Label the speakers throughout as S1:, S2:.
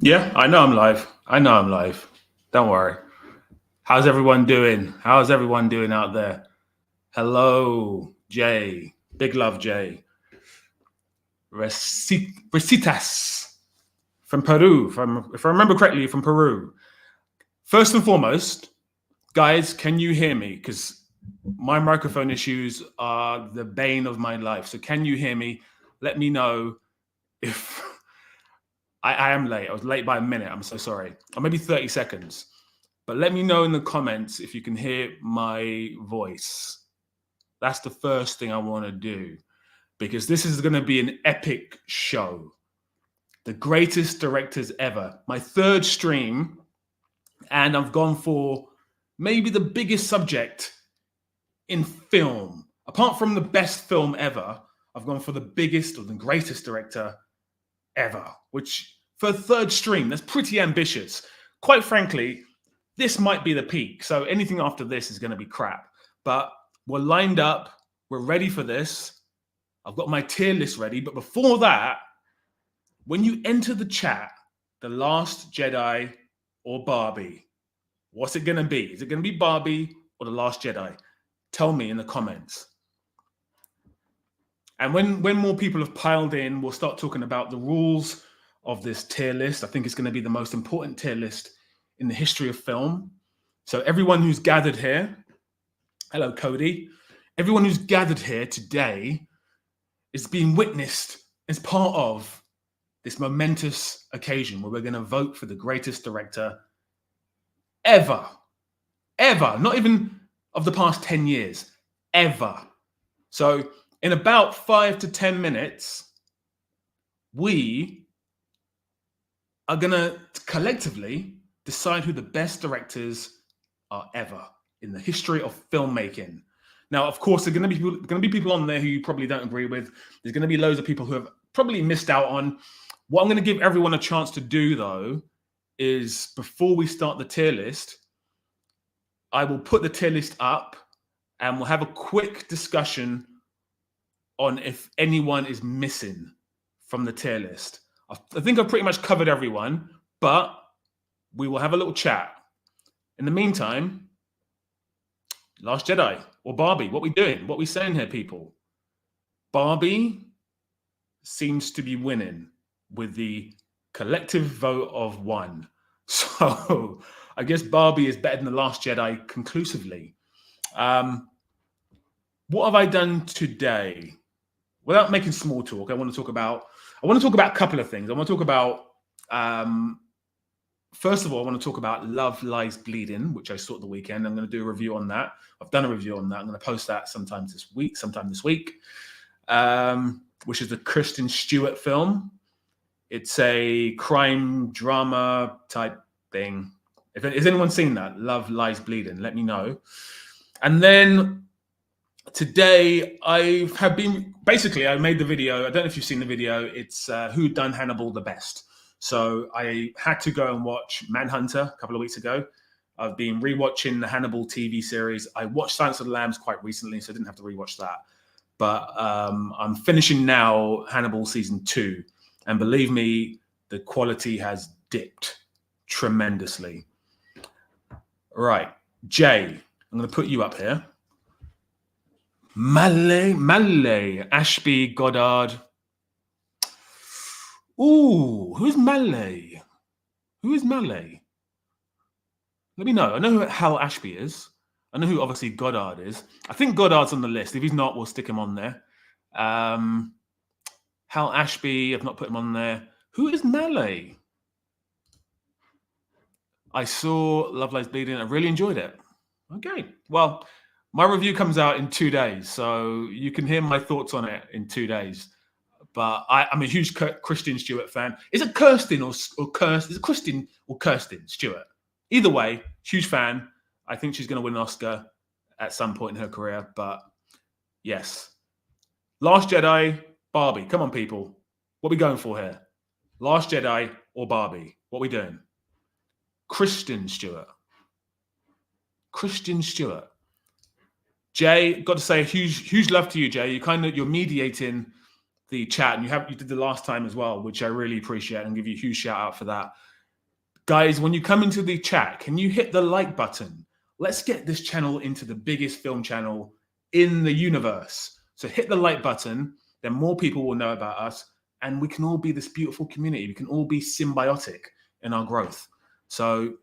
S1: Yeah, I know I'm live. I know I'm live. Don't worry. How's everyone doing? How's everyone doing out there? Hello, Jay. Big love, Jay. Recitas from Peru. If I remember correctly, from Peru. First and foremost, guys, can you hear me? Because my microphone issues are the bane of my life. So can you hear me? Let me know if I am late. I was late by a minute. I'm so sorry. Or maybe 30 seconds. But let me know in the comments if you can hear my voice. That's the first thing I want to do, because this is going to be an epic show. The greatest directors ever. My third stream, and I've gone for maybe the biggest subject in film. Apart from the best film ever, I've gone for the biggest or the greatest director ever, which for a third stream, that's pretty ambitious. Quite frankly, this might be the peak. So anything after this is going to be crap. But we're lined up. We're ready for this. I've got my tier list ready. But before that, when you enter the chat, The Last Jedi or Barbie, what's it going to be? Is it going to be Barbie or The Last Jedi? Tell me in the comments. And when more people have piled in, we'll start talking about the rules of this tier list. I think it's going to be the most important tier list in the history of film. So everyone who's gathered here, hello, Cody. Everyone who's gathered here today is being witnessed as part of this momentous occasion where we're going to vote for the greatest director ever. Ever. Not even of the past 10 years. Ever. So in about 5 to 10 minutes, we are going to collectively decide who the best directors are ever in the history of filmmaking. Now, of course, there are going to be people on there who you probably don't agree with. There's going to be loads of people who have probably missed out on. What I'm going to give everyone a chance to do, though, is before we start the tier list, I will put the tier list up and we'll have a quick discussion on if anyone is missing from the tier list. I think I've pretty much covered everyone, but we will have a little chat. In the meantime, Last Jedi or Barbie, what we doing? What we saying here, people? Barbie seems to be winning with the collective vote of 1. So I guess Barbie is better than The Last Jedi conclusively. What have I done today? Without making small talk, I want to talk about a couple of things. I want to talk about first of all, I want to talk about Love Lies Bleeding, which I saw at the weekend. I'm going to do a review on that. I've done a review on that. I'm going to post that sometime this week, which is the Kristen Stewart film. It's a crime drama type thing. Has anyone seen that? Love Lies Bleeding? Let me know. And then today I made the video. I don't know if you've seen the video. It's Who Done Hannibal the Best. So I had to go and watch Manhunter a couple of weeks ago. I've been rewatching the Hannibal TV series. I watched Silence of the Lambs quite recently, so I didn't have to rewatch that. But I'm finishing now Hannibal season 2. And believe me, the quality has dipped tremendously. Right. Jay, I'm going to put you up here. Malay, Ashby, Goddard. Ooh, who's Malay? Who is Malay? Let me know. I know who Hal Ashby is. I know who obviously Goddard is. I think Goddard's on the list. If he's not, we'll stick him on there. Hal Ashby, I've not put him on there. Who is Malay? I saw Love Lies Bleeding. I really enjoyed it. Okay. Well, my review comes out in 2 days, so you can hear my thoughts on it in 2 days. But I'm a huge Kristen Stewart fan. Is it Kirsten or Kirsten? Is it Kristen or Kirsten Stewart? Either way, huge fan. I think she's going to win an Oscar at some point in her career. But yes, Last Jedi, Barbie. Come on, people. What are we going for here? Last Jedi or Barbie? What are we doing? Kristen Stewart. Kristen Stewart. Jay, got to say huge love to you, Jay. You're mediating the chat, and you did the last time as well, which I really appreciate and give you a huge shout out for that. Guys, when you come into the chat, can you hit the like button? Let's get this channel into the biggest film channel in the universe. So hit the like button, then more people will know about us, and we can all be this beautiful community. We can all be symbiotic in our growth. So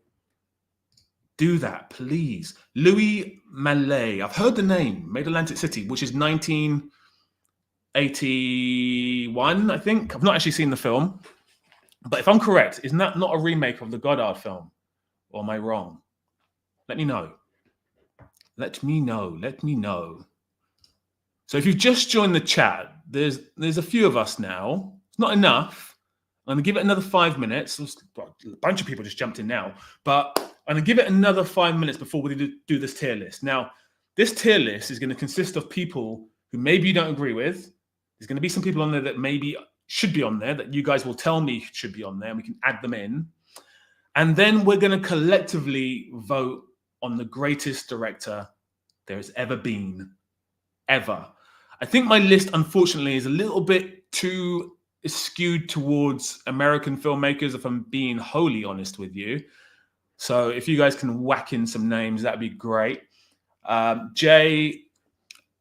S1: do that, please. Louis Mallet, I've heard the name, Made Atlantic City, which is 1981, I think. I've not actually seen the film. But if I'm correct, isn't that not a remake of the Godard film? Or am I wrong? Let me know. Let me know. Let me know. So if you've just joined the chat, there's a few of us now. It's not enough. I'm going to give it another 5 minutes. A bunch of people just jumped in now. But I'm going to give it another 5 minutes before we do this tier list. Now, this tier list is going to consist of people who maybe you don't agree with. There's going to be some people on there that maybe should be on there, that you guys will tell me should be on there, and we can add them in. And then we're going to collectively vote on the greatest director there has ever been, ever. I think my list, unfortunately, is a little bit too skewed towards American filmmakers, if I'm being wholly honest with you. So if you guys can whack in some names, that'd be great. Jay,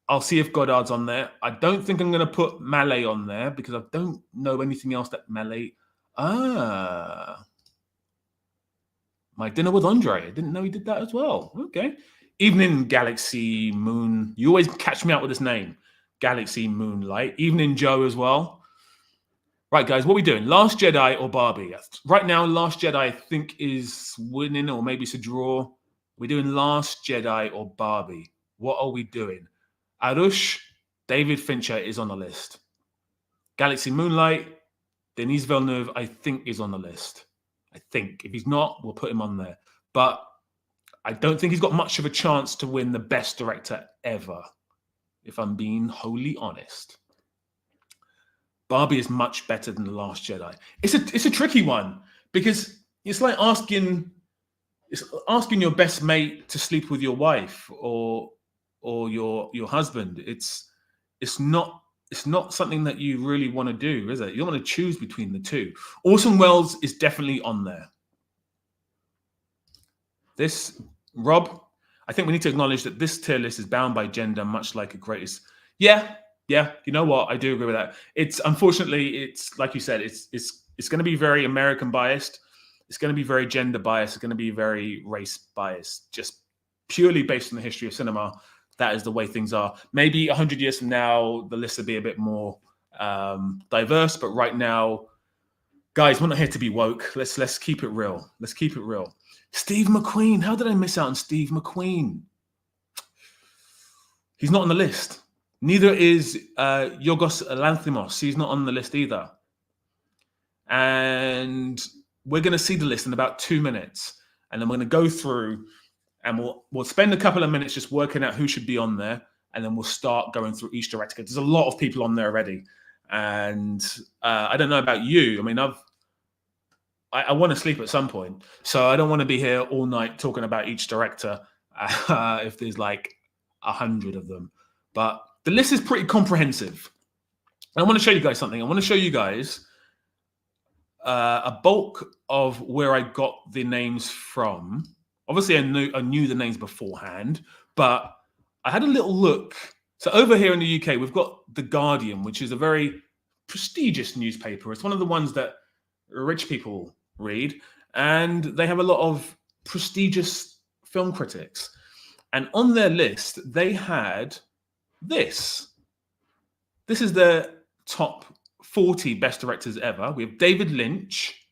S1: I'll see if Godard's on there. I don't think I'm going to put Mallet on there because I don't know anything else that Mallet... My Dinner with Andre. I didn't know he did that as well. Okay. Evening Galaxy Moon. You always catch me out with this name. Galaxy Moonlight. Evening Joe as well. Right, guys, what are we doing? Last Jedi or Barbie? Right now, Last Jedi, I think, is winning, or maybe it's a draw. We're doing Last Jedi or Barbie. What are we doing? Arush, David Fincher is on the list. Galaxy Moonlight, Denis Villeneuve, I think, is on the list. I think. If he's not, we'll put him on there. But I don't think he's got much of a chance to win the best director ever, if I'm being wholly honest. Barbie is much better than The Last Jedi. It's a tricky one because it's like asking your best mate to sleep with your wife or your husband. It's not something that you really want to do, is it? You don't want to choose between the two. Orson Welles is definitely on there. This, Rob, I think we need to acknowledge that this tier list is bound by gender, much like a greatest. Yeah, you know what? I do agree with that. It's unfortunately, it's like you said, it's going to be very American biased. It's going to be very gender biased. It's going to be very race biased, just purely based on the history of cinema. That is the way things are. Maybe 100 years from now, the list will be a bit more diverse. But right now, guys, we're not here to be woke. Let's keep it real. Let's keep it real. Steve McQueen. How did I miss out on Steve McQueen? He's not on the list. Neither is Yorgos Lanthimos. He's not on the list either. And we're going to see the list in about 2 minutes. And then we're going to go through and we'll spend a couple of minutes just working out who should be on there. And then we'll start going through each director. There's a lot of people on there already. And I don't know about you. I mean, I want to sleep at some point. So I don't want to be here all night talking about each director if there's like 100 of them. But the list is pretty comprehensive. And I want to show you guys something. I want to show you guys a bulk of where I got the names from. Obviously, I knew the names beforehand, but I had a little look. So over here in the UK, we've got The Guardian, which is a very prestigious newspaper. It's one of the ones that rich people read, and they have a lot of prestigious film critics. And on their list, they had this. This is the top 40 best directors ever. We have David Lynch,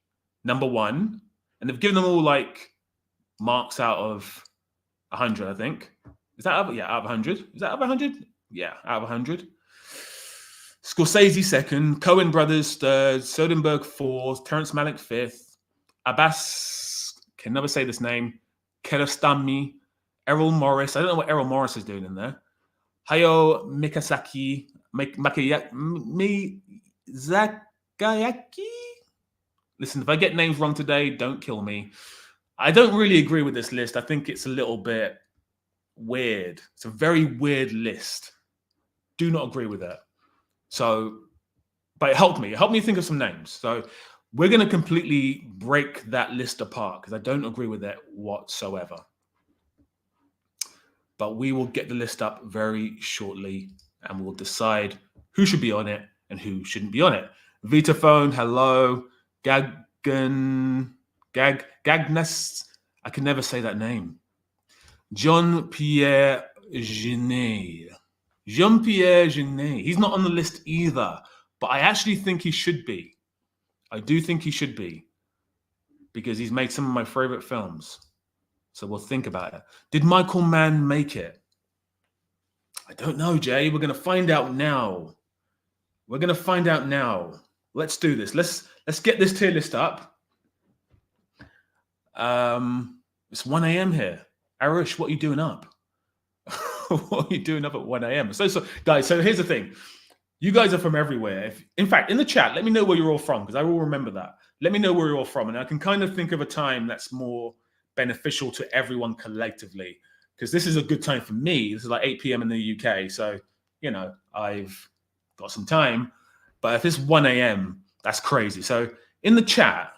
S1: #1, and they've given them all like marks out of 100, I think. Is that out of 100? Is that out of 100? Yeah, out of 100. Scorsese 2nd, Coen Brothers 3rd, Soderbergh 4th, Terrence Malick 5th, Abbas, can never say this name, Kiarostami, Errol Morris. I don't know what Errol Morris is doing in there. Hayao Miyazaki. Listen, if I get names wrong today, don't kill me. I don't really agree with this list. I think it's a little bit weird. It's a very weird list. Do not agree with that. So, but it helped me. It helped me think of some names. So We're going to completely break that list apart because I don't agree with it whatsoever. But we will get the list up very shortly and we'll decide who should be on it and who shouldn't be on it. Vitaphone, hello. Gagnas, I can never say that name. Jean-Pierre Genet. Jean-Pierre Genet. He's not on the list either, but I actually think he should be. I do think he should be because he's made some of my favorite films. So we'll think about it. Did Michael Mann make it? I don't know, Jay. We're going to find out now. We're going to find out now. Let's do this. Let's get this tier list up. It's 1 a.m. here. Arush, what are you doing up? What are you doing up at 1 a.m.? So guys, so here's the thing. You guys are from everywhere. In fact, in the chat, let me know where you're all from because I will remember that. Let me know where you're all from and I can kind of think of a time that's more beneficial to everyone collectively because this is a good time for me. This is like 8 p.m. in the UK. So, you know, I've got some time. But if it's 1 a.m., that's crazy. So in the chat,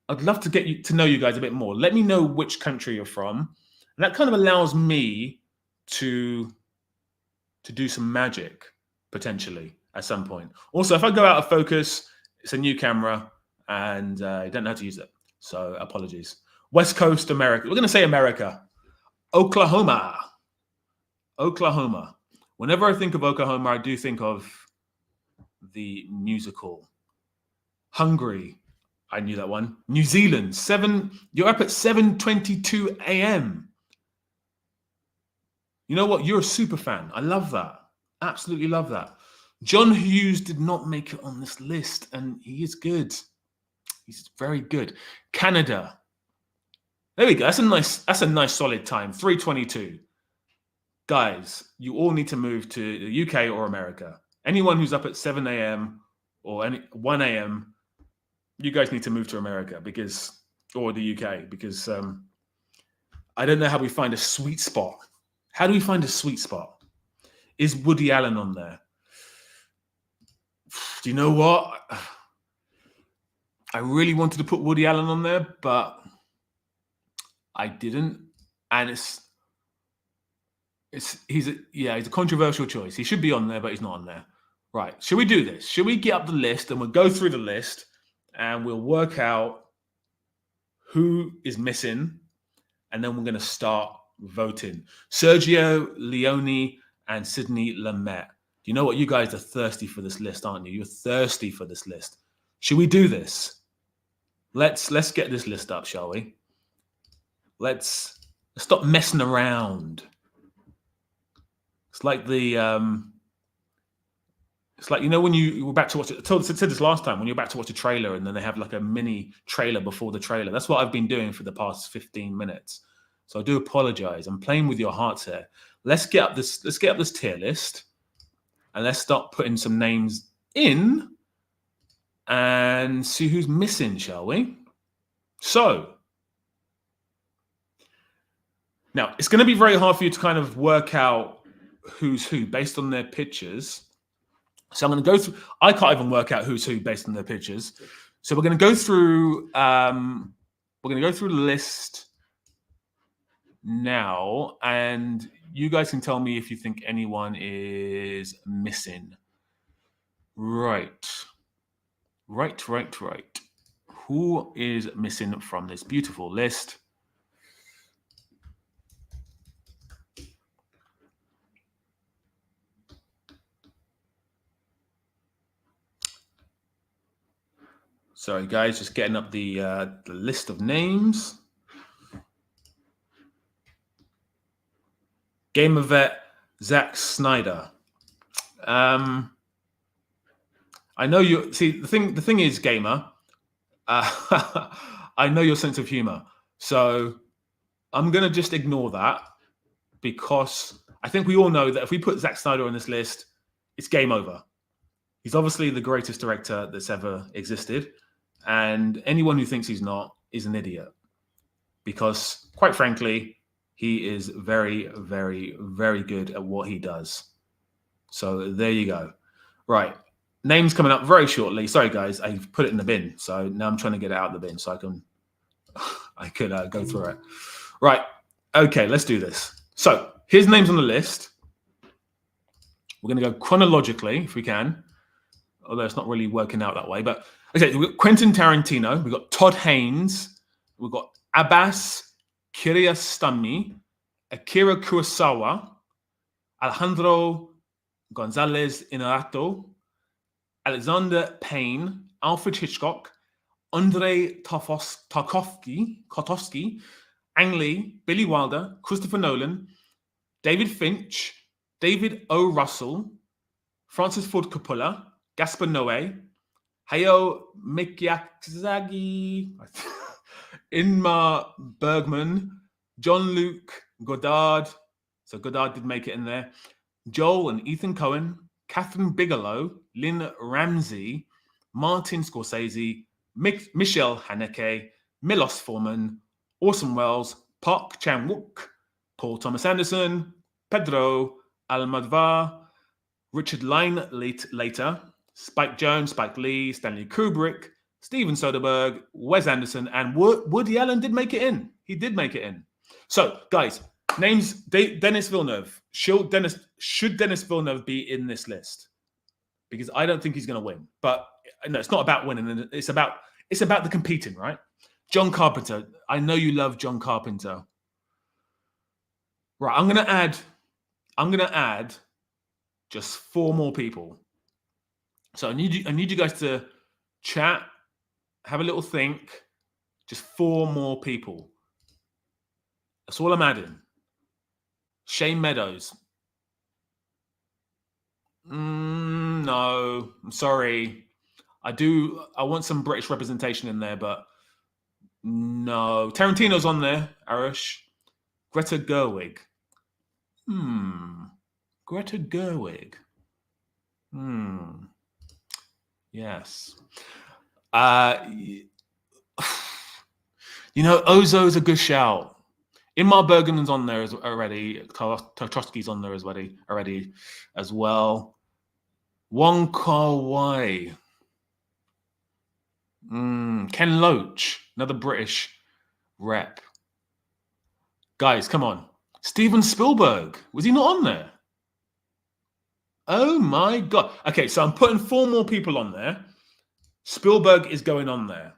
S1: I'd love to get you to know you guys a bit more. Let me know which country you're from. And that kind of allows me to do some magic potentially at some point. Also, if I go out of focus, it's a new camera and I don't know how to use it. So apologies. West Coast America. We're going to say America. Oklahoma. Oklahoma. Whenever I think of Oklahoma, I do think of the musical. Hungary. I knew that one. New Zealand. You're up at 7:22 a.m. You know what? You're a super fan. I love that. Absolutely love that. John Hughes did not make it on this list, and he is good. He's very good. Canada. There we go. That's a nice solid time. 3:22. Guys, you all need to move to the UK or America. Anyone who's up at 7 a.m. or 1 a.m., you guys need to move to America or the UK because I don't know how we find a sweet spot. How do we find a sweet spot? Is Woody Allen on there? Do you know what? I really wanted to put Woody Allen on there, but I didn't. And he's a controversial choice. He should be on there, but he's not on there. Right. Should we do this? Should we get up the list and we'll go through the list and we'll work out who is missing and then we're going to start voting. Sergio Leone and Sidney Lumet. You know what? You guys are thirsty for this list, aren't you? You're thirsty for this list. Should we do this? Let's get this list up, shall we? Let's stop messing around. It's like you know when you were about to watch it. I said this last time when you're about to watch a trailer and then they have like a mini trailer before the trailer. That's what I've been doing for the past 15 minutes. So I do apologize. I'm playing with your hearts here. Let's get up this tier list and let's start putting some names in and see who's missing, shall we? So now it's going to be very hard for you to kind of work out who's who based on their pictures. So I'm going to go through. I can't even work out who's who based on their pictures. So we're going to go through. We're going to go through the list now, and you guys can tell me if you think anyone is missing. Right. Who is missing from this beautiful list? Sorry, guys, just getting up the list of names. Gamer vet Zack Snyder. I know you see the thing is, Gamer. I know your sense of humor, so I'm gonna just ignore that because I think we all know that if we put Zack Snyder on this list, it's game over. He's obviously the greatest director that's ever existed, and anyone who thinks he's not is an idiot. Because, quite frankly, he is very, very, very good at what he does. So there you go. Right. Names coming up very shortly. Sorry, guys, I've put it in the bin, so now I'm trying to get it out of the bin so I could go through it. Right. Okay, let's do this. So here's names on the list. We're going to go chronologically if we can, although it's not really working out that way. But okay, we've got Quentin Tarantino, we've got Todd Haynes, we've got Abbas Kiarostami, Akira Kurosawa, Alejandro Gonzalez Inarritu, Alexander Payne, Alfred Hitchcock, Andrei Tarkovsky, Ang Lee, Billy Wilder, Christopher Nolan, David Finch, David O. Russell, Francis Ford Coppola, Gaspar Noé, Hayao Miyazaki, Ingmar Bergman, Jean-Luc Godard. So Godard did make it in there. Joel and Ethan Coen, Catherine Bigelow, Lynn Ramsey, Martin Scorsese, Michelle Haneke, Milos Forman, Orson Welles, Park Chan-wook, Paul Thomas Anderson, Pedro Almodovar, Richard Linklater, Spike Jonze, Spike Lee, Stanley Kubrick, Steven Soderbergh, Wes Anderson, and Woody Allen did make it in. He did make it in. So, guys, names: Denis Villeneuve. Should Denis Villeneuve be in this list? Because I don't think he's going to win. But no, it's not about winning. It's about the competing, right? John Carpenter. I know you love John Carpenter. Right, I'm going to add just 4 more people. So I need you guys to chat, have a little think. Just 4 more people. That's all I'm adding. Shane Meadows. No, I'm sorry. I want some British representation in there, but no. Tarantino's on there, Arash. Greta Gerwig. Greta Gerwig. Yes. Ozo's a good shout. Ingmar Bergman's on there already. Tarkovsky's on there already as well. Wong Kar-wai. Ken Loach, another British rep. Guys, come on. Steven Spielberg. Was he not on there? Oh my God. Okay, so I'm putting 4 more people on there. Spielberg is going on there.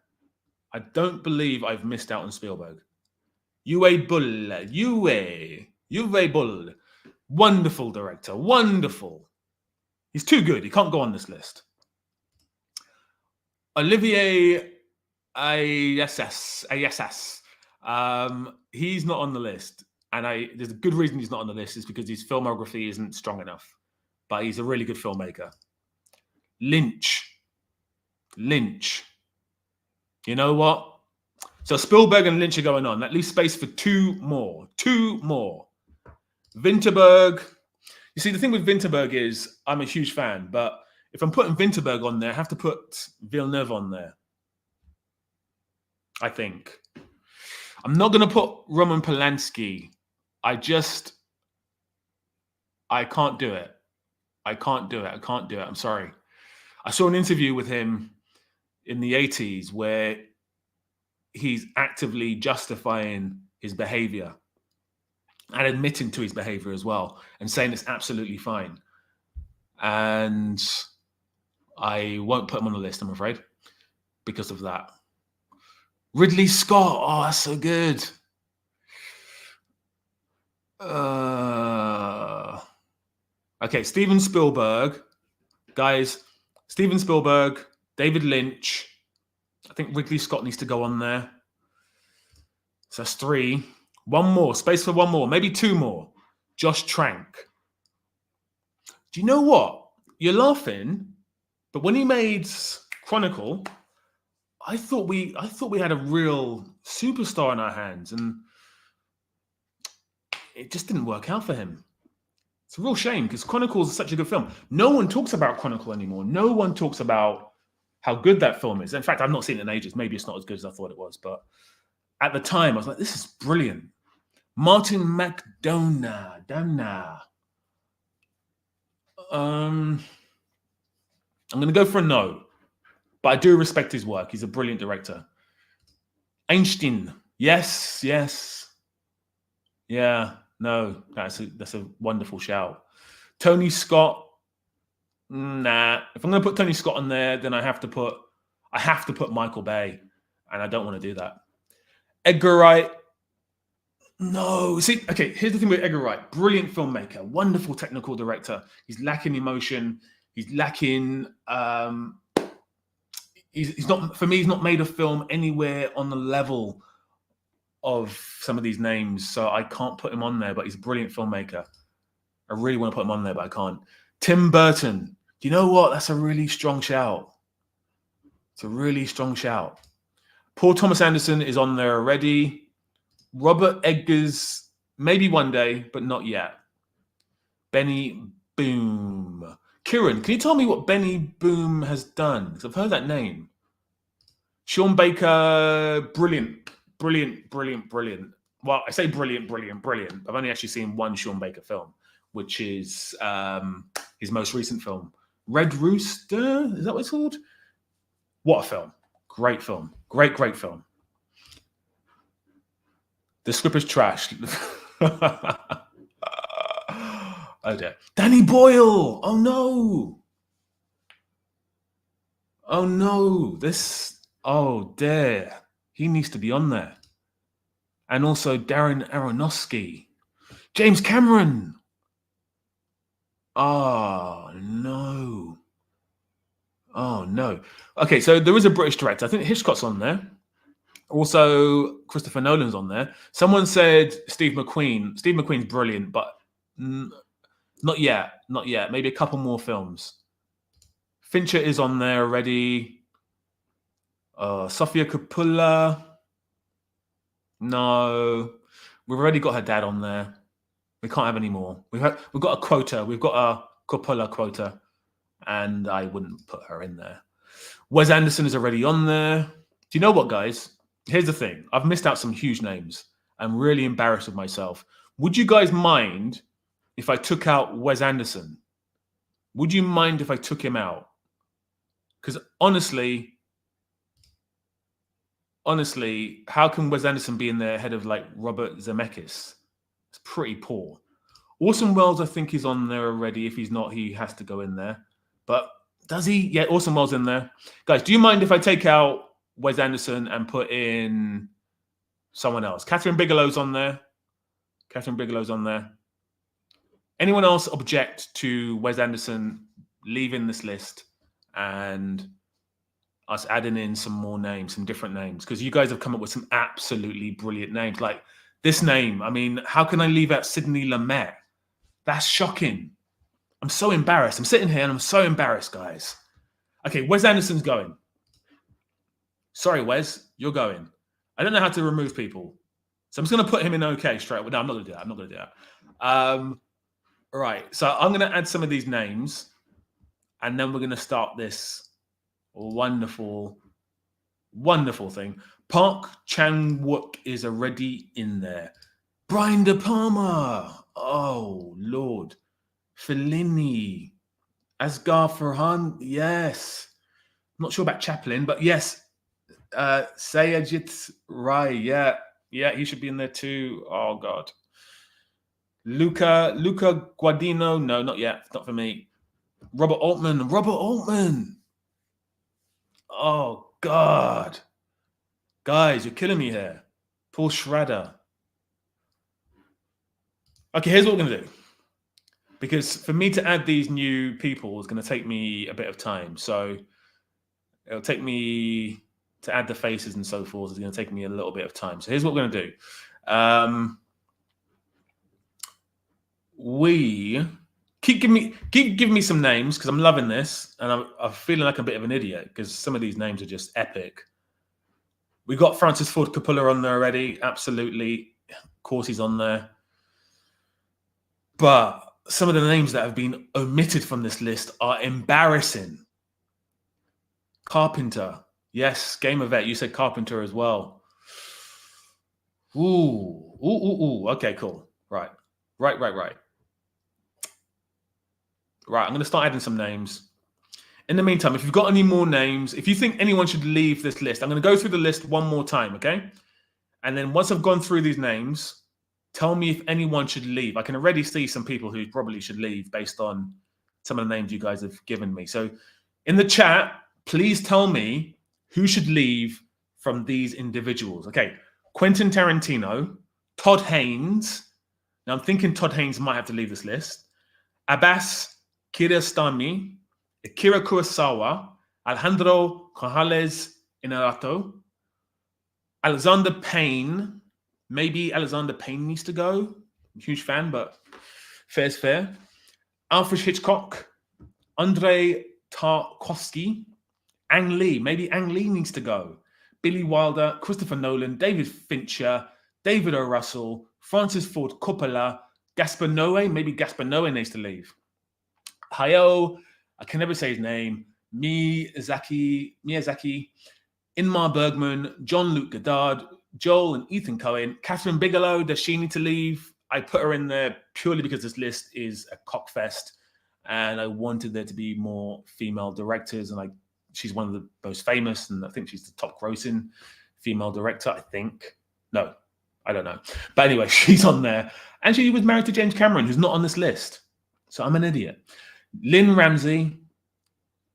S1: I don't believe I've missed out on Spielberg. Uwe Boll. Wonderful director. Wonderful. He's too good. He can't go on this list. Olivier Assayas. He's not on the list. And there's a good reason he's not on the list is because his filmography isn't strong enough. But he's a really good filmmaker. Lynch. You know what? So Spielberg and Lynch are going on. That leaves space for 2 more. 2 more. Vinterberg. You see, the thing with Vinterberg is I'm a huge fan, but if I'm putting Vinterberg on there, I have to put Villeneuve on there. I think. I'm not going to put Roman Polanski. I can't do it. I can't do it. I'm sorry. I saw an interview with him in the 80s where he's actively justifying his behavior and admitting to his behavior as well and saying it's absolutely fine. And I won't put him on the list, I'm afraid, because of that. Ridley Scott. Oh, that's so good. Okay, Steven Spielberg. Guys, Steven Spielberg, David Lynch. I think Ridley Scott needs to go on there. So that's 3. 1 more. Space for 1 more. Maybe 2 more. Josh Trank. Do you know what? You're laughing, but when he made Chronicle, I thought we had a real superstar in our hands, and it just didn't work out for him. It's a real shame because Chronicle is such a good film. No one talks about Chronicle anymore. No one talks about how good that film is. In fact, I've not seen it in ages. Maybe it's not as good as I thought it was, but at the time, I was like, this is brilliant. Martin McDonagh. I'm going to go for a no, but I do respect his work. He's a brilliant director. Einstein. Yes. Yeah. No, that's a wonderful shout. Tony Scott. Nah. If I'm going to put Tony Scott on there, then I have to put Michael Bay, and I don't want to do that. Edgar Wright. No. See, okay, here's the thing with Edgar Wright. Brilliant filmmaker, wonderful technical director. He's lacking emotion. He's lacking. He's not, for me, he's not made a film anywhere on the level of some of these names. So I can't put him on there, but he's a brilliant filmmaker. I really want to put him on there, but I can't. Tim Burton. Do you know what? That's a really strong shout. It's a really strong shout. Paul Thomas Anderson is on there already. Robert Eggers, maybe one day, but not yet. Benny Boom. Kieran, can you tell me what Benny Boom has done? Because I've heard that name. Sean Baker, brilliant. Well, I say brilliant. I've only actually seen one Sean Baker film, which is his most recent film. Red Rooster? Is that what it's called? What a film. Great film. Great film. The script is trash. Oh dear. Danny Boyle. Oh no. Oh dear. He needs to be on there. And also Darren Aronofsky. James Cameron. Oh no. Okay, so there is a British director. I think Hitchcock's on there. Also, Christopher Nolan's on there. Someone said Steve McQueen. Steve McQueen's brilliant, but not yet. Maybe a couple more films. Fincher is on there already. Sofia Coppola. No. We've already got her dad on there. We can't have any more. We've got a quota. We've got a Coppola quota, and I wouldn't put her in there. Wes Anderson is already on there. Do you know what, guys? Here's the thing. I've missed out some huge names. I'm really embarrassed with myself. Would you guys mind if I took out Wes Anderson? Would you mind if I took him out? Because honestly, how can Wes Anderson be in there ahead of like Robert Zemeckis? It's pretty poor. Orson Welles, I think, is on there already. If he's not, he has to go in there. But does he? Yeah, Orson Welles in there. Guys, do you mind if I take out Wes Anderson and put in someone else? Catherine Bigelow's on there. Anyone else object to Wes Anderson leaving this list and us adding in some more names, some different names? Because you guys have come up with some absolutely brilliant names. Like this name, I mean, how can I leave out Sidney Lumet? That's shocking. I'm so embarrassed. I'm sitting here and I'm so embarrassed, guys. Okay, Wes Anderson's going. Sorry, Wes, you're going. I don't know how to remove people. So I'm just going to put him in okay straight away. No, I'm not going to do that. All right, so I'm going to add some of these names, and then we're going to start this wonderful thing. Park Chan-wook is already in there. Brian De Palma. Oh, Lord. Fellini. Asghar Farhan. Yes. I'm not sure about Chaplin, but yes. Satyajit Ray. Yeah, he should be in there too. Oh, God. Luca Guadagnino. No, not yet. Not for me. Robert Altman. Oh, God. Guys, you're killing me here. Paul Schrader. Okay, here's what we're going to do. Because for me to add these new people is going to take me a bit of time. So it'll take me to add the faces and so forth. It's going to take me a little bit of time. So here's what we're going to do. We keep giving me some names because I'm loving this. And I'm feeling like a bit of an idiot because some of these names are just epic. We got Francis Ford Coppola on there already. Absolutely. Of course he's on there. But some of the names that have been omitted from this list are embarrassing. Carpenter. Yes, Gamer Vet. You said Carpenter as well. Ooh. Okay, cool. Right. Right, I'm going to start adding some names. In the meantime, if you've got any more names, if you think anyone should leave this list, I'm going to go through the list one more time, okay? And then once I've gone through these names, tell me if anyone should leave. I can already see some people who probably should leave based on some of the names you guys have given me. So in the chat, please tell me who should leave from these individuals. Okay, Quentin Tarantino, Todd Haynes. Now I'm thinking Todd Haynes might have to leave this list. Abbas Kiarostami, Akira Kurosawa, Alejandro González Inarritu, Alexander Payne. Maybe Alexander Payne needs to go. I'm a huge fan, but fair's fair. Alfred Hitchcock, Andrei Tarkovsky, Ang Lee. Maybe Ang Lee needs to go. Billy Wilder, Christopher Nolan, David Fincher, David O. Russell, Francis Ford Coppola, Gaspar Noé. Maybe Gaspar Noé needs to leave. Hayao, I can never say his name. Miyazaki, Ingmar Bergman, Jean-Luc Godard, Joel and Ethan Cohen, Catherine Bigelow. Does she need to leave? I put her in there purely because this list is a cockfest, and I wanted there to be more female directors. And she's one of the most famous, and I think she's the top grossing female director. I think. No, I don't know. But anyway, she's on there, and she was married to James Cameron, who's not on this list. So I'm an idiot. Lynn Ramsey.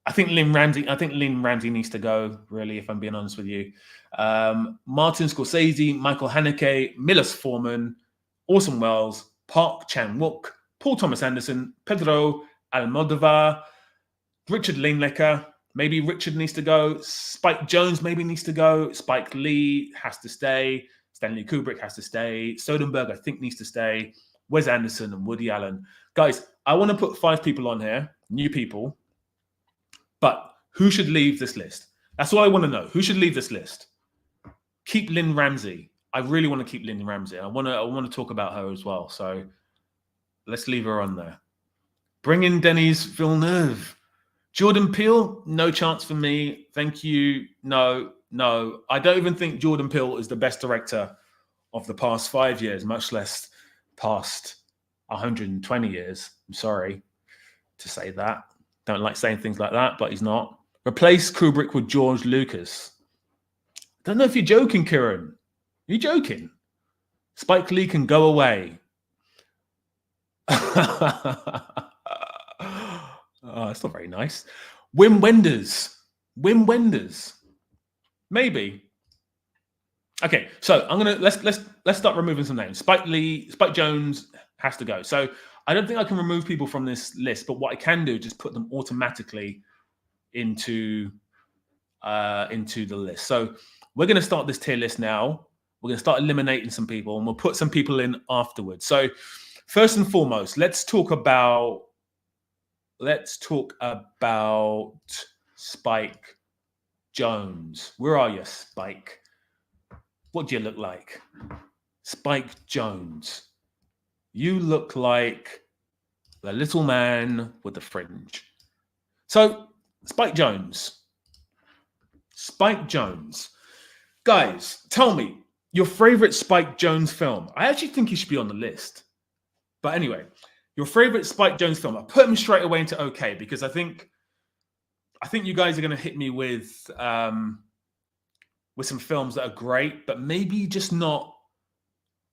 S1: I think Lynn Ramsey needs to go, really, if I'm being honest with you. Martin Scorsese, Michael Haneke, Milos Forman, Orson Welles, Park Chan-wook, Paul Thomas Anderson, Pedro Almodovar, Richard Linklater. Maybe Richard needs to go. Spike Jonze maybe needs to go. Spike Lee has to stay. Stanley Kubrick has to stay. Soderbergh, I think, needs to stay. Wes Anderson and Woody Allen. Guys, I want to put 5 people on here, new people. But who should leave this list? That's all I want to know. Who should leave this list? Keep Lynn Ramsey. I really want to keep Lynn Ramsey. I want to talk about her as well. So let's leave her on there. Bring in Denis Villeneuve. Jordan Peele, no chance for me. Thank you. No. I don't even think Jordan Peele is the best director of the past 5 years, much less past 120 years. I'm sorry to say that. Don't like saying things like that, but he's not. Replace Kubrick with George Lucas. Don't know if you're joking, Kieran. Are you joking? Spike Lee can go away. It's not very nice. Wim Wenders. Maybe. Okay, so I'm gonna let's start removing some names. Spike Jonze has to go. So I don't think I can remove people from this list, but what I can do is just put them automatically into the list. So we're going to start this tier list now. We're going to start eliminating some people, and we'll put some people in afterwards. So first and foremost, let's talk about Spike Jonze. Where are you, Spike? What do you look like? Spike Jonze. You look like the little man with the fringe. So, Spike Jonze. Guys, tell me your favorite Spike Jonze film. I actually think he should be on the list. But anyway, your favorite Spike Jonze film. I put him straight away into okay because I think you guys are going to hit me with some films that are great, but maybe just not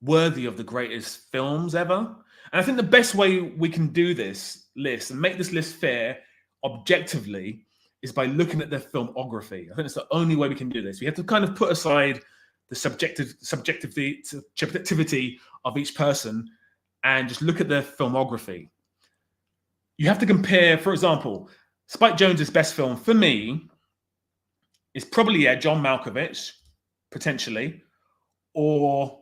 S1: worthy of the greatest films ever. And I think the best way we can do this list and make this list fair objectively is by looking at their filmography. I think it's the only way we can do this. We have to kind of put aside the subjectivity of each person and just look at their filmography. You have to compare, for example, Spike Jonze's best film for me is probably John Malkovich, potentially, or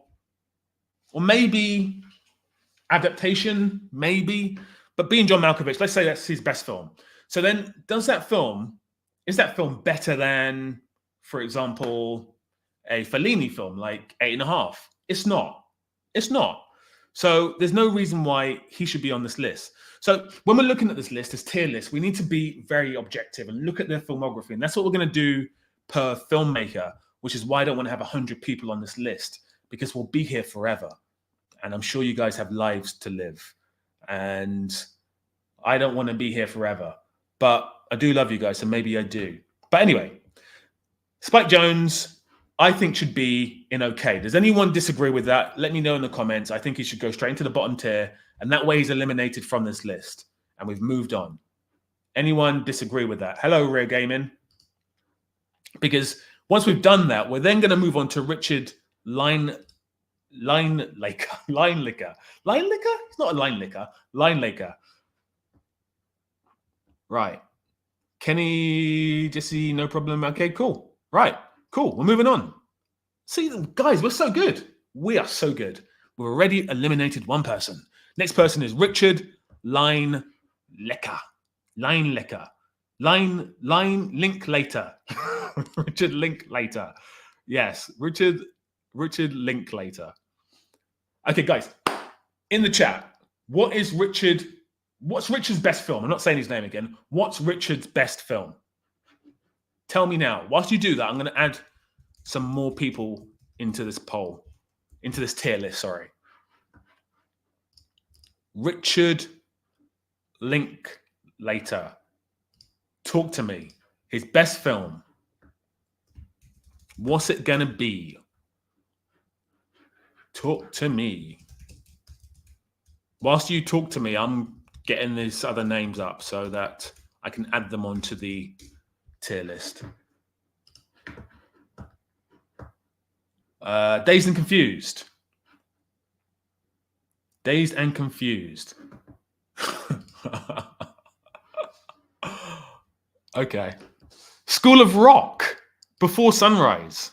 S1: maybe adaptation, maybe. But being John Malkovich, let's say that's his best film. So then, is that film better than, for example, a Fellini film like 8.5? It's not. So there's no reason why he should be on this list. So when we're looking at this list, this tier list, we need to be very objective and look at their filmography. And that's what we're going to do per filmmaker, which is why I don't want to have 100 people on this list, because we'll be here forever. And I'm sure you guys have lives to live. And I don't want to be here forever. but I do love you guys, so maybe I do. But anyway, Spike Jonze, I think, should be in okay. Does anyone disagree with that? Let me know in the comments. I think he should go straight into the bottom tier, and that way he's eliminated from this list, and we've moved on. Anyone disagree with that? Hello, Rare Gaming. Because once we've done that, we're then going to move on to Richard Linelaker. It's not a Linelaker. Right. Kenny, Jesse, no problem. Okay, cool. Right. Cool. We're moving on. See, guys, we're so good. We are so good. We've already eliminated one person. Next person is Richard Linelaker. Linelaker. Line Linklater. Richard Linklater. Yes, Richard Linklater. Okay, guys, in the chat, what's Richard's best film? I'm not saying his name again. What's Richard's best film? Tell me now. Whilst you do that, I'm going to add some more people into this poll, into this tier list, sorry. Richard Linklater. Talk to me. His best film. What's it going to be? Talk to me. Whilst you talk to me, I'm getting these other names up so that I can add them onto the tier list. Dazed and Confused. Dazed and Confused. Okay. School of Rock. Before Sunrise.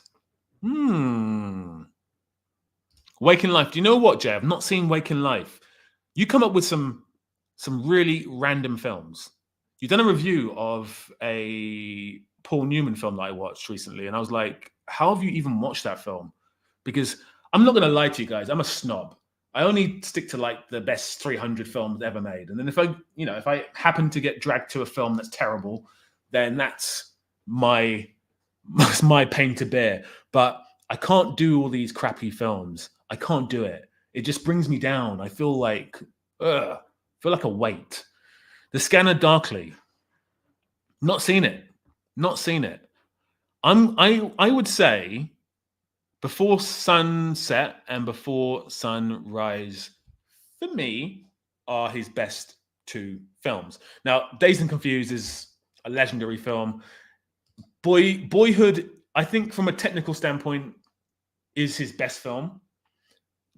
S1: Waking Life. Do you know what, Jay? I've not seen Waking Life. You come up with some really random films. You've done a review of a Paul Newman film that I watched recently, and I was like, how have you even watched that film? Because I'm not going to lie to you guys, I'm a snob. I only stick to like the best 300 films ever made. And then if I happen to get dragged to a film that's terrible, then that's my pain to bear. But I can't do all these crappy films. I can't do it. It just brings me down. I feel like a weight. The Scanner Darkly. Not seen it. I would say Before Sunset and Before Sunrise, for me, are his best two films. Now, Dazed and Confused is a legendary film. Boyhood, I think from a technical standpoint, is his best film.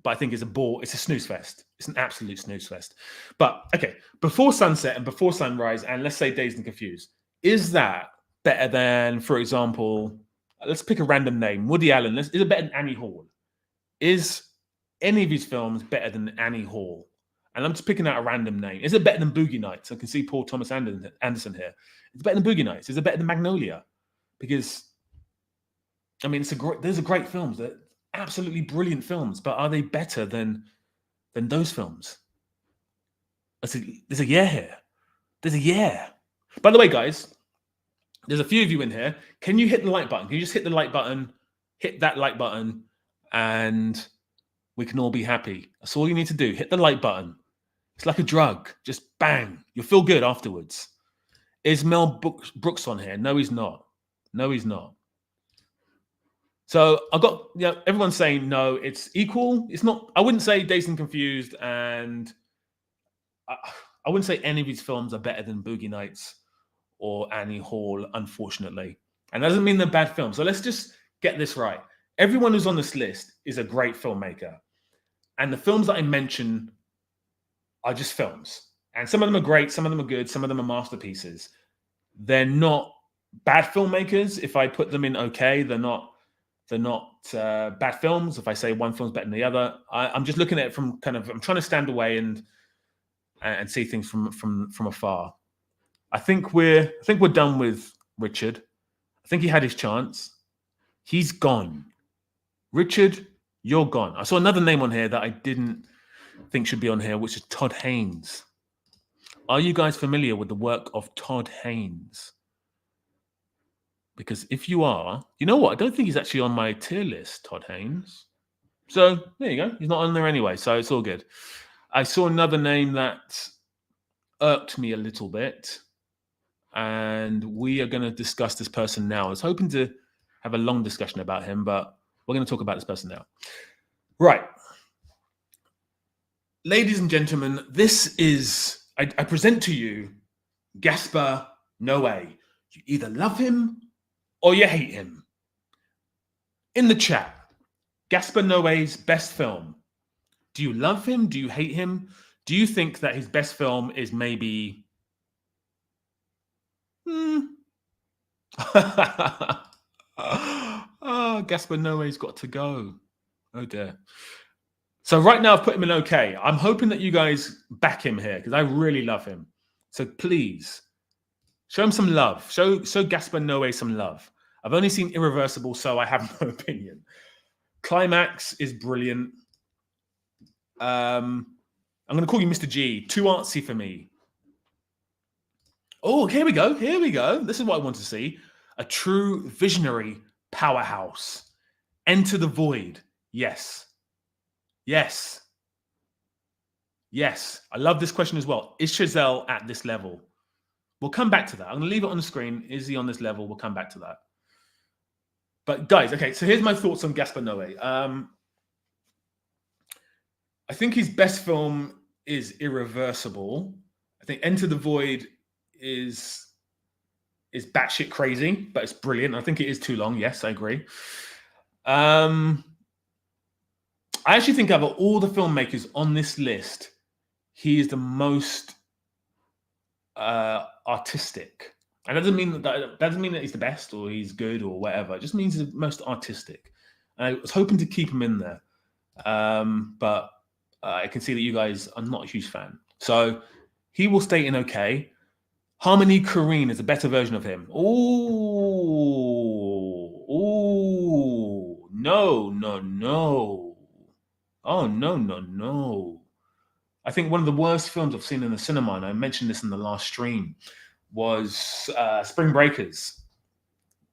S1: But I think it's a snooze fest. It's an absolute snooze fest. But, okay, Before Sunset and Before Sunrise, and let's say Dazed and Confused, is that better than, for example, let's pick a random name, Woody Allen? Is it better than Annie Hall? Is any of his films better than Annie Hall? And I'm just picking out a random name. Is it better than Boogie Nights? I can see Paul Thomas Anderson here. Is it better than Boogie Nights? Is it better than Magnolia? Because, I mean, those are great films. They're absolutely brilliant films. But are they better than those films? There's a yeah here. There's a yeah. By the way, guys, there's a few of you in here. Can you hit the like button? Can you just hit the like button? Hit that like button, and we can all be happy. That's all you need to do. Hit the like button. It's like a drug. Just bang. You'll feel good afterwards. Is Mel Brooks on here? No, he's not. So I got, everyone's saying no, it's equal. It's not, I wouldn't say Dazed and Confused, and I wouldn't say any of these films are better than Boogie Nights or Annie Hall, unfortunately. And that doesn't mean they're bad films. So let's just get this right. Everyone who's on this list is a great filmmaker. And the films that I mention are just films. And some of them are great, some of them are good, some of them are masterpieces. They're not bad filmmakers. If I put them in okay, they're not bad films. If I say one film's better than the other, I'm just looking at it from I'm trying to stand away and see things from afar. I think we're done with Richard. I think he had his chance. He's gone. Richard, you're gone. I saw another name on here that I didn't think should be on here, which is Todd Haynes. Are you guys familiar with the work of Todd Haynes? Because if you are, you know what? I don't think he's actually on my tier list, Todd Haynes. So there you go. He's not on there anyway, so it's all good. I saw another name that irked me a little bit. and we are going to discuss this person now. I was hoping to have a long discussion about him, but we're going to talk about this person now. Right. Ladies and gentlemen, this is, I present to you Gaspar Noé. You either love him or you hate him. In the chat, Gaspar Noé's best film. Do you love him? Do you hate him? Do you think that his best film is maybe... Oh, Gaspar Noé's got to go. Oh dear. So right now I've put him in okay. I'm hoping that you guys back him here because I really love him. So please show him some love. Show Gaspar Noé some love. I've only seen Irreversible, so I have no opinion. Climax is brilliant. I'm going to call you Mr. G. Too artsy for me. Oh, here we go. Here we go. This is what I want to see. A true visionary powerhouse. Enter the Void. Yes. Yes. Yes. I love this question as well. Is Chazelle at this level? We'll come back to that. I'm going to leave it on the screen. Is he on this level? We'll come back to that. But guys, okay, so here's my thoughts on Gaspar Noé. I think his best film is Irreversible. I think Enter the Void is batshit crazy, but it's brilliant. I think it is too long. Yes, I agree. I actually think out of all the filmmakers on this list, he is the most artistic. And that doesn't mean that he's the best or he's good or whatever. It just means he's the most artistic. And I was hoping to keep him in there, but I can see that you guys are not a huge fan. So he will stay in okay. Harmony Korine is a better version of him. Oh, no. Oh, no. I think one of the worst films I've seen in the cinema, and I mentioned this in the last stream, was Spring Breakers.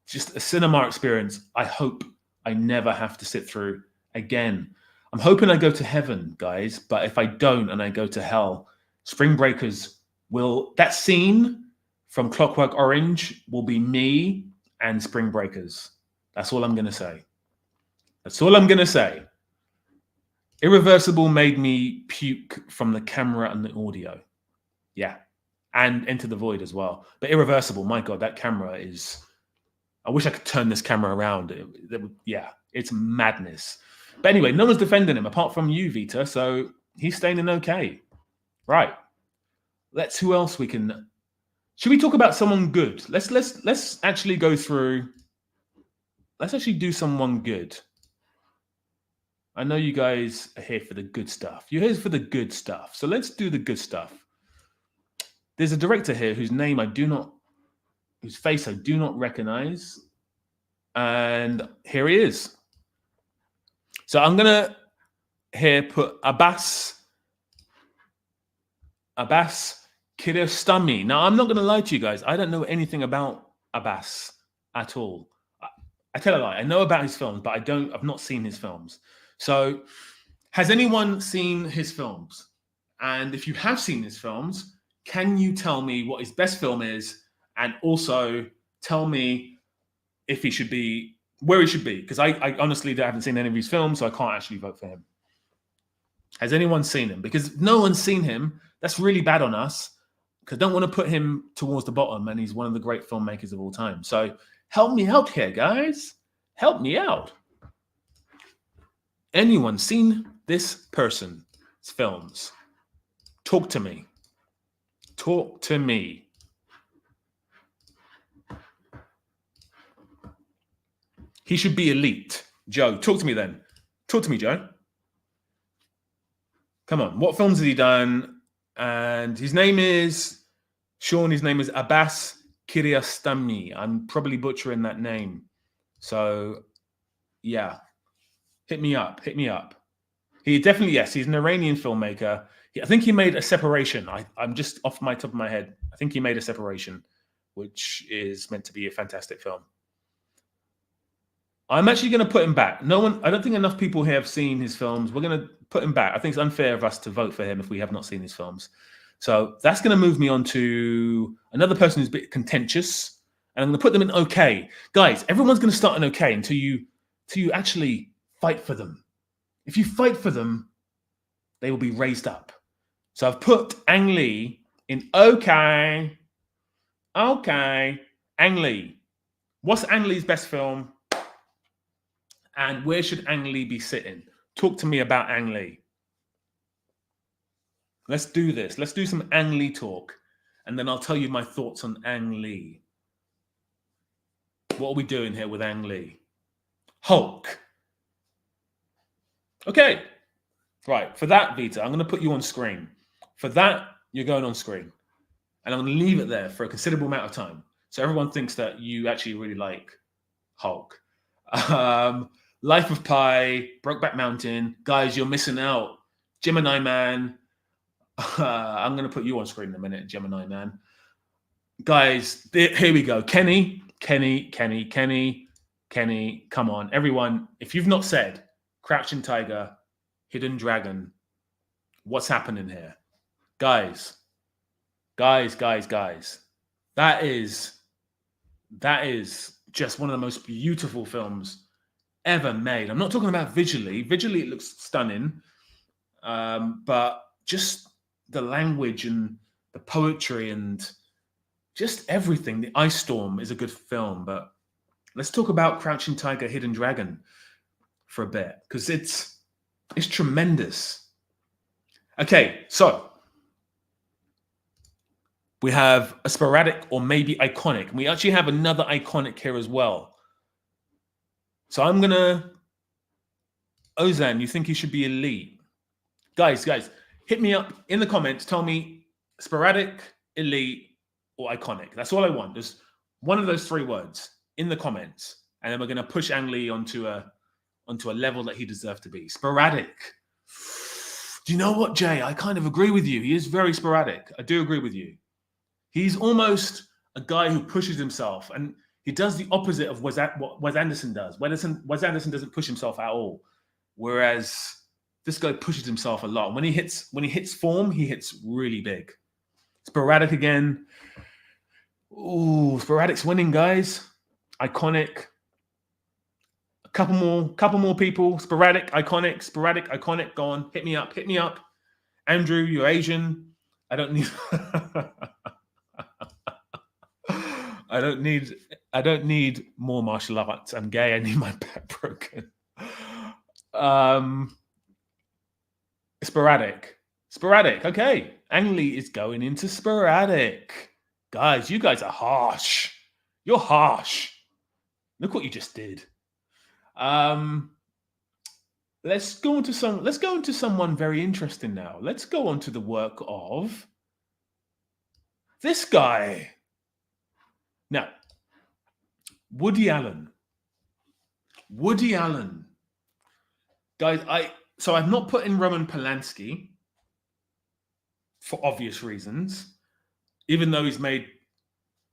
S1: Just a cinema experience I hope I never have to sit through again. I'm hoping I go to heaven, guys, but if I don't and I go to hell, Spring Breakers will... That scene from Clockwork Orange will be me and Spring Breakers. That's all I'm going to say. That's all I'm going to say. Irreversible made me puke from the camera and the audio. Yeah. And Enter the Void as well. But Irreversible, my God, that camera is... I wish I could turn this camera around. Yeah, it's madness. But anyway, no one's defending him apart from you, Vita. So he's staying in okay. Right. Who else we can... Should we talk about someone good? Let's actually go through... Let's actually do someone good. I know you guys are here for the good stuff. You're here for the good stuff. So let's do the good stuff. There's a director here whose face I do not recognize. And here he is. So I'm going to here put Abbas Kiarostami. Now, I'm not going to lie to you guys. I don't know anything about Abbas at all. I tell a lie. I know about his films, but I've not seen his films. So has anyone seen his films? And if you have seen his films, can you tell me what his best film is? And also tell me if he should be, where he should be. Because I honestly haven't seen any of his films, so I can't actually vote for him. Has anyone seen him? Because if no one's seen him, that's really bad on us. Because I don't want to put him towards the bottom, and he's one of the great filmmakers of all time. So help me out here, guys. Help me out. Anyone seen this person's films? Talk to me. Talk to me. He should be elite. Joe, talk to me then. Talk to me, Joe. Come on. What films has he done? And his name is, Sean, his name is Abbas Kiarostami. I'm probably butchering that name. So, yeah. Hit me up. Hit me up. He definitely, yes, he's an Iranian filmmaker. I think he made A Separation. I'm just off my top of my head. I think he made A Separation, which is meant to be a fantastic film. I'm actually going to put him back. I don't think enough people here have seen his films. We're going to put him back. I think it's unfair of us to vote for him if we have not seen his films. So that's going to move me on to another person who's a bit contentious, and I'm going to put them in okay. Guys, everyone's going to start in okay until you actually fight for them. If you fight for them, they will be raised up. So I've put Ang Lee in okay. Okay. Ang Lee. What's Ang Lee's best film? And where should Ang Lee be sitting? Talk to me about Ang Lee. Let's do this. Let's do some Ang Lee talk. And then I'll tell you my thoughts on Ang Lee. What are we doing here with Ang Lee? Hulk. Okay. Right. For that, Vita, I'm going to put you on screen. For that, you're going on screen. And I'm going to leave it there for a considerable amount of time. So everyone thinks that you actually really like Hulk. Life of Pi, Brokeback Mountain. Guys, you're missing out. Gemini Man. I'm going to put you on screen in a minute, Gemini Man. Guys, here we go. Kenny. Come on. Everyone, if you've not said Crouching Tiger, Hidden Dragon, what's happening here? Guys. That is just one of the most beautiful films ever made. I'm not talking about visually. Visually, it looks stunning. But just the language and the poetry and just everything. The Ice Storm is a good film, but let's talk about Crouching Tiger, Hidden Dragon for a bit, because it's tremendous. Okay, so we have a sporadic or maybe iconic. And we actually have another iconic here as well. So I'm going to... Ozan, you think he should be elite? Guys, hit me up in the comments. Tell me sporadic, elite, or iconic. That's all I want. There's one of those three words in the comments. And then we're going to push Ang Lee onto a level that he deserves to be. Sporadic. Do you know what, Jay? I kind of agree with you. He is very sporadic. I do agree with you. He's almost a guy who pushes himself, and he does the opposite of what Wes Anderson does. Wes Anderson doesn't push himself at all, whereas this guy pushes himself a lot. When he hits form, he hits really big. Sporadic again. Ooh, sporadic's winning, guys. Iconic. A couple more people. Sporadic, iconic. Go on, hit me up. Andrew, you're Asian. I don't need. I don't need more martial arts. I'm gay. I need my back broken. Sporadic. Okay. Ang Lee is going into sporadic. Guys, you guys are harsh. You're harsh. Look what you just did. Let's go into someone very interesting now. Let's go on to the work of this guy. Now, Woody Allen. Guys, I've not put in Roman Polanski for obvious reasons, even though he's made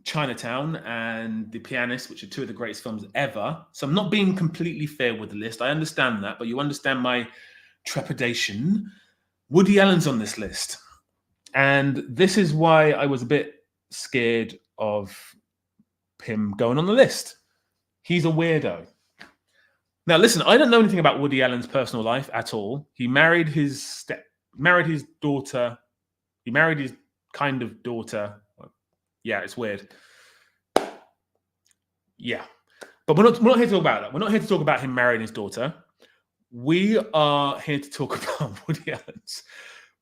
S1: Chinatown and The Pianist, which are two of the greatest films ever. So I'm not being completely fair with the list. I understand that, but you understand my trepidation. Woody Allen's on this list. And this is why I was a bit scared of him going on the list. He's a weirdo. Now, listen, I don't know anything about Woody Allen's personal life at all. He married his daughter. He married his kind of daughter. Yeah, it's weird. Yeah. But we're not here to talk about that. We're not here to talk about him marrying his daughter. We are here to talk about Woody Allen's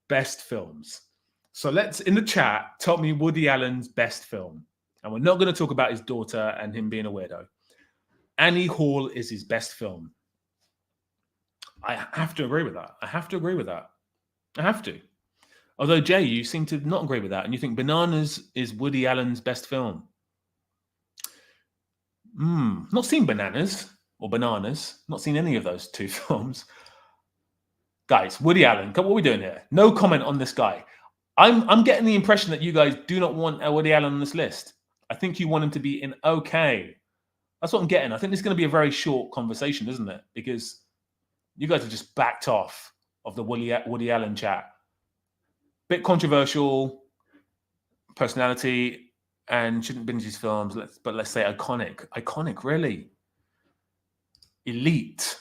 S1: best films. So let's, in the chat, tell me Woody Allen's best film. And we're not going to talk about his daughter and him being a weirdo. Annie Hall is his best film. I have to agree with that. I have to. Although, Jay, you seem to not agree with that, and you think Bananas is Woody Allen's best film. Not seen Bananas or Bananas. Not seen any of those two films. Guys, Woody Allen, what are we doing here? No comment on this guy. I'm getting the impression that you guys do not want Woody Allen on this list. I think you want him to be in okay. That's what I'm getting. I think this is going to be a very short conversation, isn't it? Because you guys have just backed off of the Woody Allen chat. Bit controversial personality. and shouldn't binge his films. Let's say iconic. Iconic, really. Elite.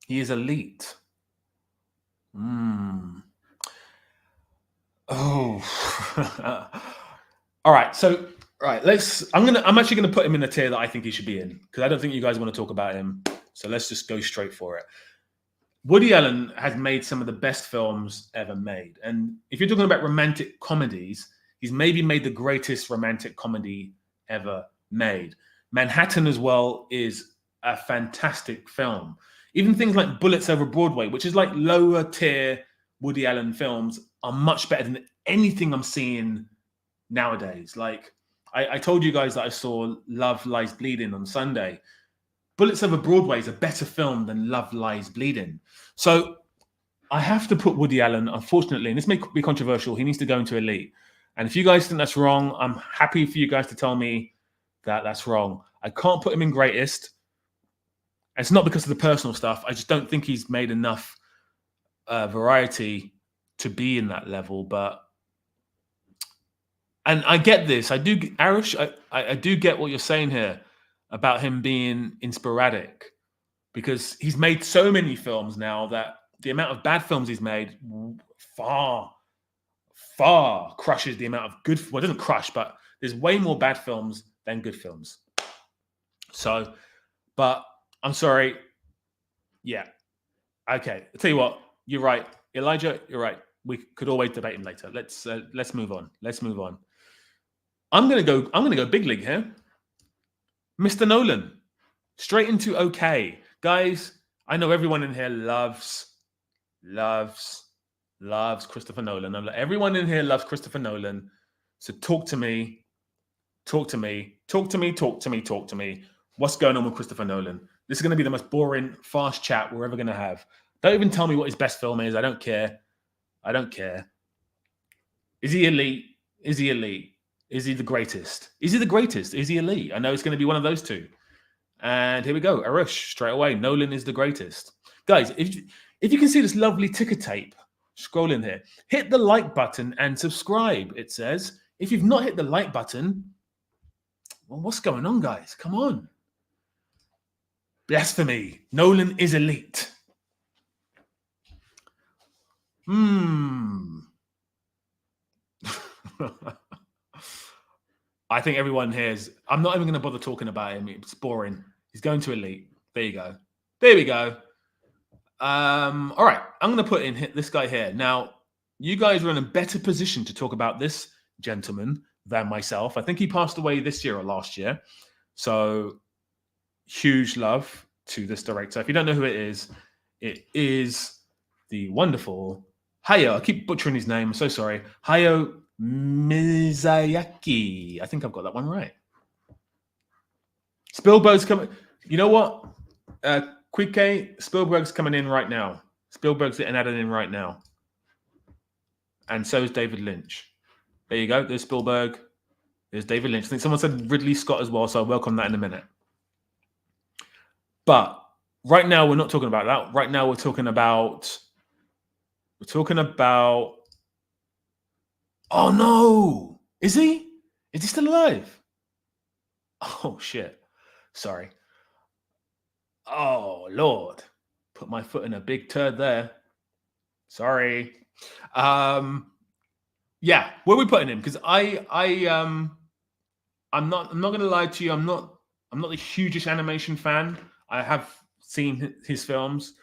S1: He is elite. Oh. All right. So, I'm actually gonna put him in a tier that I think he should be in, because I don't think you guys want to talk about him. So let's just go straight for it. Woody Allen has made some of the best films ever made. And if you're talking about romantic comedies, he's maybe made the greatest romantic comedy ever made. Manhattan as well is a fantastic film. Even things like Bullets Over Broadway, which is like lower tier Woody Allen films, are much better than anything I'm seeing nowadays. Like I told you guys that I saw Love Lies Bleeding on Sunday. Bullets Over Broadway is a better film than Love Lies Bleeding. So I have to put Woody Allen, unfortunately, and this may be controversial, he needs to go into elite. And if you guys think that's wrong, I'm happy for you guys to tell me that that's wrong. I can't put him in greatest. It's not because of the personal stuff. I just don't think he's made enough variety to be in that level. And I get this. I do, Arish, I do get what you're saying here about him being sporadic, because he's made so many films now that the amount of bad films he's made far crushes the amount of good. Well, it doesn't crush, but there's way more bad films than good films. So, but I'm sorry. Yeah. Okay. I'll tell you what. You're right, Elijah. You're right. We could always debate him later. Let's move on. Let's move on. I'm gonna go big league here. Mr. Nolan, straight into okay. Guys, I know everyone in here loves Christopher Nolan. Everyone in here loves Christopher Nolan. So talk to me. What's going on with Christopher Nolan? This is going to be the most boring, fast chat we're ever going to have. Don't even tell me what his best film is. I don't care. Is he elite? Is he elite? Is he the greatest? Is he the greatest? Is he elite? I know it's going to be one of those two. And here we go. Arush, straight away. Nolan is the greatest. Guys, if you can see this lovely ticker tape, scroll in here. Hit the like button and subscribe, it says. If you've not hit the like button, well, what's going on, guys? Come on. Blasphemy. Nolan is elite. I think everyone here is. I'm not even going to bother talking about him. It's boring. He's going to elite. There you go. There we go. All right. I'm going to put in this guy here. Now, you guys are in a better position to talk about this gentleman than myself. I think he passed away this year or last year. So, huge love to this director. If you don't know who it is the wonderful Hayao. I keep butchering his name. I'm so sorry. Hayao Miyazaki. I think I've got that one right. Spielberg's coming. You know what? Quique, Spielberg's coming in right now. Spielberg's getting added in right now. And so is David Lynch. There you go. There's Spielberg. There's David Lynch. I think someone said Ridley Scott as well, so I'll welcome that in a minute. But right now, we're not talking about that. Right now, we're talking about. Oh no! Is he? Is he still alive? Oh shit! Sorry. Oh Lord! Put my foot in a big turd there. Sorry. Yeah, where are we putting him? Because I'm not gonna lie to you. I'm not the hugest animation fan. I have seen his films,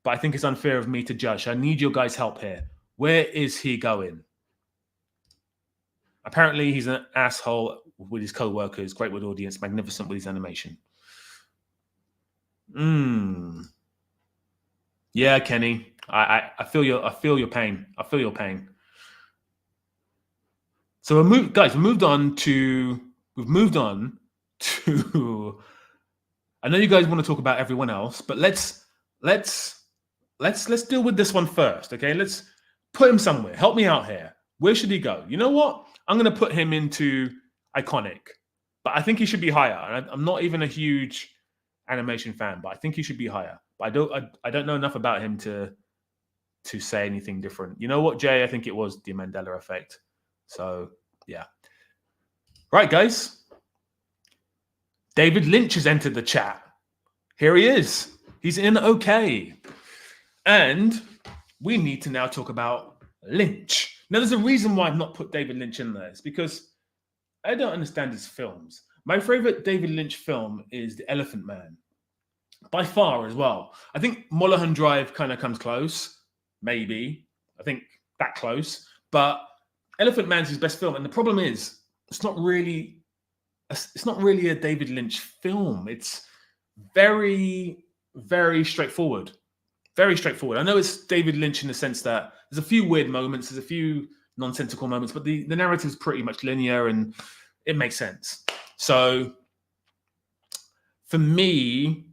S1: but I think it's unfair of me to judge. I need your guys' help here. Where is he going? Apparently, he's an asshole with his co-workers, great with audience, magnificent with his animation. Yeah, Kenny. I feel your pain. I feel your pain. So we've moved on to. I know you guys want to talk about everyone else, but let's deal with this one first, okay? Let's put him somewhere. Help me out here. Where should he go? You know what? I'm going to put him into iconic, but I think he should be higher. I'm not even a huge animation fan, but I think he should be higher. But I don't know enough about him to say anything different. You know what, Jay? I think it was the Mandela effect. So yeah. Right, guys. David Lynch has entered the chat. Here he is. He's in okay. And we need to now talk about Lynch. Now, there's a reason why I've not put David Lynch in there. It's because I don't understand his films. My favorite David Lynch film is The Elephant Man, by far as well. I think Mulholland Drive kind of comes close, maybe. I think that close. But Elephant Man's his best film. And the problem is, it's not really a David Lynch film. It's very, very straightforward. Very straightforward. I know it's David Lynch in the sense that there's a few weird moments, there's a few nonsensical moments, but the narrative is pretty much linear and it makes sense. So for me,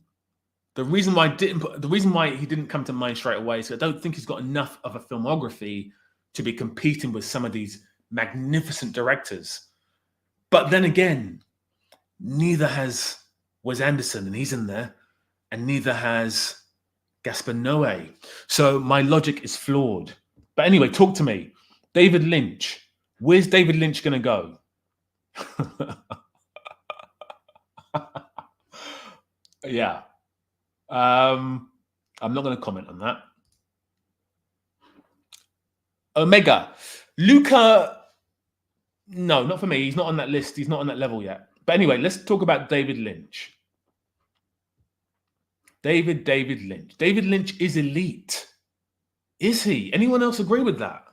S1: the reason why he didn't come to mind straight away is I don't think he's got enough of a filmography to be competing with some of these magnificent directors. But then again, neither has Wes Anderson, and he's in there, and neither has Gaspar Noé. So my logic is flawed. But anyway, talk to me. David Lynch. Where's David Lynch going to go? Yeah. I'm not going to comment on that. Omega. Luca. No, not for me. He's not on that list. He's not on that level yet. But anyway, let's talk about David Lynch. David Lynch. David Lynch is elite. Is he? Anyone else agree with that?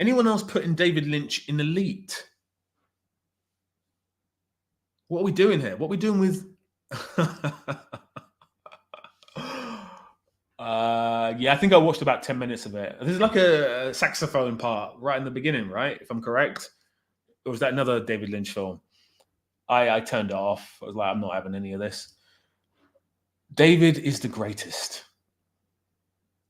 S1: Anyone else putting David Lynch in elite? What are we doing here? What are we doing with... yeah, I think I watched about 10 minutes of it. There's like a saxophone part right in the beginning, right? If I'm correct. Or was that another David Lynch film? I turned it off. I was like, I'm not having any of this. David is the greatest.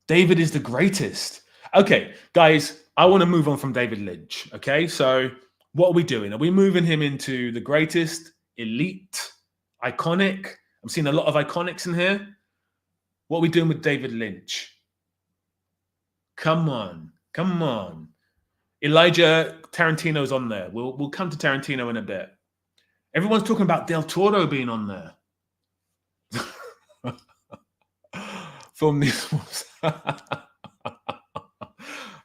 S1: David is the greatest. Okay, guys, I want to move on from David Lynch. Okay, so what are we doing? Are we moving him into the greatest, elite, iconic? I'm seeing a lot of iconics in here. What are we doing with David Lynch? Come on, come on. Elijah Tarantino's on there. We'll come to Tarantino in a bit. Everyone's talking about Del Toro being on there. Film these ones.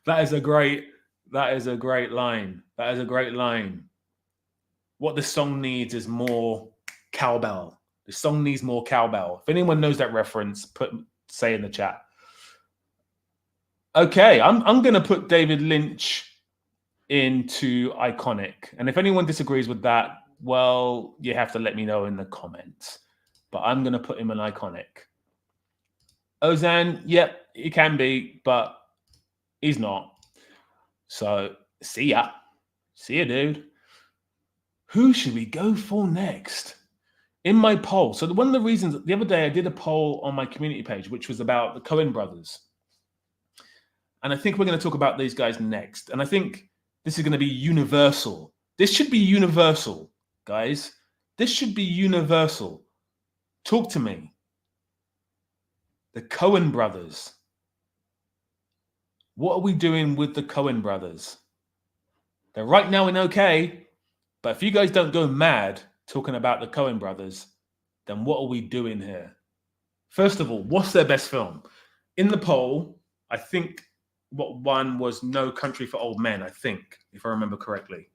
S1: That is a great line. That is a great line. What the song needs is more cowbell. The song needs more cowbell. If anyone knows that reference, say in the chat. Okay, I'm gonna put David Lynch into iconic. And if anyone disagrees with that, well, you have to let me know in the comments. But I'm gonna put him in iconic. Ozan, yep, he can be, but he's not. So, see ya. See ya, dude. Who should we go for next? In my poll. So one of the reasons, the other day I did a poll on my community page, which was about the Coen brothers. And I think we're going to talk about these guys next. And I think this is going to be universal. This should be universal, guys. This should be universal. Talk to me. The Coen brothers. What are we doing with the Coen brothers? They're right now in okay, but if you guys don't go mad talking about the Coen brothers, then what are we doing here? First of all, what's their best film? In the poll, I think what won was No Country for Old Men, I think, if I remember correctly.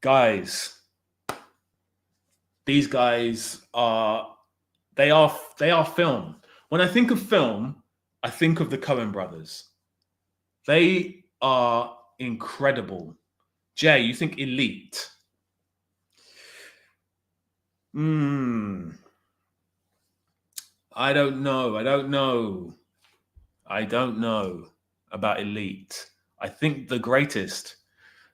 S1: Guys, these guys are film. When I think of film, I think of the Coen brothers. They are incredible. Jay, you think elite? I don't know about elite. I think the greatest.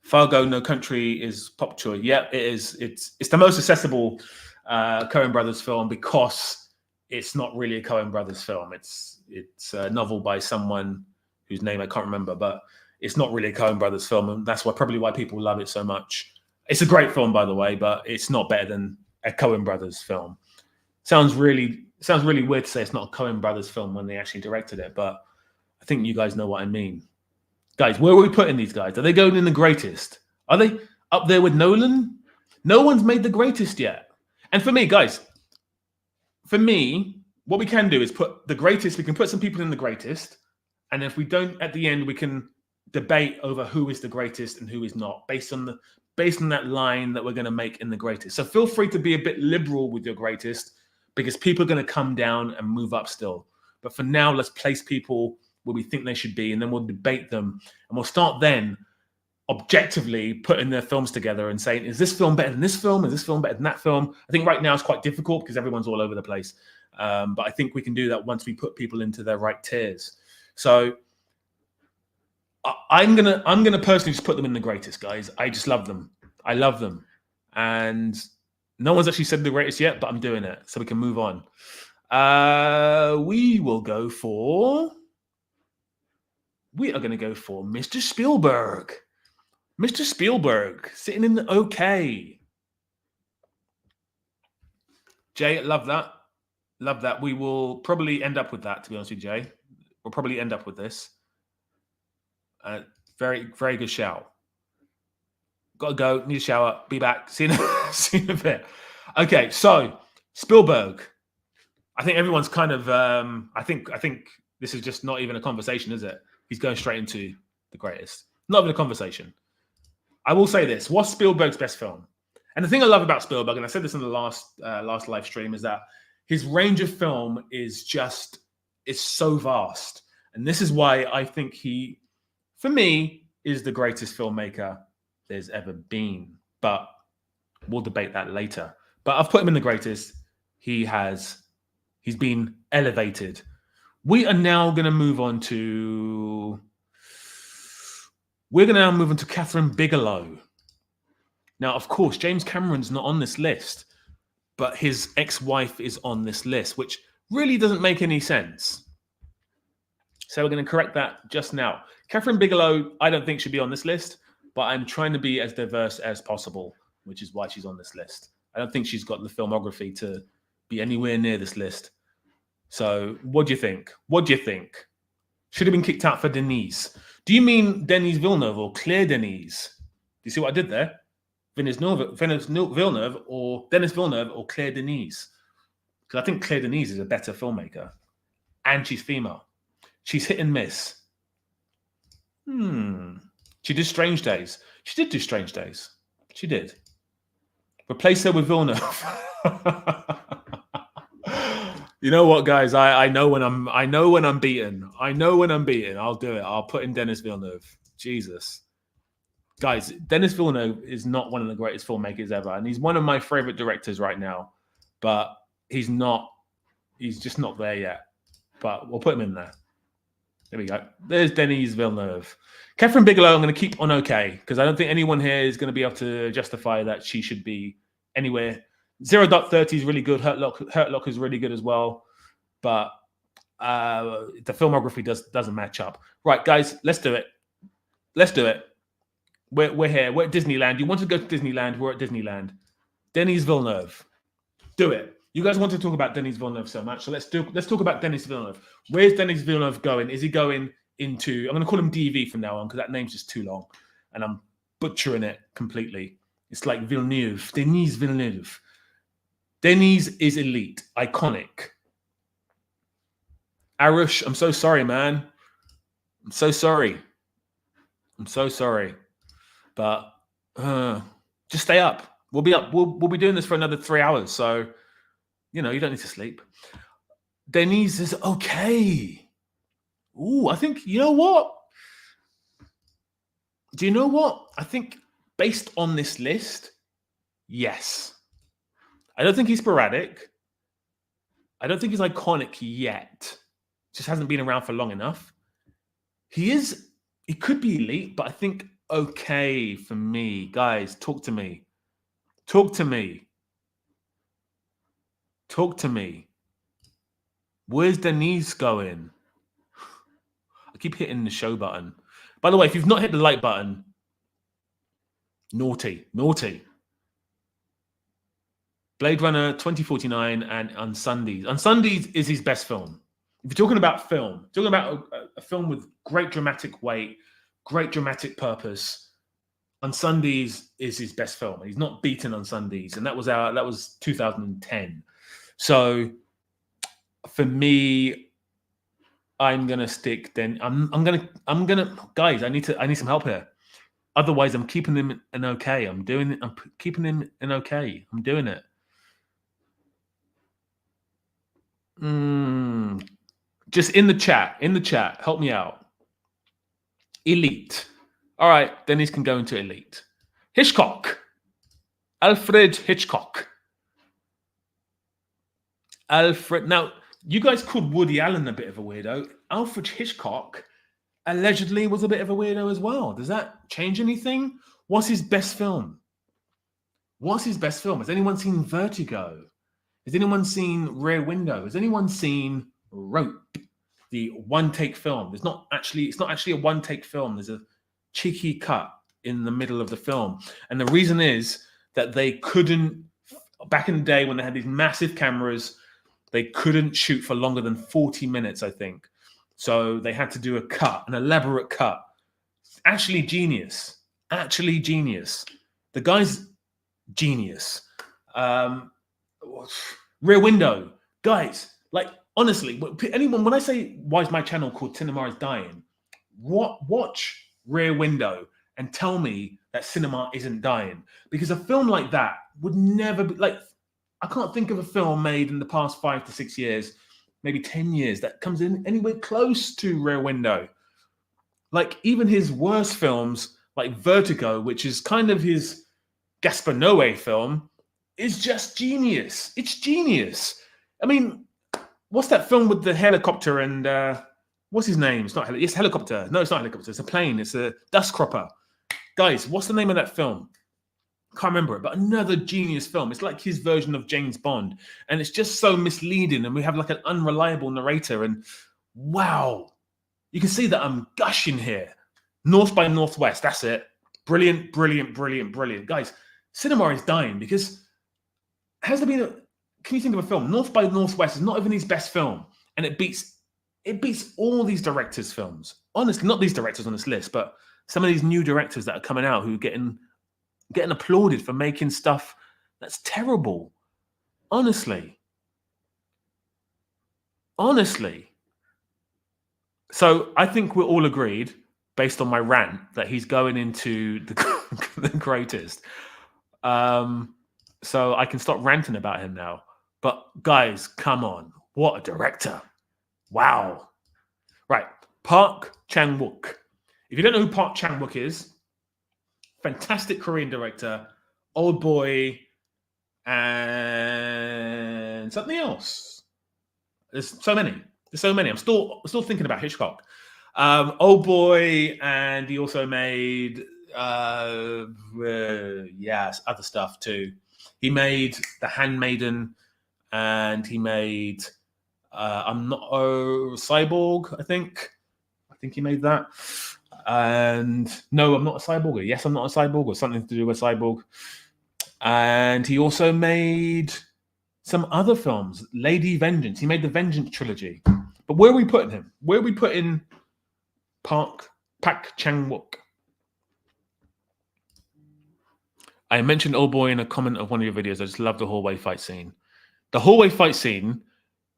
S1: Fargo, No Country is pop choice. Yeah, it is. It's the most accessible Coen brothers film because it's not really a Coen brothers film. It's a novel by someone whose name I can't remember, but it's not really a Coen brothers film, and that's probably why people love it so much. It's a great film, by the way, but it's not better than a Coen brothers film. Sounds really weird to say it's not a Coen brothers film when they actually directed it, but I think you guys know what I mean. Guys, where are we putting these guys? Are they going in the greatest? Are they Up there with Nolan. No one's made The Greatest yet. And for me, guys, what we can do is put The Greatest. We can put some people in The Greatest, and if we don't, at the end, we can debate over who is the greatest and who is not, based on that line that we're going to make in The Greatest. So feel free to be a bit liberal with your greatest, because people are going to come down and move up still. But for now, let's place people where we think they should be, and then we'll debate them, and we'll start then objectively putting their films together and saying, is this film better than this film? Is this film better than that film? I think right now it's quite difficult because everyone's all over the place. But I think we can do that once we put people into their right tiers. So I'm gonna personally just put them in The Greatest, guys. I just love them. I love them. And no one's actually said The Greatest yet, but I'm doing it so we can move on. We are going to go for Mr. Spielberg. Mr. Spielberg, sitting in the okay. Jay, love that. Love that. We will probably end up with that, to be honest with you, Jay. We'll probably end up with this. Very, very good shout. Got to go. Need a shower. Be back. See you in a bit. Okay, so Spielberg. I think everyone's kind of. I think this is just not even a conversation, is it? He's going straight into The Greatest. Not even a conversation. I will say this: what's Spielberg's best film? And the thing I love about Spielberg, and I said this in the last live stream, is that his range of film is so vast, and this is why I think he, for me, is the greatest filmmaker there's ever been. But we'll debate that later. But I've put him in The Greatest. He's been elevated. We are now going to move on to. We're going to now move on to Catherine Bigelow. Now, of course, James Cameron's not on this list, but his ex-wife is on this list, which really doesn't make any sense. So we're going to correct that just now. Catherine Bigelow, I don't think should be on this list, but I'm trying to be as diverse as possible, which is why she's on this list. I don't think she's got the filmography to be anywhere near this list. So what do you think? What do you think? Should have been kicked out for Denise. Do you mean Denis Villeneuve or Claire Denis? Do you see what I did there? Denis Villeneuve or Claire Denis? Because I think Claire Denis is a better filmmaker. And she's female. She's hit and miss. She did Strange Days. She did do Strange Days. She did. Replace her with Villeneuve. You know what, guys? I know when I'm beaten. I'll do it. I'll put in Denis Villeneuve. Jesus. Guys, Denis Villeneuve is not one of the greatest filmmakers ever. And he's one of my favorite directors right now. But he's just not there yet. But we'll put him in there. There we go. There's Denis Villeneuve. Catherine Bigelow, I'm going to keep on okay. Because I don't think anyone here is going to be able to justify that she should be anywhere. 0.30 is really good. Hurt Lock is really good as well. But the filmography doesn't match up. Right, guys, let's do it. We're here. We're at Disneyland. You want to go to Disneyland? We're at Disneyland. Denis Villeneuve. Do it. You guys want to talk about Denis Villeneuve so much, so let's talk about Denis Villeneuve. Where's Denis Villeneuve going? Is he going into? I'm going to call him DV from now on because that name's just too long, and I'm butchering it completely. It's like Villeneuve, Denis Villeneuve. Denis is elite, iconic. Arush, I'm so sorry, man. I'm so sorry. But just stay up. We'll be up. We'll be doing this for another 3 hours. So, you don't need to sleep. Denis is okay. Ooh, I think, you know what? Do you know what? I think based on this list, yes. I don't think he's sporadic. I don't think he's iconic yet. Just hasn't been around for long enough. He could be elite, but I think okay for me. Guys, talk to me. Where's Denis going? I keep hitting the show button. By the way, if you've not hit the like button, naughty. Blade Runner 2049 and Unsundays. Unsundays is his best film. If you're talking about film, a film with great dramatic weight, great dramatic purpose, Sundays is his best film. He's not beaten on Sundays, and that was 2010. So for me, I'm gonna stick. Then I'm gonna guys. I need some help here. Otherwise, I'm keeping him in okay. I'm doing it. I'm keeping him in okay. I'm doing it. Just in the chat, help me out. Elite. All right, Dennis can go into Elite. Hitchcock. Alfred Hitchcock. Now, you guys called Woody Allen a bit of a weirdo. Alfred Hitchcock allegedly was a bit of a weirdo as well. Does that change anything? What's his best film? Has anyone seen Vertigo? Has anyone seen Rear Window? Has anyone seen Rope, the one-take film? It's not actually a one-take film. There's a cheeky cut in the middle of the film. And the reason is that they couldn't, back in the day when they had these massive cameras, they couldn't shoot for longer than 40 minutes, I think. So they had to do an elaborate cut. Actually genius. The guy's genius. Rear Window. Guys, like, honestly, when I say, why is my channel called Cinema is Dying? Watch Rear Window and tell me that cinema isn't dying. Because a film like that would never be, like, I can't think of a film made in the past 5 to 6 years, maybe 10 years, that comes in anywhere close to Rear Window. Like, even his worst films, like Vertigo, which is kind of his Gaspar Noé film, is just genius. It's genius. I mean, what's that film with the helicopter and what's his name? It's helicopter. No, it's not helicopter. It's a plane. It's a dust cropper. Guys, what's the name of that film? Can't remember it, but another genius film. It's like his version of James Bond, and it's just so misleading. And we have like an unreliable narrator. And wow, you can see that I'm gushing here. North by Northwest. That's it. Brilliant, guys. Cinema is dying because has there been can you think of a film? North by Northwest is not even his best film, and it beats all these directors' films. Honestly, not these directors on this list, but some of these new directors that are coming out who are getting applauded for making stuff that's terrible. Honestly. So I think we're all agreed, based on my rant, that he's going into the greatest. So I can stop ranting about him now. But guys, come on. What a director. Wow. Right. Park Chan-wook. If you don't know who Park Chan-wook is, fantastic Korean director, Old Boy, and something else. There's so many. I'm still thinking about Hitchcock. Old Boy, and he also made other stuff too. He made The Handmaiden, and he made I'm Not a Cyborg, I think he made that. And No, I'm Not a Cyborg. Yes, I'm Not a Cyborg, or something to do with Cyborg. And he also made some other films. Lady Vengeance. He made the Vengeance trilogy. But where are we putting him? Where are we putting Park Chan-wook? I mentioned Old Boy in a comment of one of your videos. I just love the hallway fight scene. The hallway fight scene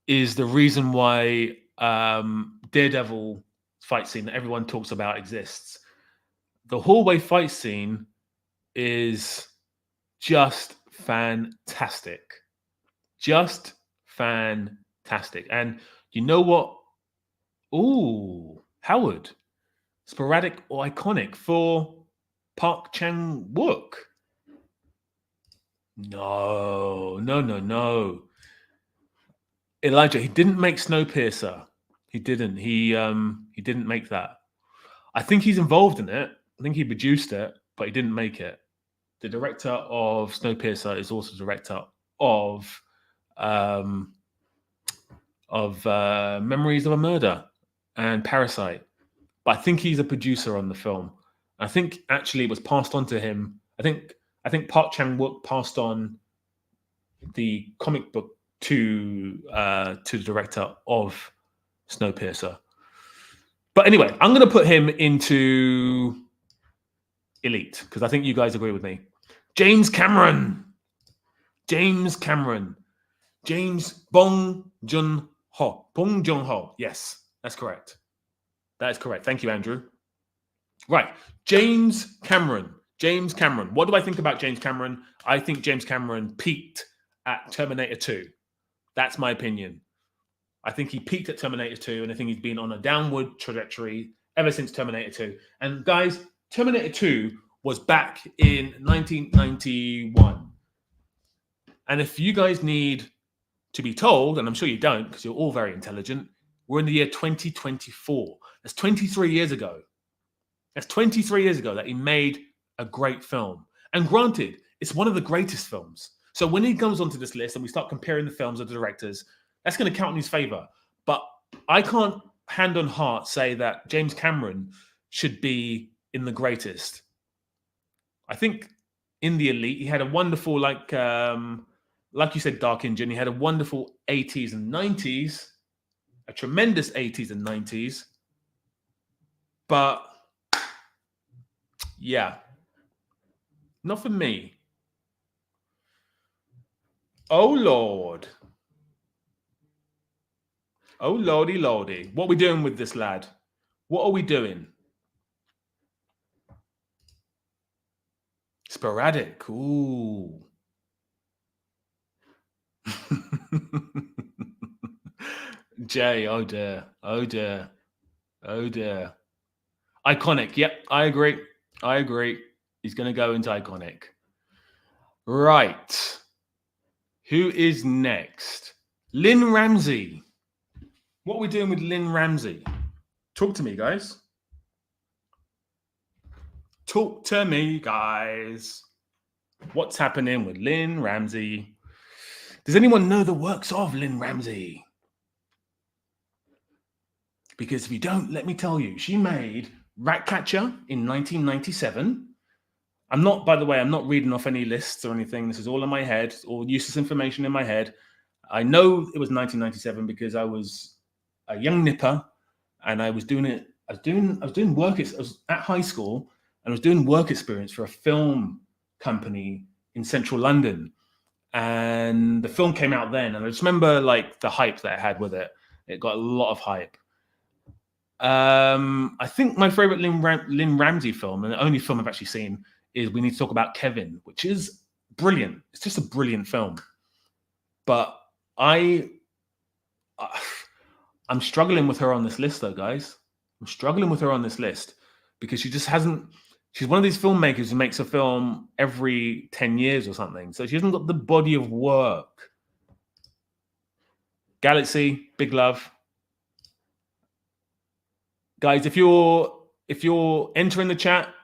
S1: is the reason why Daredevil fight scene that everyone talks about exists. The hallway fight scene is just fantastic. Just fantastic. And you know what? Ooh, Howard. Sporadic or iconic for Park Chan-wook? No. Elijah, he didn't make Snowpiercer. He didn't. He didn't make that. I think he's involved in it. I think he produced it, but he didn't make it. The director of Snowpiercer is also director of Memories of a Murder and Parasite. But I think he's a producer on the film. I think actually it was passed on to him. I think Park Chan-wook passed on the comic book to the director of Snowpiercer. But anyway, I'm going to put him into elite, because I think you guys agree with me. James Cameron. James Cameron. James Bong Joon-ho. Bong Joon-ho. Yes, that's correct. That is correct. Thank you, Andrew. Right. James Cameron. James Cameron. What do I think about James Cameron? I think James Cameron peaked at Terminator 2. That's my opinion. I think he peaked at Terminator 2, and I think he's been on a downward trajectory ever since Terminator 2. And guys, Terminator 2 was back in 1991. And if you guys need to be told, and I'm sure you don't because you're all very intelligent, we're in the year 2024. That's 23 years ago. That's 23 years ago that he made a great film. And granted, it's one of the greatest films. So when he comes onto this list and we start comparing the films of the directors, that's going to count in his favor. But I can't hand on heart say that James Cameron should be in the greatest. I think in the elite, he had a wonderful, like you said, Dark Engine. He had a wonderful 80s and 90s, a tremendous 80s and 90s. But yeah, not for me. Oh, Lord. Oh, Lordy, Lordy. What are we doing with this lad? What are we doing? Sporadic. Ooh. Jay, oh dear. Oh dear. Oh dear. Iconic. Yep, I agree. I agree. He's going to go into iconic. Right. Who is next? Lynn Ramsey. What are we doing with Lynn Ramsey? Talk to me, guys. Talk to me, guys. What's happening with Lynn Ramsey? Does anyone know the works of Lynn Ramsey? Because if you don't, let me tell you, she made Ratcatcher in 1997. By the way, I'm not reading off any lists or anything. This is all in my head, all useless information in my head. I know it was 1997 because I was a young nipper and I was doing it. I was doing work. I was at high school and I was doing work experience for a film company in central London. And the film came out then. And I just remember like the hype that it had with it. It got a lot of hype. I think my favorite Lynn Ramsey film, and the only film I've actually seen, is We Need to Talk About Kevin, which is brilliant. It's just a brilliant film. But I'm struggling with her on this list, though, guys. I'm struggling with her on this list because she just hasn't. She's one of these filmmakers who makes a film every 10 years or something. So she hasn't got the body of work. Galaxy, big love. Guys, if you're entering the chat,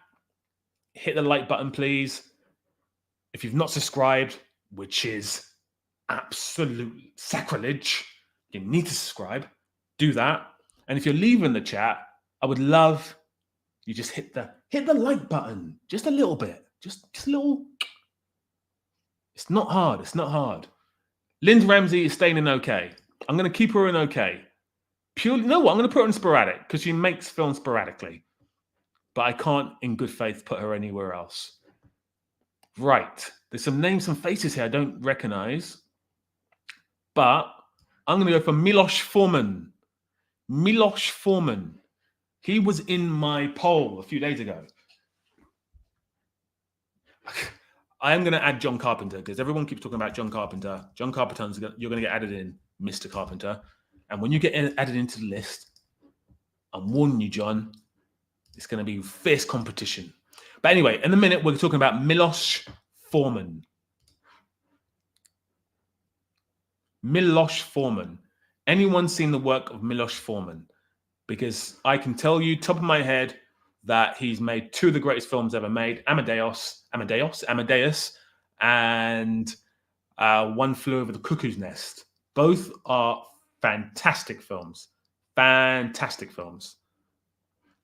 S1: hit the like button, please. If you've not subscribed, which is absolute sacrilege, you need to subscribe. Do that. And if you're leaving the chat, I would love you just hit the like button just a little bit, just a little. It's not hard. It's not hard. Lynn Ramsey is staying in okay. I'm going to keep her in okay. Purely, you know what? I'm going to put her in sporadic because she makes films sporadically. But I can't, in good faith, put her anywhere else. Right. There's some names, some faces here I don't recognize. But I'm going to go for Milos Forman. Milos Forman. He was in my poll a few days ago. I am going to add John Carpenter because everyone keeps talking about John Carpenter. John Carpenter, you're going to get added in, Mr. Carpenter. And when you get added into the list, I'm warning you, John, it's going to be fierce competition. But anyway, in a minute, we're talking about Milos Forman. Milos Forman. Anyone seen the work of Milos Forman? Because I can tell you, top of my head, that he's made two of the greatest films ever made, Amadeus, and One Flew Over the Cuckoo's Nest. Both are fantastic films. Fantastic films.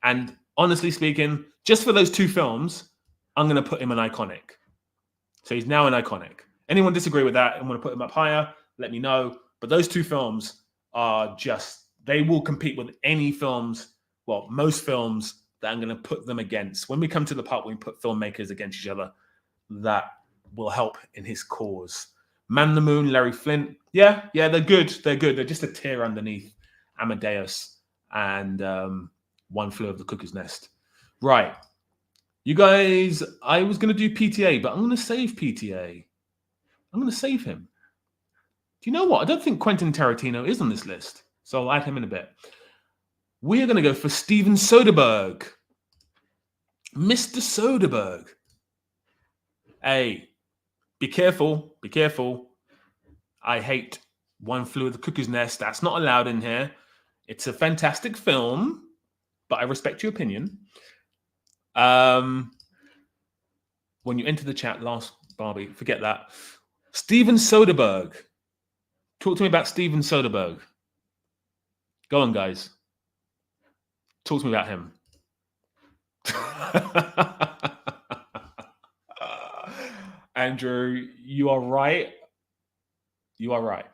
S1: And honestly speaking, just for those two films, I'm going to put him in iconic. So he's now an iconic. Anyone disagree with that and want to put him up higher, let me know. But those two films are just, they will compete with any films, well, most films that I'm going to put them against. When we come to the part where we put filmmakers against each other, that will help in his cause. Man on the Moon, Larry Flint. Yeah, they're good. They're good. They're just a tier underneath Amadeus and One Flew Over the Cuckoo's Nest. Right. You guys, I was going to do PTA, but I'm going to save PTA. I'm going to save him. Do you know what? I don't think Quentin Tarantino is on this list, so I'll add him in a bit. We are going to go for Steven Soderbergh. Mr. Soderbergh. Hey, be careful. Be careful. I hate One Flew Over the Cuckoo's Nest. That's not allowed in here. It's a fantastic film, but I respect your opinion. When you enter the chat, last Barbie, forget that. Steven Soderbergh. Talk to me about Steven Soderbergh. Go on, guys. Talk to me about him. Andrew, you are right. You are right.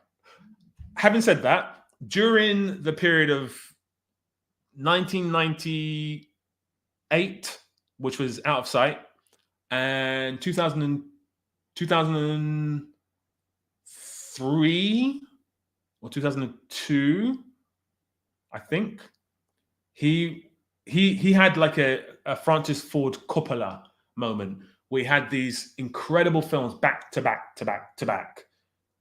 S1: Having said that, during the period of 1998, which was Out of Sight, and 2003 or 2002, I think, he had like a Francis Ford Coppola moment. We had these incredible films back to back to back to back.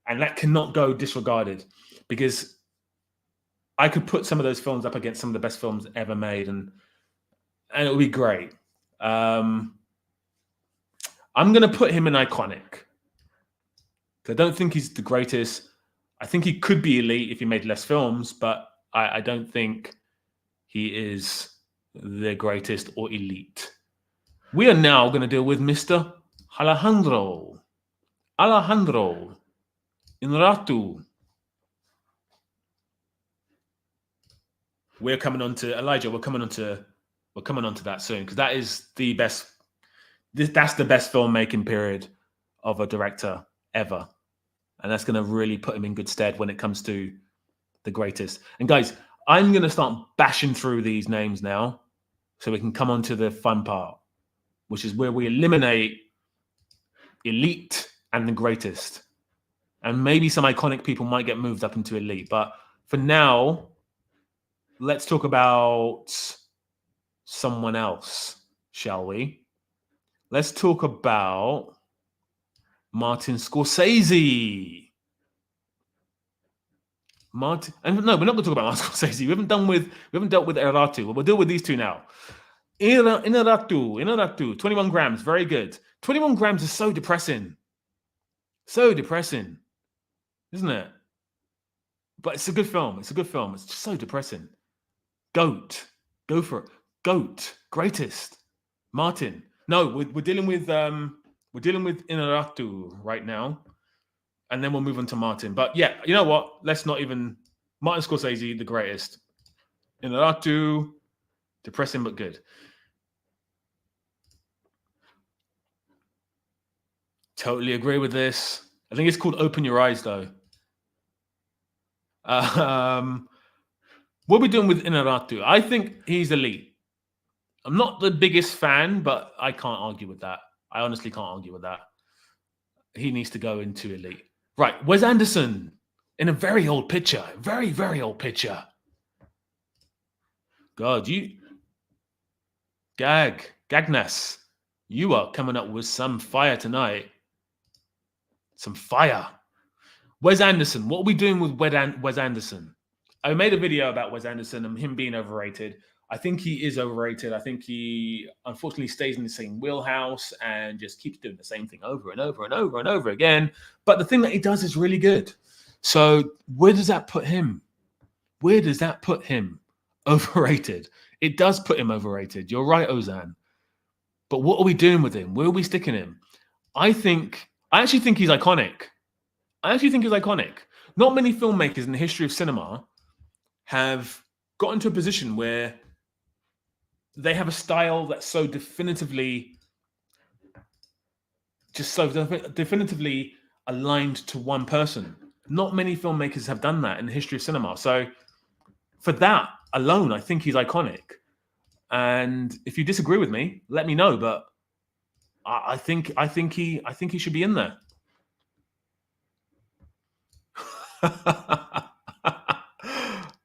S1: And that cannot go disregarded, because I could put some of those films up against some of the best films ever made, and it would be great. I'm going to put him in iconic. I don't think he's the greatest. I think he could be elite if he made less films, but I don't think he is the greatest or elite. We are now going to deal with Mr. Alejandro Inarritu. We're coming on to Elijah. We're coming on to that soon, because that is the best. That's the best filmmaking period of a director ever, and that's going to really put him in good stead when it comes to the greatest. And guys, I'm going to start bashing through these names now, so we can come on to the fun part, which is where we eliminate elite and the greatest. And maybe some iconic people might get moved up into elite. But for now, let's talk about someone else, shall we? Let's talk about Martin Scorsese. No, we're not going to talk about Martin Scorsese. We haven't dealt with Inarritu. We'll deal with these two now. Inarritu, 21 grams, very good. 21 grams is so depressing. So depressing, isn't it? But it's a good film. It's just so depressing. GOAT. Go for it. GOAT. Greatest. Martin. No, we're dealing with Inarritu right now. And then we'll move on to Martin. But yeah, you know what? Let's not even... Martin Scorsese, the greatest. Inarritu, depressing but good. Totally agree with this. I think it's called Open Your Eyes, though. What are we doing with Inarritu? I think he's elite. I'm not the biggest fan, but I can't argue with that. I honestly can't argue with that. He needs to go into elite. Right, Wes Anderson in a very old picture. Very, very old picture. God, Gagnas, you are coming up with some fire tonight. Some fire. Wes Anderson. What are we doing with Wes Anderson? I made a video about Wes Anderson and him being overrated. I think he is overrated. I think he unfortunately stays in the same wheelhouse and just keeps doing the same thing over and over and over and over again. But the thing that he does is really good. So where does that put him? Where does that put him? Overrated. It does put him overrated. You're right, Ozan. But what are we doing with him? Where are we sticking him? I actually think he's iconic. Not many filmmakers in the history of cinema have gotten to a position where they have a style that's so definitively aligned to one person. Not many filmmakers have done that in the history of cinema. So for that alone, I think he's iconic. And if you disagree with me, let me know. But I think he should be in there.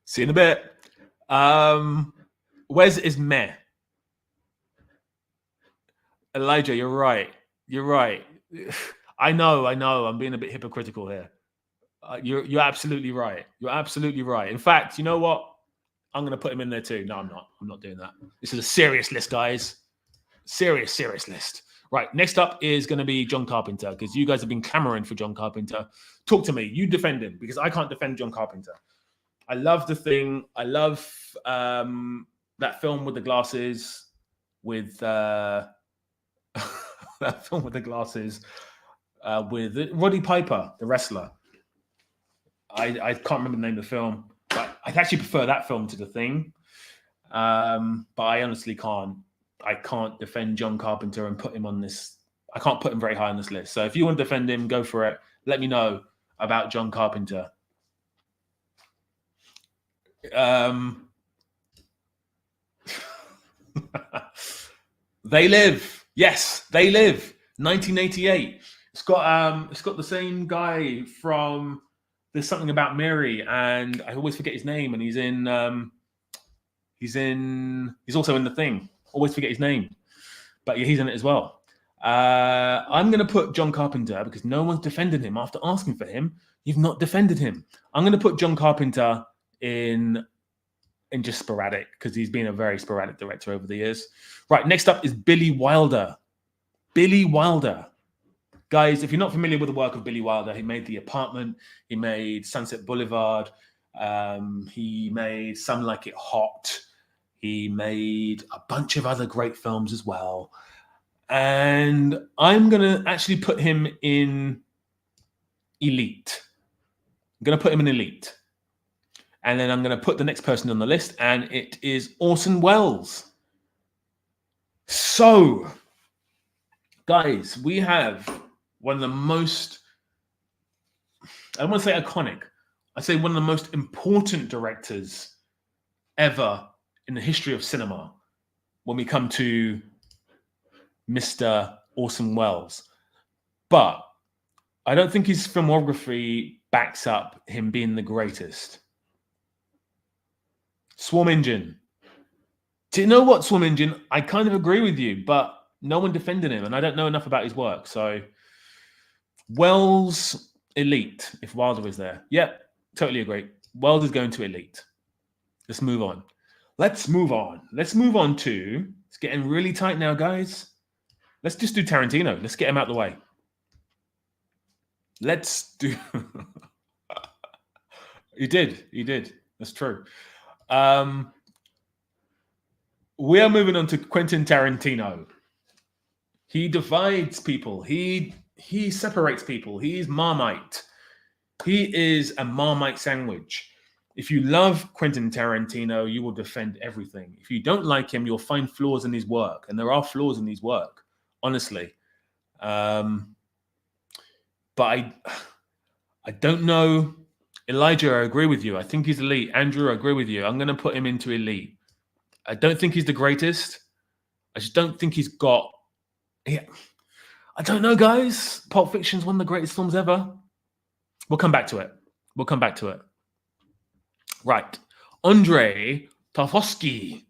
S1: See you in a bit. Wes is meh. Elijah, you're right. You're right. I know. I'm being a bit hypocritical here. You're absolutely right. You're absolutely right. In fact, you know what? I'm going to put him in there too. No, I'm not. I'm not doing that. This is a serious list, guys. Serious list. Right. Next up is going to be John Carpenter, because you guys have been clamoring for John Carpenter. Talk to me. You defend him, because I can't defend John Carpenter. I love The Thing. I love that film with the glasses, with that film with the glasses with Roddy Piper, the wrestler. I can't remember the name of the film, but I actually prefer that film to The Thing. But I honestly can't. I can't defend John Carpenter and put him on this. I can't put him very high on this list. So if you want to defend him, go for it. Let me know about John Carpenter. They Live. Yes, They Live. 1988. It's got the same guy from There's Something About Mary, and I always forget his name. And he's also in The Thing. Always forget his name, but he's in it as well. I'm going to put John Carpenter, because no one's defended him after asking for him. You've not defended him. I'm going to put John Carpenter in just sporadic, because he's been a very sporadic director over the years. Right, next up is Billy Wilder. Billy Wilder. Guys, if you're not familiar with the work of Billy Wilder, he made The Apartment, he made Sunset Boulevard, he made Some Like It Hot, he made a bunch of other great films as well. And I'm going to actually put him in elite. I'm going to put him in elite. And then I'm going to put the next person on the list, and it is Orson Welles. So, guys, we have one of the most, I don't want to say iconic, I say one of the most important directors ever in the history of cinema when we come to Mr. Orson Welles. But I don't think his filmography backs up him being the greatest. Swarm Engine. Do you know what, Swarm Engine? I kind of agree with you, but no one defended him, and I don't know enough about his work. So, Welles, elite, if Wilder is there. Yep, totally agree. Welles is going to elite. Let's move on. Let's move on to, it's getting really tight now, guys. Let's just do Tarantino. Let's get him out of the way. Let's do... You did. That's true. We are moving on to Quentin Tarantino. He divides people. He separates people. He's Marmite. He is a Marmite sandwich. If you love Quentin Tarantino, you will defend everything. If you don't like him, you'll find flaws in his work. And there are flaws in his work, honestly. But I don't know. Elijah, I agree with you. I think he's elite. Andrew, I agree with you. I'm going to put him into elite. I don't think he's the greatest. I just don't think he's got... Yeah. I don't know, guys. Pulp Fiction's one of the greatest films ever. We'll come back to it. Right. Andrei Tarkovsky.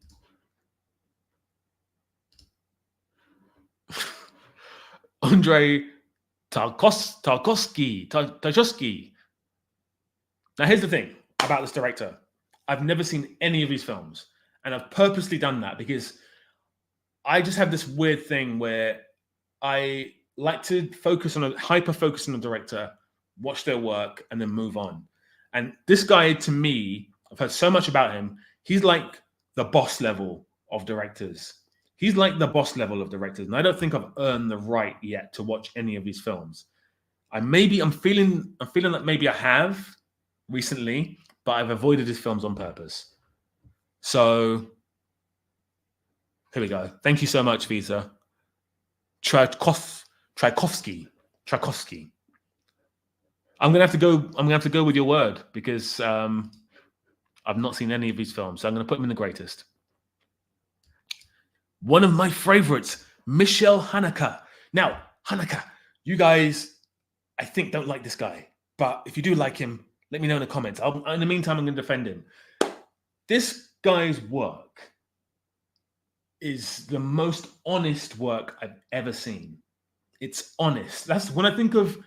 S1: Andrei Tarkovsky. Now, here's the thing about this director. I've never seen any of his films, and I've purposely done that because I just have this weird thing where I like to hyper-focus on a director, watch their work, and then move on. And this guy, to me, I've heard so much about him. He's like the boss level of directors. And I don't think I've earned the right yet to watch any of his films. I'm feeling that maybe I have recently, but I've avoided his films on purpose. So here we go. Thank you so much, Visa. Tchaikovsky. I'm gonna have to go with your word because I've not seen any of his films, so I'm gonna put him in the greatest. One of my favorites, Michelle Haneke. Now, Haneke, you guys, I think, don't like this guy. But if you do like him, let me know in the comments. In the meantime, I'm going to defend him. This guy's work is the most honest work I've ever seen. It's honest. That's when I think of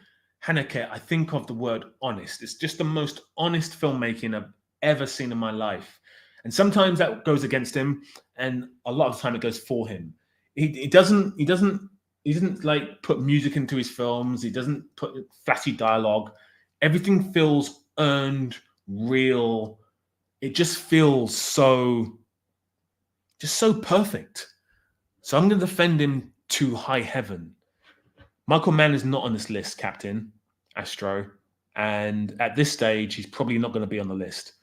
S1: Haneke, I think of the word honest. It's just the most honest filmmaking I've ever seen in my life. And sometimes that goes against him, and a lot of the time it goes for him. He doesn't like put music into his films. He doesn't put flashy dialogue. Everything feels earned, real. It just feels so perfect. So I'm going to defend him to high heaven. Michael Mann is not on this list, Captain Astro. And at this stage, he's probably not going to be on the list.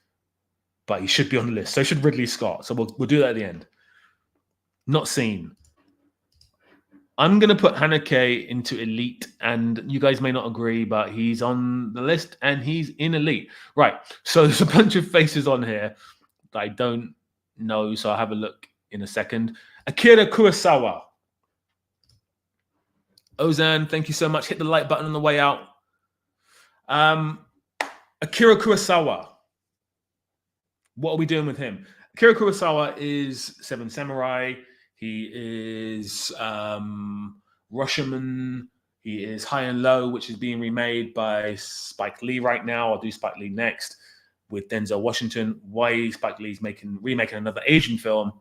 S1: But he should be on the list. So should Ridley Scott. So we'll do that at the end. Not seen. I'm going to put Haneke into elite. And you guys may not agree, but he's on the list and he's in elite. Right. So there's a bunch of faces on here that I don't know. So I'll have a look in a second. Akira Kurosawa. Ozan, thank you so much. Hit the like button on the way out. Akira Kurosawa. What are we doing with him? Akira Kurosawa is Seven Samurai. He is Rashomon. He is High and Low, which is being remade by Spike Lee right now. I'll do Spike Lee next with Denzel Washington. Why Spike Lee's remaking another Asian film,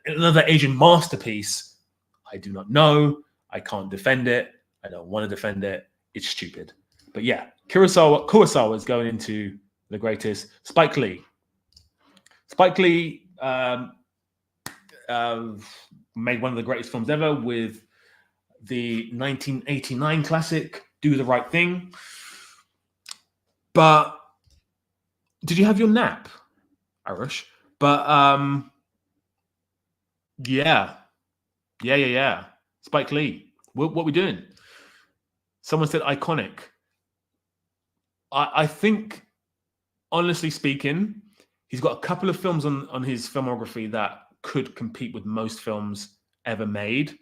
S1: another Asian masterpiece, I do not know. I can't defend it. I don't want to defend it. It's stupid. But yeah, Kurosawa is going into the greatest. Spike Lee. Spike Lee made one of the greatest films ever with the 1989 classic, Do the Right Thing. But did you have your nap, Irish? But yeah. Spike Lee. What are we doing? Someone said iconic. I think, honestly speaking, he's got a couple of films on his filmography that could compete with most films ever made.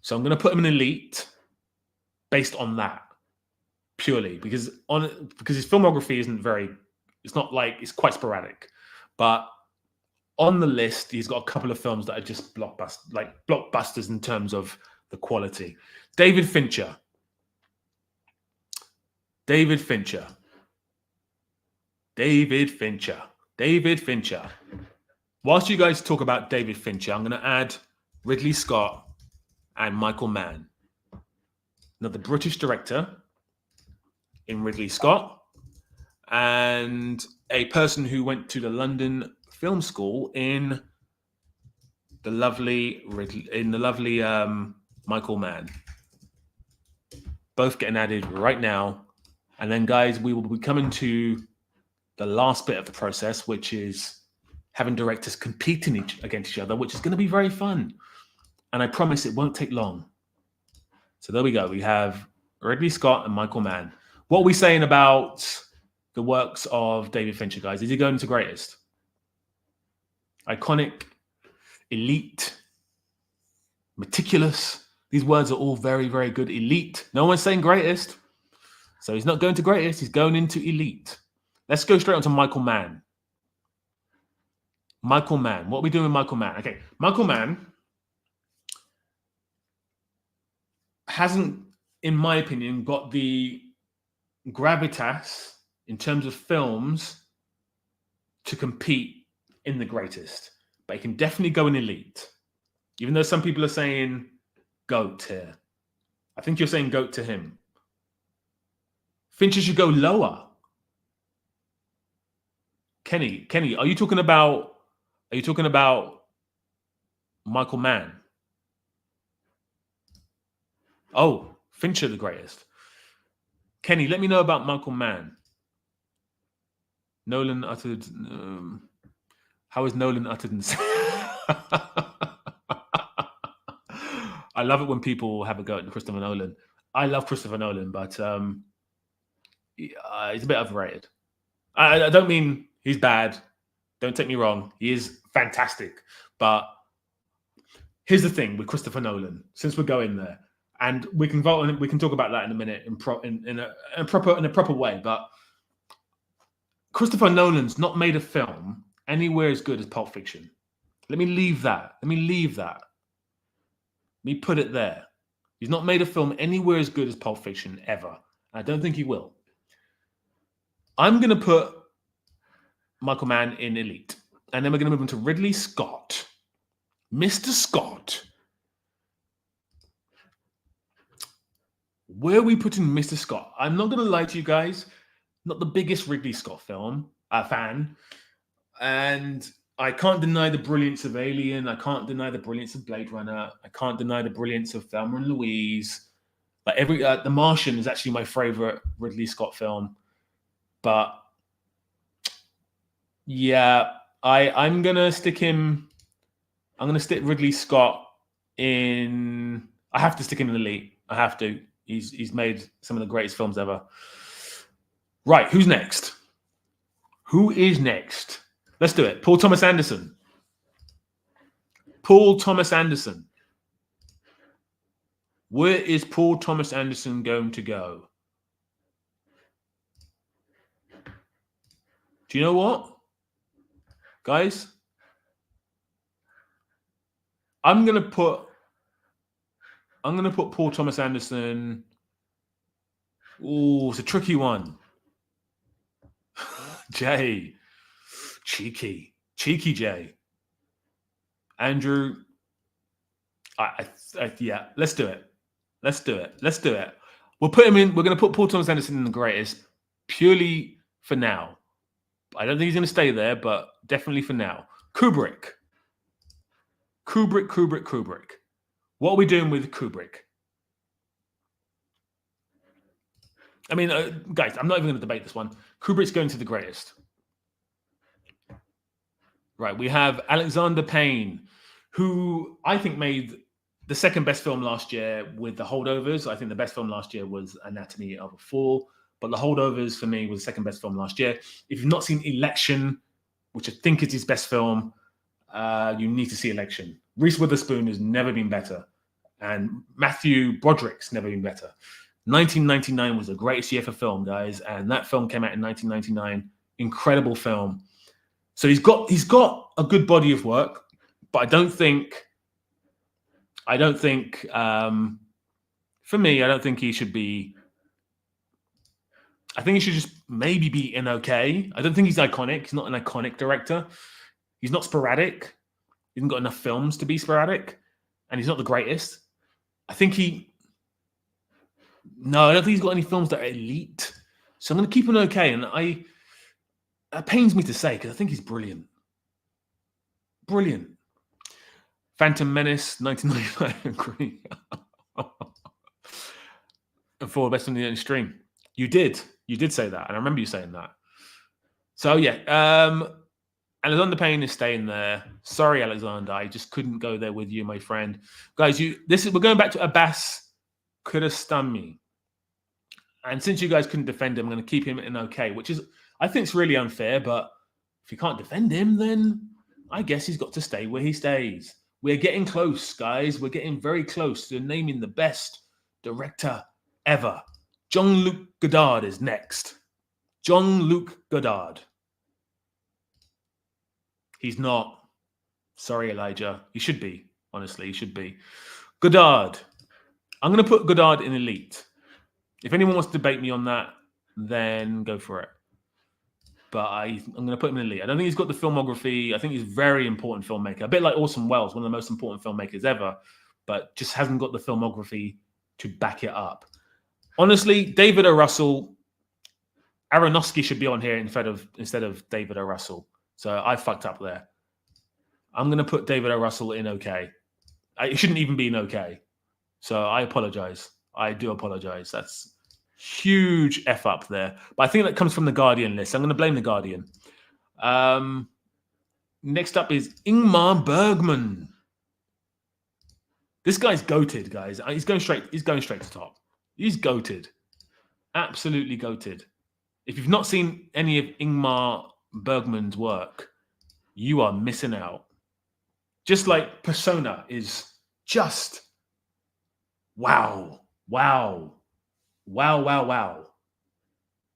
S1: So I'm going to put him in elite based on that, purely because his filmography isn't very. It's not like it's quite sporadic, but on the list he's got a couple of films that are just blockbusters in terms of the quality. David Fincher. Whilst you guys talk about David Fincher, I'm going to add Ridley Scott and Michael Mann. Another British director in Ridley Scott, and a person who went to the London Film School in the lovely Michael Mann. Both getting added right now. And then, guys, we will be coming to the last bit of the process, which is having directors competing against each other, which is going to be very fun. And I promise it won't take long. So there we go. We have Ridley Scott and Michael Mann. What are we saying about the works of David Fincher, guys? Is he going to greatest? Iconic, elite, meticulous. These words are all very, very good. Elite. No one's saying greatest. So he's not going to greatest. He's going into elite. Let's go straight on to Michael Mann. Michael Mann. What are we doing with Michael Mann? Okay, Michael Mann hasn't, in my opinion, got the gravitas in terms of films to compete in the greatest. But he can definitely go in elite. Even though some people are saying GOAT here. I think you're saying GOAT to him. Fincher should go lower. Kenny, are you talking about Michael Mann? Oh, Fincher the greatest. Kenny, let me know about Michael Mann. Nolan uttered. How is Nolan uttered? I love it when people have a go at Christopher Nolan. I love Christopher Nolan, but he's a bit overrated. I don't mean he's bad. Don't take me wrong. He is fantastic. But Here's the thing with Christopher Nolan, since we're going there, and we can vote on it, we can talk about that in a minute in a proper way. But Christopher Nolan's not made a film anywhere as good as Pulp Fiction. Let me leave that. Let me put it there. He's not made a film anywhere as good as Pulp Fiction ever. I don't think he will. I'm going to put Michael Mann in Elite. And then we're going to move on to Ridley Scott. Mr. Scott. Where are we putting Mr. Scott? I'm not going to lie to you guys. Not the biggest Ridley Scott fan. And I can't deny the brilliance of Alien. I can't deny the brilliance of Blade Runner. I can't deny the brilliance of Thelma and Louise. Like The Martian is actually my favorite Ridley Scott film. But yeah, I'm gonna stick him. I'm gonna stick Ridley Scott in. I have to stick him in Elite. I have to. He's made some of the greatest films ever. Right, who's next? Who is next? Let's do it. Paul Thomas Anderson. Paul Thomas Anderson. Where is Paul Thomas Anderson going to go? Do you know what? Guys, I'm gonna put Paul Thomas Anderson. Oh, it's a tricky one. Jay. Cheeky Jay. Andrew. Yeah, let's do it. We'll put him in. We're going to put Paul Thomas Anderson in the greatest purely for now. I don't think he's going to stay there, but definitely for now. Kubrick. What are we doing with Kubrick? I mean, guys, I'm not even going to debate this one. Kubrick's going to the greatest. Right, we have Alexander Payne, who I think made the second best film last year with The Holdovers. I think the best film last year was Anatomy of a Fall, but The Holdovers for me was the second best film last year. If you've not seen Election, which I think is his best film, you need to see Election. Reese Witherspoon has never been better, and Matthew Broderick's never been better. 1999 was the greatest year for film, guys, and that film came out in 1999. Incredible film. So he's got a good body of work, but I don't think for me, I don't think he should be. I think he should just maybe be in okay. I don't think he's iconic. He's not an iconic director. He's not sporadic. He hasn't got enough films to be sporadic, and he's not the greatest. I don't think he's got any films that are elite. So I'm going to keep him okay, and that pains me to say because I think he's brilliant. Brilliant. Phantom Menace, 1999. Agree. And for best on the stream. You did say that, and I remember you saying that. So yeah, Alexander Payne is staying there. Sorry, Alexander, I just couldn't go there with you, my friend. Guys, we're going back to Abbas Kiarostami. And since you guys couldn't defend him, I'm going to keep him in okay, which is, I think, it's really unfair. But if you can't defend him, then I guess he's got to stay where he stays. We're getting close, guys. We're getting very close to naming the best director ever. Jean-Luc Godard is next. Jean-Luc Godard. He's not. Sorry, Elijah. He should be. Honestly, he should be. Godard. I'm going to put Godard in Elite. If anyone wants to debate me on that, then go for it. But I'm going to put him in Elite. I don't think he's got the filmography. I think he's a very important filmmaker. A bit like Orson Welles, one of the most important filmmakers ever, but just hasn't got the filmography to back it up. Honestly, David O. Russell, Aronofsky should be on here instead of David O. Russell. So I fucked up there. I'm going to put David O. Russell in okay. It shouldn't even be in okay. So I apologize. I do apologize. That's huge F up there. But I think that comes from the Guardian list. I'm going to blame the Guardian. Next up is Ingmar Bergman. This guy's goated, guys. He's going straight to top. He's goated. Absolutely goated. If you've not seen any of Ingmar Bergman's work, you are missing out. Just like Persona is Just wow, wow, wow, wow, wow.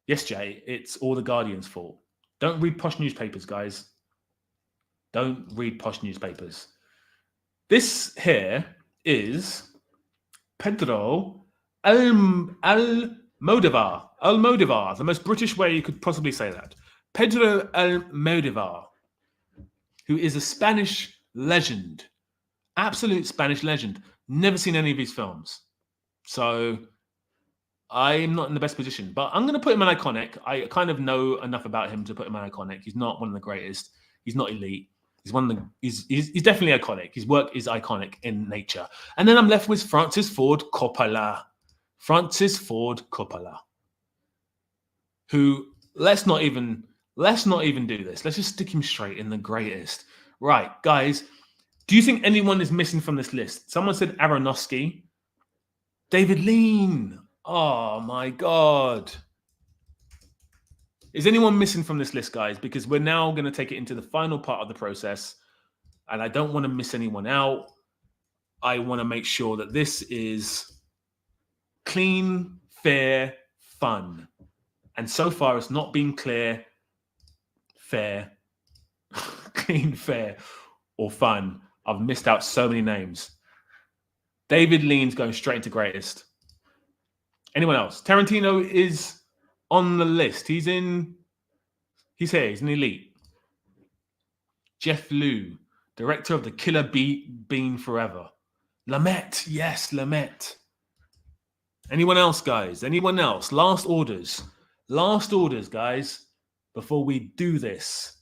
S1: Yes, Jay, it's all the Guardian's fault. Don't read posh newspapers, guys. Don't read posh newspapers. This here is Pedro Almodovar. Almodovar, the most British way you could possibly say that. Pedro Almodovar, who is a Spanish legend, absolute Spanish legend. Never seen any of his films. So I'm not in the best position, but I'm going to put him in iconic. I kind of know enough about him to put him in iconic. He's not one of the greatest. He's not elite. He's one of the. He's definitely iconic. His work is iconic in nature. And then I'm left with Francis Ford Coppola. Francis Ford Coppola. Who let's not even do this. Let's just stick him straight in the greatest. Right, guys. Do you think anyone is missing from this list? Someone said Aronofsky. David Lean. Oh my God. Is anyone missing from this list, guys? Because we're now going to take it into the final part of the process. And I don't want to miss anyone out. I want to make sure that this is clean, fair, fun. And so far, it's not been clear, fair, clean, fair, or fun. I've missed out so many names. David Lean's going straight into greatest. Anyone else? Tarantino is on the list. He's here. He's an elite. Jeff Liu, director of The Killer Bean Forever. Lumet. Yes, Lumet. Anyone else, guys? Anyone else? Last orders. Last orders, guys, before we do this.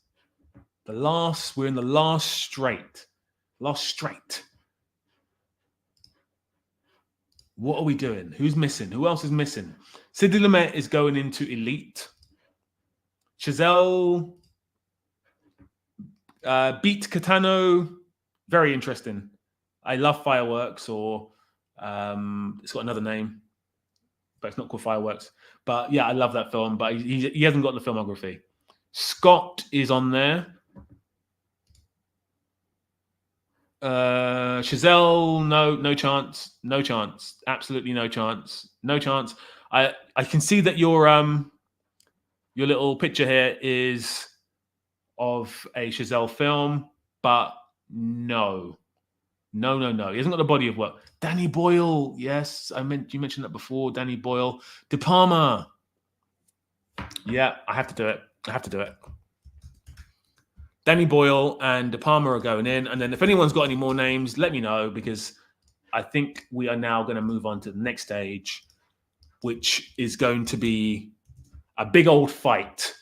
S1: We're in the last straight. Last straight. What are we doing? Who's missing? Who else is missing? Sidney Lumet is going into elite. Chazelle beat Catano. Very interesting. I love Fireworks, or it's got another name, but it's not called Fireworks. But yeah, I love that film, but he hasn't got the filmography. Scott is on there. Chazelle, no chance, absolutely no chance. I can see that your little picture here is of a Chazelle film, but no. He hasn't got the body of work. Danny Boyle, yes, you mentioned that before. Danny Boyle, De Palma. Yeah, I have to do it. Danny Boyle and De Palma are going in. And then if anyone's got any more names, let me know, because I think we are now going to move on to the next stage, which is going to be a big old fight.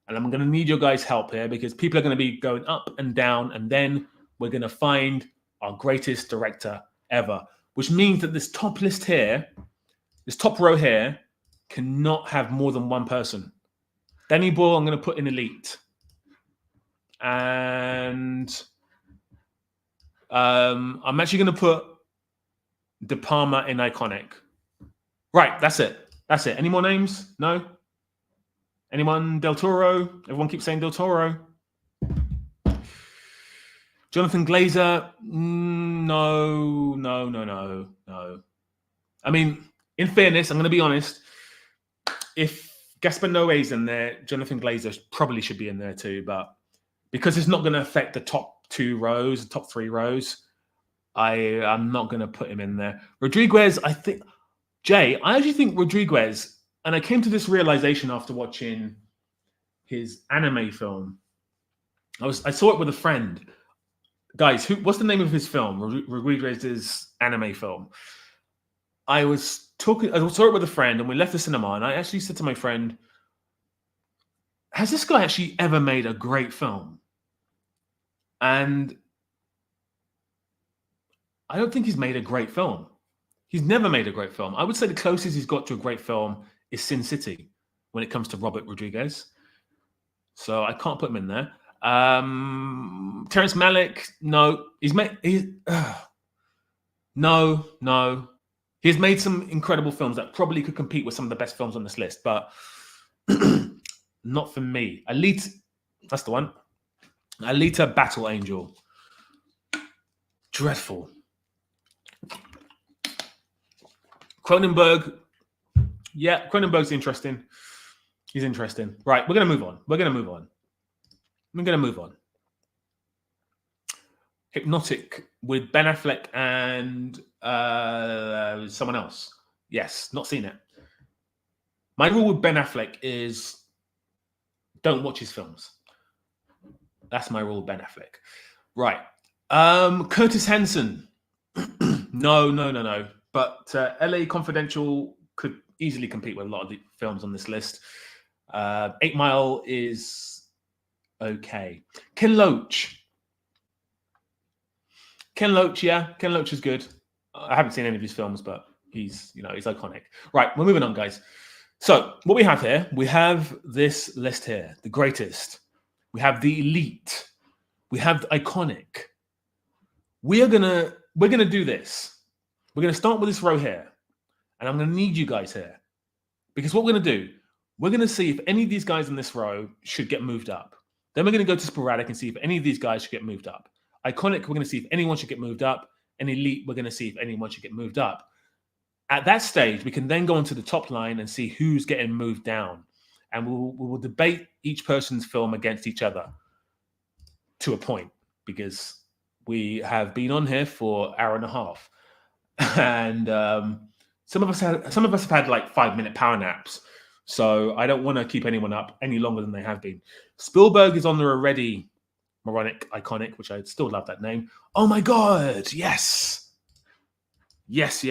S1: And I'm going to need your guys' help here, because people are going to be going up and down, and then we're going to find our greatest director ever, which means that this top list here, this top row here, cannot have more than one person. Danny Boyle, I'm going to put in elite. And I'm actually going to put De Palma in iconic. Right, that's it. Any more names? No? Anyone? Del Toro? Everyone keeps saying Del Toro. Jonathan Glazer? No. I mean, in fairness, I'm going to be honest. If Gaspar Noé's in there, Jonathan Glazer probably should be in there too, but because it's not going to affect the top 2 rows, the top 3 rows, I'm not going to put him in there. Rodriguez, I actually think Rodriguez, and I came to this realization after watching his anime film. I saw it with a friend. Guys, what's the name of his film? Rodriguez's anime film. I saw it with a friend, and we left the cinema, and I actually said to my friend, has this guy actually ever made a great film? And I don't think he's made a great film. He's never made a great film. I would say the closest he's got to a great film is Sin City when it comes to Robert Rodriguez. So I can't put him in there. Terrence Malick, no. No. He's made some incredible films that probably could compete with some of the best films on this list, but not for me. Alita, that's the one. Alita Battle Angel. Dreadful. Cronenberg. Yeah, Cronenberg's interesting. He's interesting. Right, we're going to move on. We're going to move on. Hypnotic with Ben Affleck and someone else. Yes, not seen it. My rule with Ben Affleck is don't watch his films. That's my rule with Ben Affleck. Right. Curtis Hanson. No. But LA Confidential could easily compete with a lot of the films on this list. 8 Mile is okay. Ken Loach. Ken Loach is good. I haven't seen any of his films, but he's iconic. Right, we're moving on, guys. So what we have here, we have this list here, the greatest. We have the elite. We have the iconic. We're gonna do this. We're gonna start with this row here, and I'm gonna need you guys here, because what we're gonna do, we're gonna see if any of these guys in this row should get moved up. Then we're gonna go to sporadic and see if any of these guys should get moved up. Iconic, we're going to see if anyone should get moved up. And elite, we're going to see if anyone should get moved up. At that stage, we can then go onto the top line and see who's getting moved down. And we will debate each person's film against each other to a point, because we have been on here for an hour and a half. And some of us have had like 5-minute power naps. So I don't want to keep anyone up any longer than they have been. Spielberg is on there already. Moronic, iconic, which I still love that name. Oh my God, yes. Yes.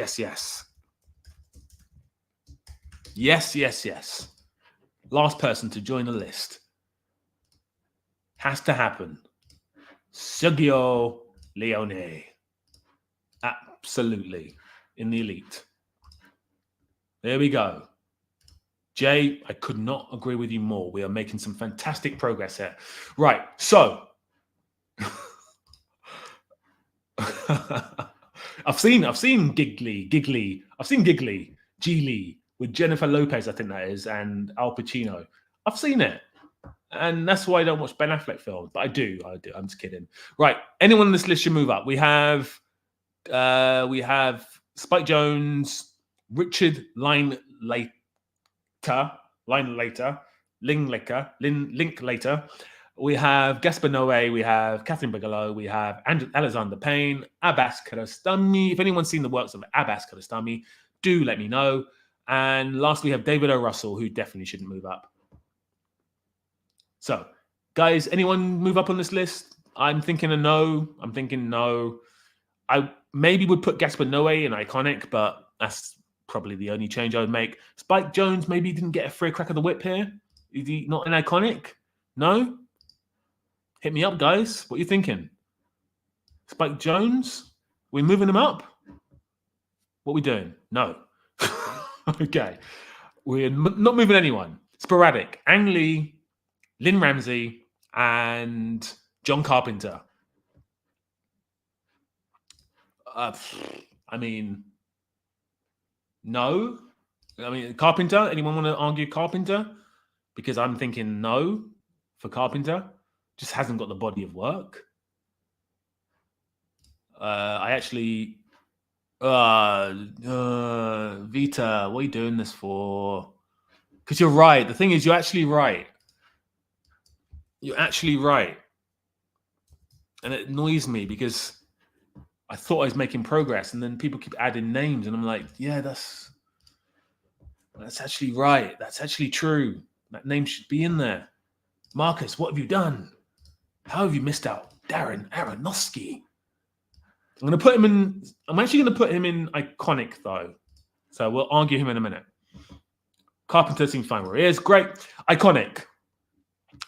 S1: Last person to join the list. Has to happen. Sergio Leone. Absolutely. In the elite. There we go. Jay, I could not agree with you more. We are making some fantastic progress here. Right, so I've seen Giggly. I've seen Geely with Jennifer Lopez, I think that is, and Al Pacino. I've seen it. And that's why I don't watch Ben Affleck films. But I do. I'm just kidding. Right. Anyone on this list should move up. We have Spike Jonze, Richard Linklater. We have Gaspar Noé, we have Catherine Bigelow, we have Alexander Payne, Abbas Kiarostami. If anyone's seen the works of Abbas Kiarostami, do let me know. And last, we have David O. Russell, who definitely shouldn't move up. So, guys, anyone move up on this list? I'm thinking no. I maybe would put Gaspar Noé in iconic, but that's probably the only change I would make. Spike Jonze maybe didn't get a free crack of the whip here. Is he not an iconic? No? Hit me up, guys. What are you thinking? Spike Jonze? We moving him up? What are we doing? No. Okay. We're not moving anyone. Sporadic. Ang Lee, Lynn Ramsey, and John Carpenter. No. Carpenter? Anyone want to argue Carpenter? Because I'm thinking no for Carpenter. Just hasn't got the body of work. Vita, what are you doing this for? Because you're right. The thing is, you're actually right. And it annoys me because I thought I was making progress, and then people keep adding names, and I'm like, yeah, that's actually right. That's actually true. That name should be in there. Marcus, what have you done? How have you missed out? Darren Aronofsky. I'm actually going to put him in iconic, though. So we'll argue him in a minute. Carpenter seems fine where he is. Great. Iconic.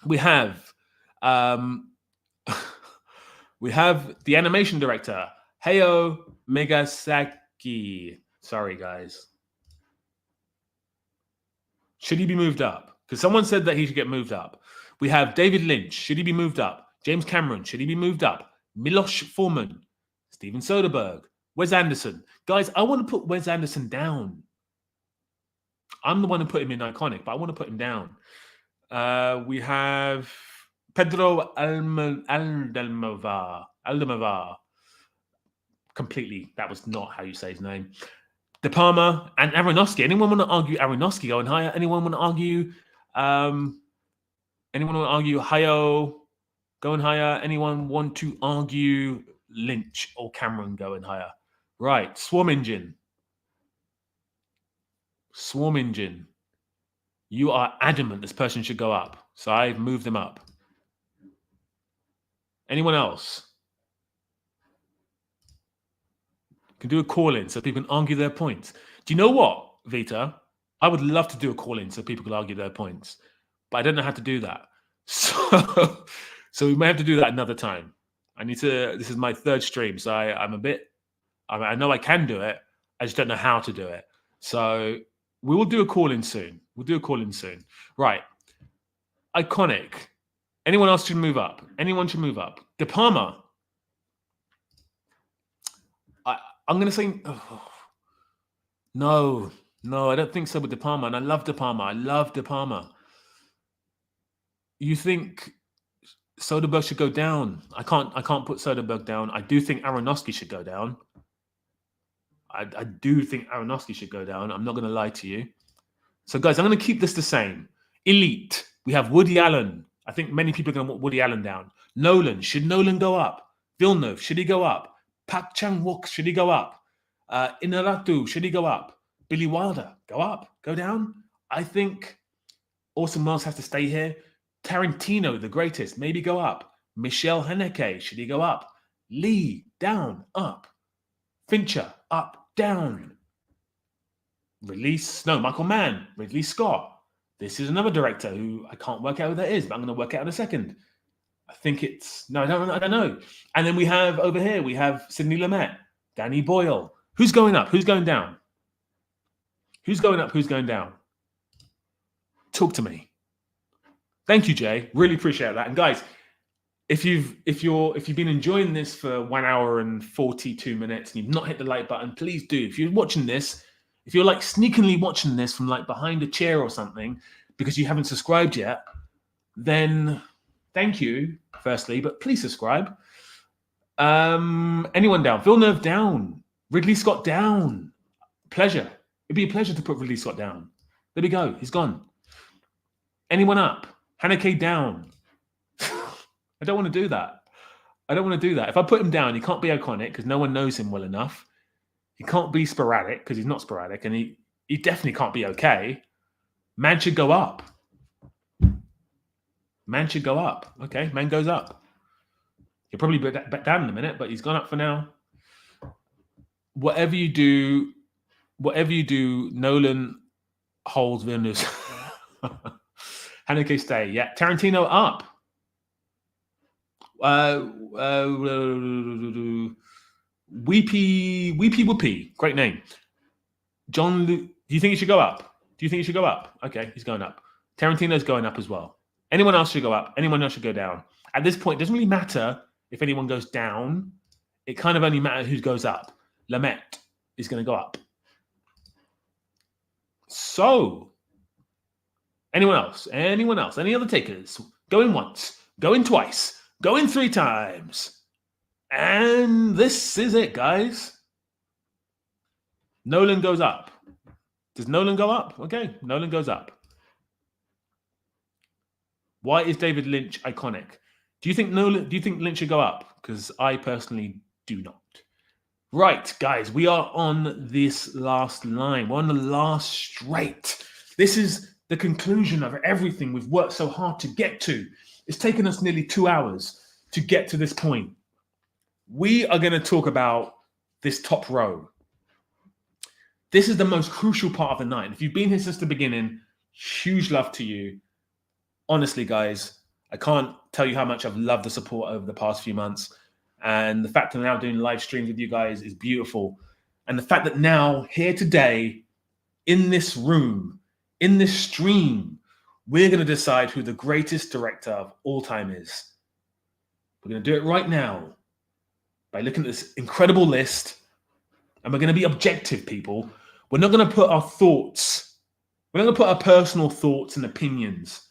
S1: We have the animation director, Hayao Miyazaki. Sorry, guys. Should he be moved up? Because someone said that he should get moved up. We have David Lynch. Should he be moved up? James Cameron. Should he be moved up? Milos Forman. Steven Soderbergh. Wes Anderson. Guys, I want to put Wes Anderson down. I'm the one who put him in iconic, but I want to put him down. We have Pedro Almodovar. Completely. That was not how you say his name. De Palma and Aronofsky. Anyone want to argue Aronofsky going higher? Anyone want to argue? Anyone want to argue Hayao going higher? Anyone want to argue Lynch or Cameron going higher? Right, Swarm Engine. Swarm Engine. You are adamant this person should go up, so I've moved them up. Anyone else? Can do a call-in so people can argue their points. Do you know what, Vita? I would love to do a call-in so people can argue their points, but I don't know how to do that. So we may have to do that another time. I need to. This is my third stream, so I'm a bit. I know I can do it. I just don't know how to do it. So we will do a call-in soon. We'll do a call-in soon. Right. Iconic. Anyone else should move up. Anyone should move up. De Palma. I'm going to say, no, I don't think so with De Palma. And I love De Palma. You think Soderbergh should go down? I can't put Soderbergh down. I do think Aronofsky should go down. I do think Aronofsky should go down. I'm not going to lie to you. So, guys, I'm going to keep this the same. Elite. We have Woody Allen. I think many people are going to want Woody Allen down. Nolan. Should Nolan go up? Villeneuve. Should he go up? Park Chan-wook. Should he go up? Inarritu. Should he go up? Billy Wilder. Go up? Go down? I think Orson Welles has to stay here. Tarantino, the greatest. Maybe go up. Michel Haneke. Should he go up? Lee. Down. Up. Fincher. Up. Down. Michael Mann, Ridley Scott. This is another director who I can't work out who that is, but I'm going to work out in a second. I think it's, no, I don't know. And then we have over here, we have Sidney Lumet, Danny Boyle. Who's going up? Who's going down? Who's going up? Who's going down? Talk to me. Thank you, Jay. Really appreciate that. And guys, if you've been enjoying this for 1 hour and 42 minutes and you've not hit the like button, please do. If you're watching this, if you're like sneakily watching this from like behind a chair or something because you haven't subscribed yet, then thank you, firstly, but please subscribe. Anyone down? Villeneuve down. Ridley Scott down. Pleasure. It'd be a pleasure to put Ridley Scott down. There we go. He's gone. Anyone up? Haneke down. I don't want to do that. If I put him down, he can't be iconic because no one knows him well enough. He can't be sporadic because he's not sporadic, and he definitely can't be okay. Man should go up. Okay, man goes up. He'll probably be back down in a minute, but he's gone up for now. Whatever you do, Nolan holds Villeneuve. Haneke stay. Yeah, Tarantino up. Weepy Whoopie. Great name. John Luke. Do you think he should go up? Okay, he's going up. Tarantino's going up as well. Anyone else should go up. Anyone else should go down. At this point, it doesn't really matter if anyone goes down. It kind of only matters who goes up. Lumet is going to go up. So, anyone else? Any other takers? Going once. Going twice. Going 3 times. And this is it, guys. Nolan goes up. Does Nolan go up? Okay, Nolan goes up. Why is David Lynch iconic? Do you think Lynch should go up? Because I personally do not. Right, guys, we are on this last line. We're on the last straight. This is the conclusion of everything we've worked so hard to get to. It's taken us nearly 2 hours to get to this point. We are going to talk about this top row. This is the most crucial part of the night. If you've been here since the beginning, huge love to you. Honestly, guys, I can't tell you how much I've loved the support over the past few months. And the fact that I'm now doing live streams with you guys is beautiful. And the fact that now, here today, in this room, in this stream, we're going to decide who the greatest director of all time is. We're going to do it right now by looking at this incredible list. And we're going to be objective, people. We're not going to put our thoughts, we're not going to put our personal thoughts and opinions.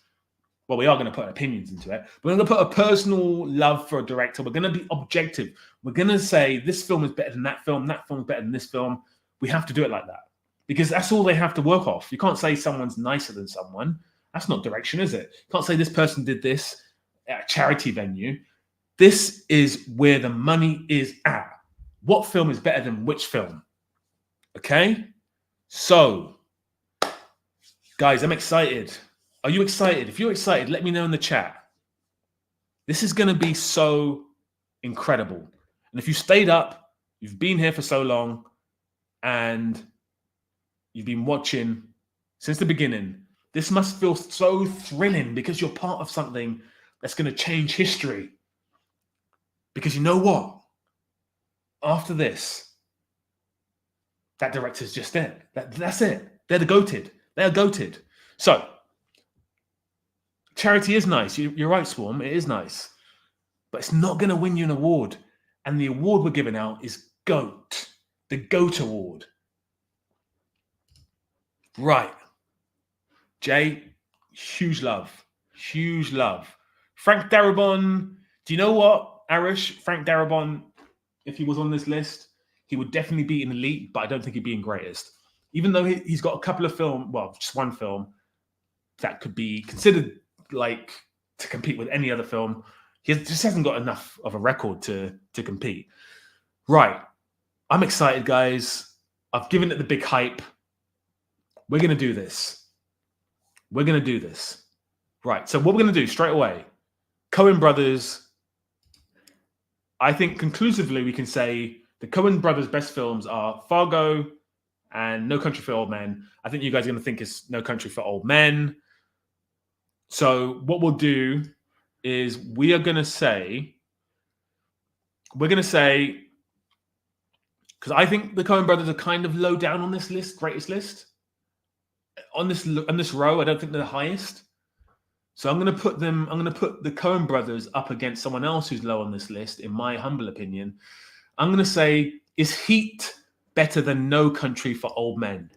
S1: Well, we are going to put opinions into it. We're going to put a personal love for a director. We're going to be objective. We're going to say this film is better than that film is better than this film. We have to do it like that because that's all they have to work off. You can't say someone's nicer than someone. That's not direction, is it? You can't say this person did this at a charity venue. This is where the money is at. What film is better than which film? Okay? So, guys, I'm excited. Are you excited? If you're excited, let me know in the chat. This is going to be so incredible. And if you stayed up, you've been here for so long, and you've been watching since the beginning, this must feel so thrilling because you're part of something that's going to change history. Because you know what? After this, that director's just it. That's it. They're the goated. They're goated. So, charity is nice. You're right, Swarm. It is nice. But it's not going to win you an award. And the award we're giving out is GOAT. The GOAT Award. Right. Jay, huge love. Huge love. Frank Darabont. Do you know what, Arish? Frank Darabont, if he was on this list, he would definitely be in elite, but I don't think he'd be in greatest. Even though he's got a couple of films, well, just one film that could be considered like to compete with any other film. He just hasn't got enough of a record to compete. Right. I'm excited, guys. I've given it the big hype. We're going to do this. We're going to do this. Right. So what we're going to do straight away, Coen brothers, I think conclusively we can say the Coen brothers' best films are Fargo and No Country for Old Men. I think you guys are going to think it's No Country for Old Men. So what we'll do is we're going to say, because I think the Coen brothers are kind of low down on this list, greatest list. On this row, I don't think they're the highest. So I'm going to put the Coen brothers up against someone else who's low on this list, in my humble opinion. I'm going to say, is Heat better than No Country for Old Men?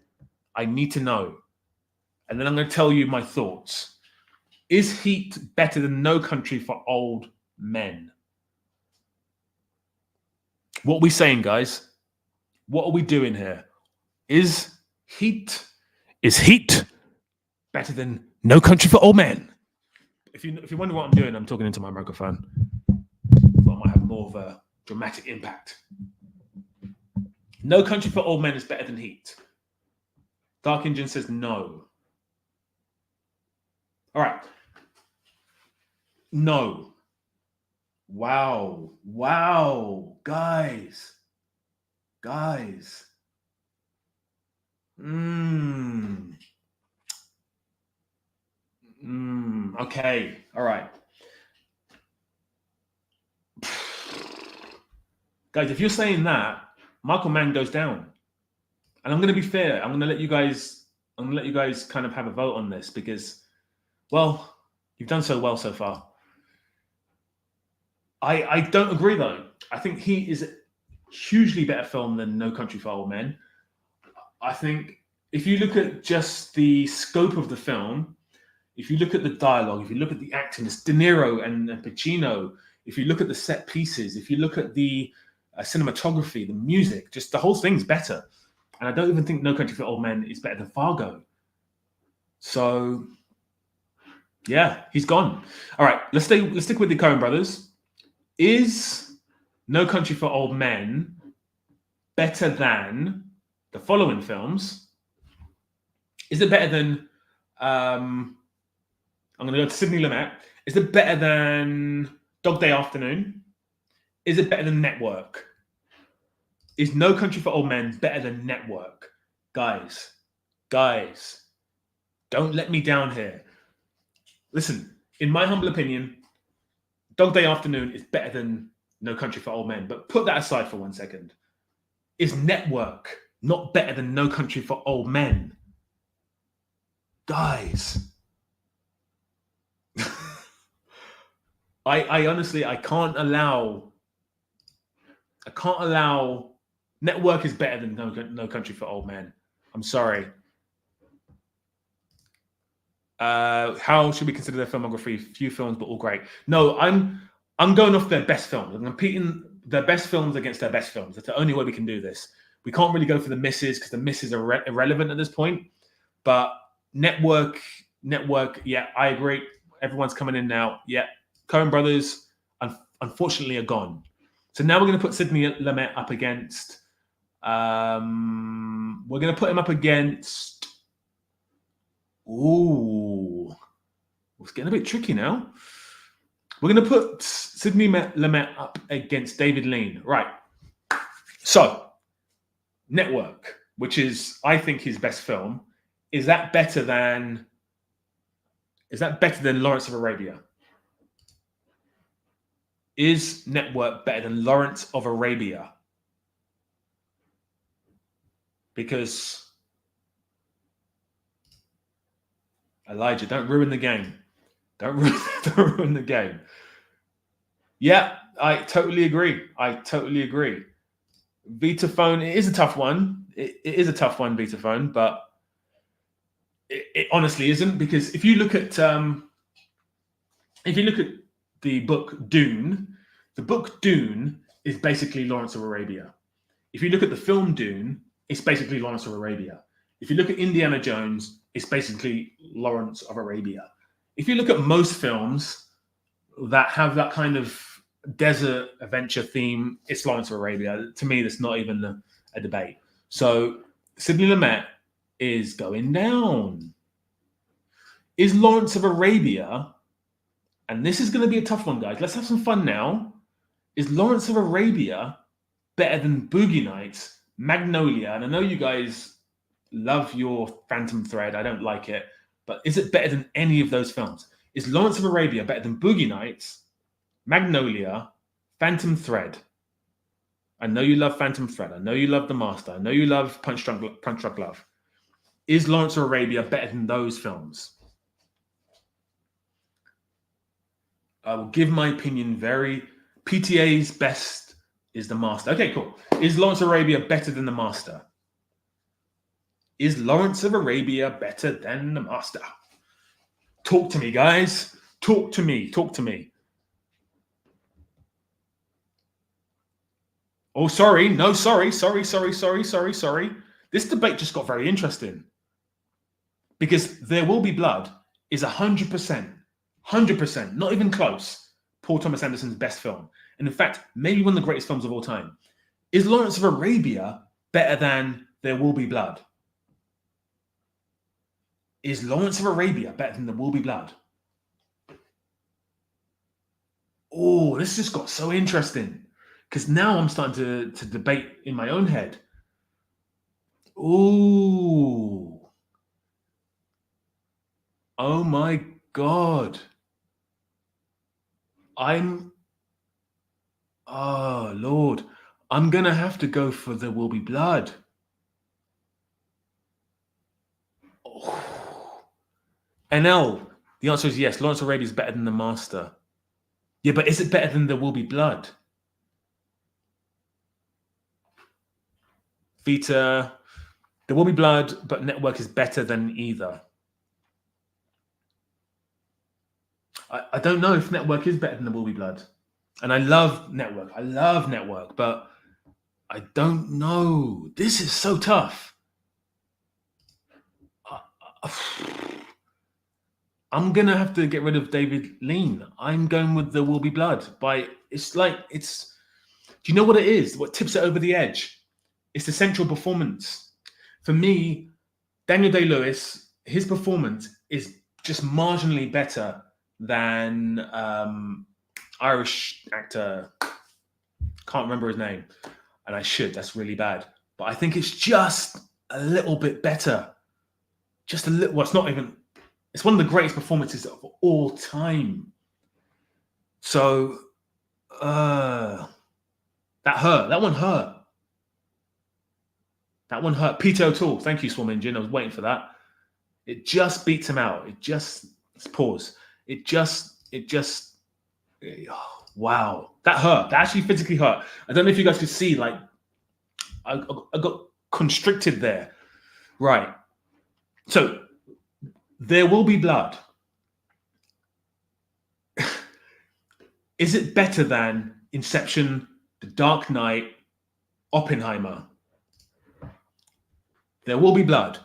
S1: I need to know. And then I'm going to tell you my thoughts. Is Heat better than No Country for Old Men? What are we saying, guys? What are we doing here? Is Heat better than No Country for Old Men? If you wonder what I'm doing, I'm talking into my microphone. But I might have more of a dramatic impact. No Country for Old Men is better than Heat. Dark Engine says no. All right. No. Wow. Guys. Okay. All right. Guys, if you're saying that, Michael Mann goes down. And I'm going to be fair. I'm going to let you guys kind of have a vote on this because, well, you've done so well so far. I don't agree, though. I think Heat is a hugely better film than No Country for Old Men. I think if you look at just the scope of the film, if you look at the dialogue, if you look at the acting, it's De Niro and Pacino. If you look at the set pieces, if you look at the cinematography, the music, just the whole thing's better. And I don't even think No Country for Old Men is better than Fargo. So, yeah, he's gone. All right, let's stick with the Coen brothers. Is No Country for Old Men better than the following films? Is it better than I'm going to go to Sidney Lumet. Is it better than Dog Day Afternoon? Is it better than Network? Is No Country for Old Men better than Network? Guys, don't let me down here. Listen, in my humble opinion, Dog Day Afternoon is better than No Country for Old Men. But put that aside for 1 second. Is Network not better than No Country for Old Men? Guys. I honestly, I can't allow Network is better than No Country for Old Men. I'm sorry. How should we consider their filmography? Few films, but all great. No, I'm going off their best films. I'm competing their best films against their best films. That's the only way we can do this. We can't really go for the misses because the misses are irrelevant at this point. But network, yeah, I agree. Everyone's coming in now. Yeah, Coen brothers, unfortunately, are gone. So now we're going to put Sidney Lumet up against. We're going to put him up against. Ooh, it's getting a bit tricky now. We're going to put Sidney Lumet up against David Lean. Right. So, Network, which is, I think, his best film. Is that better than Lawrence of Arabia? Is Network better than Lawrence of Arabia? Because Elijah, don't ruin the game. Don't ruin the game. Yeah, I totally agree. Vitaphone, it is a tough one. It is a tough one, Vitaphone, but it honestly isn't, because if you look at the book Dune is basically Lawrence of Arabia. If you look at the film Dune, it's basically Lawrence of Arabia. If you look at Indiana Jones, it's basically Lawrence of Arabia. If you look at most films that have that kind of desert adventure theme, it's Lawrence of Arabia. To me, that's not even a debate. So Sidney Lumet is going down. Is Lawrence of Arabia, and this is going to be a tough one, guys. Let's have some fun now. Is Lawrence of Arabia better than Boogie Nights, Magnolia? And I know you guys love your Phantom Thread. I don't like it. But is it better than any of those films? Is Lawrence of Arabia better than Boogie Nights, Magnolia, Phantom Thread? I know you love Phantom Thread. I know you love The Master. I know you love Punch Drunk Love. Is Lawrence of Arabia better than those films? I will give my opinion very... PTA's best is The Master. Okay, cool. Is Lawrence of Arabia better than The Master? Is Lawrence of Arabia better than The Master? Talk to me, guys. Talk to me. Oh, sorry. No, sorry. This debate just got very interesting. Because There Will Be Blood is 100%, not even close, Paul Thomas Anderson's best film. And in fact, maybe one of the greatest films of all time. Is Lawrence of Arabia better than There Will Be Blood? Is Lawrence of Arabia better than There Will Be Blood? Oh, this just got so interesting. Because now I'm starting to debate in my own head. Ooh. Oh my God. Oh Lord. I'm going to have to go for There Will Be Blood. Oh. NL, the answer is yes. Lawrence of Arabia is better than The Master. Yeah, but is it better than There Will Be Blood? Vita, There Will Be Blood, but Network is better than either. I don't know if Network is better than There Will Be Blood. And I love Network. But I don't know. This is so tough. I'm going to have to get rid of David Lean. I'm going with There Will Be Blood. Do you know what it is? What tips it over the edge? It's the central performance. For me, Daniel Day-Lewis, his performance is just marginally better than Irish actor. Can't remember his name. And I should. That's really bad. But I think it's just a little bit better. Just a little. Well, it's not even... It's one of the greatest performances of all time. So, that hurt. That one hurt. Peter O'Toole. Thank you, Swarm Engine. I was waiting for that. It just beats him out. Let's pause. Wow. That hurt. That actually physically hurt. I don't know if you guys could see, like, I got constricted there. Right. So, There Will Be Blood. Is it better than Inception, The Dark Knight, Oppenheimer? There Will Be Blood.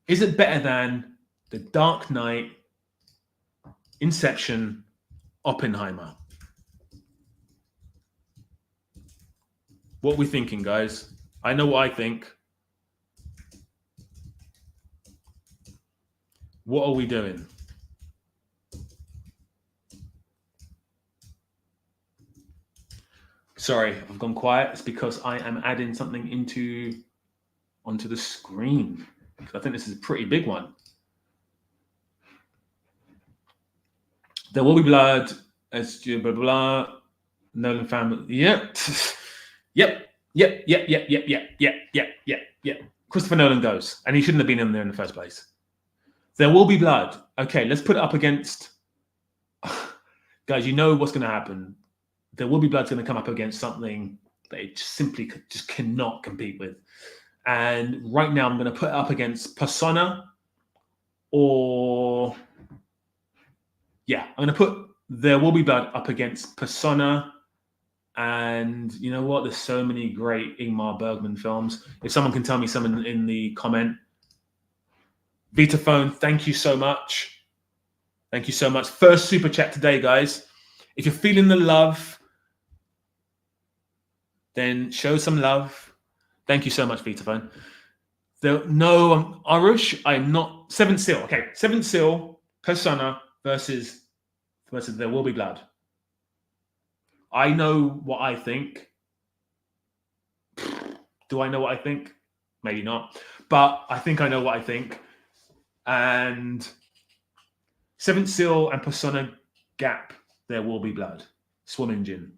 S1: Is it better than The Dark Knight, Inception, Oppenheimer? What are we thinking, guys? I know what I think. What are we doing? Sorry, I've gone quiet. It's because I am adding something onto the screen. I think this is a pretty big one. There Will Be Blood, as blah blah blah. Nolan family. Yep. Yep. Christopher Nolan goes, and he shouldn't have been in there in the first place. There Will Be Blood. Okay, let's put it up against. Guys, you know what's going to happen. There Will Be Blood's going to come up against something that it simply just cannot compete with. And right now, I'm going to put it up against Persona, or I'm going to put There Will Be Blood up against Persona. And you know what? There's so many great Ingmar Bergman films. If someone can tell me something in the comment. Vitaphone, thank you so much. Thank you so much. First super chat today, guys. If you're feeling the love, then show some love. Thank you so much, Vitaphone. No, I'm Arush. I'm not. Seventh Seal. Okay, Seventh Seal, Persona versus There Will Be Blood. I know what I think. Do I know what I think? Maybe not. But I think I know what I think. And Seventh Seal and Persona gap, There Will Be Blood. Swim Engine.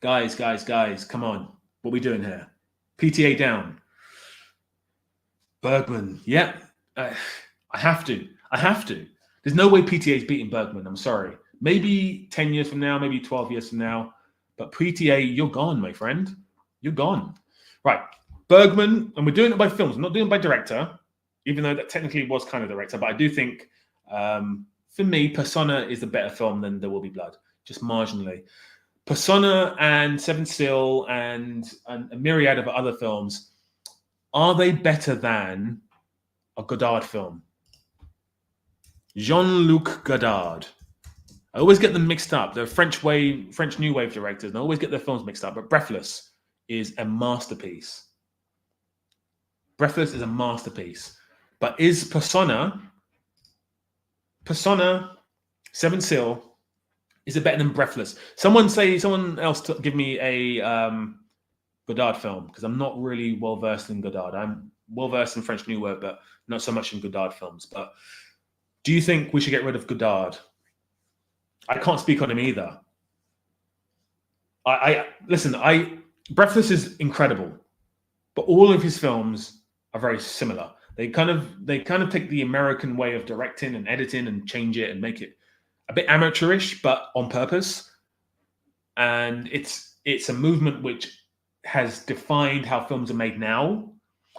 S1: Guys, come on. What are we doing here? PTA down. Bergman. Yeah. I have to. There's no way PTA is beating Bergman. I'm sorry. Maybe 10 years from now, maybe 12 years from now. But PTA, you're gone, my friend. You're gone. Right. Bergman, and we're doing it by films. We're not doing it by director, even though that technically was kind of director. But I do think, for me, Persona is a better film than There Will Be Blood, just marginally. Persona and Seventh Seal and a myriad of other films, are they better than a Godard film? Jean-Luc Godard. I always get them mixed up. They're French New Wave directors, and I always get their films mixed up. But Breathless is a masterpiece. Breathless is a masterpiece. But is Persona, Seventh Seal, is it better than Breathless? Someone else give me a Godard film, because I'm not really well versed in Godard. I'm well versed in French New Wave, but not so much in Godard films. But do you think we should get rid of Godard? I can't speak on him either. Listen. Breathless is incredible, but all of his films are very similar. They kind of take the American way of directing and editing and change it and make it a bit amateurish, but on purpose. And it's a movement which has defined how films are made now.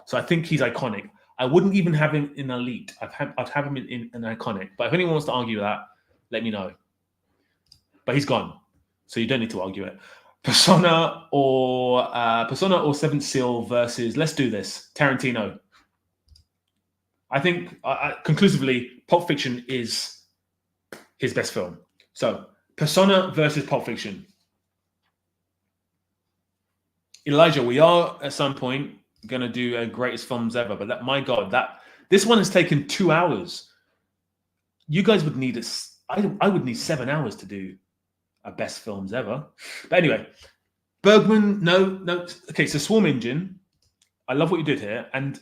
S1: So I think he's iconic. I wouldn't even have him in elite. I'd have him in an iconic. But if anyone wants to argue that, let me know. But he's gone, so you don't need to argue it. Persona or Seventh Seal versus, let's do this, Tarantino. I think conclusively, Pulp Fiction is his best film. So Persona versus Pulp Fiction. Elijah, we are at some point going to do a greatest films ever, but my God, this one has taken 2 hours. You guys would need I would need 7 hours to do a best films ever. But anyway, Bergman, no. Okay, so Swarm Engine, I love what you did here, and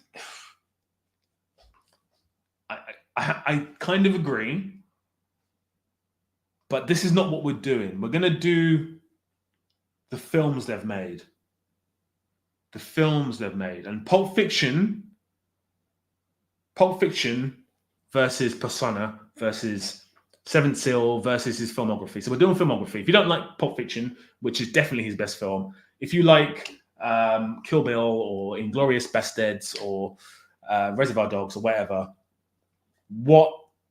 S1: I kind of agree, but this is not what we're doing. We're going to do the films they've made. And Pulp Fiction versus Persona versus Seventh Seal versus his filmography. So we're doing filmography. If you don't like Pulp Fiction, which is definitely his best film, if you like Kill Bill or Inglourious Basterds or Reservoir Dogs or whatever,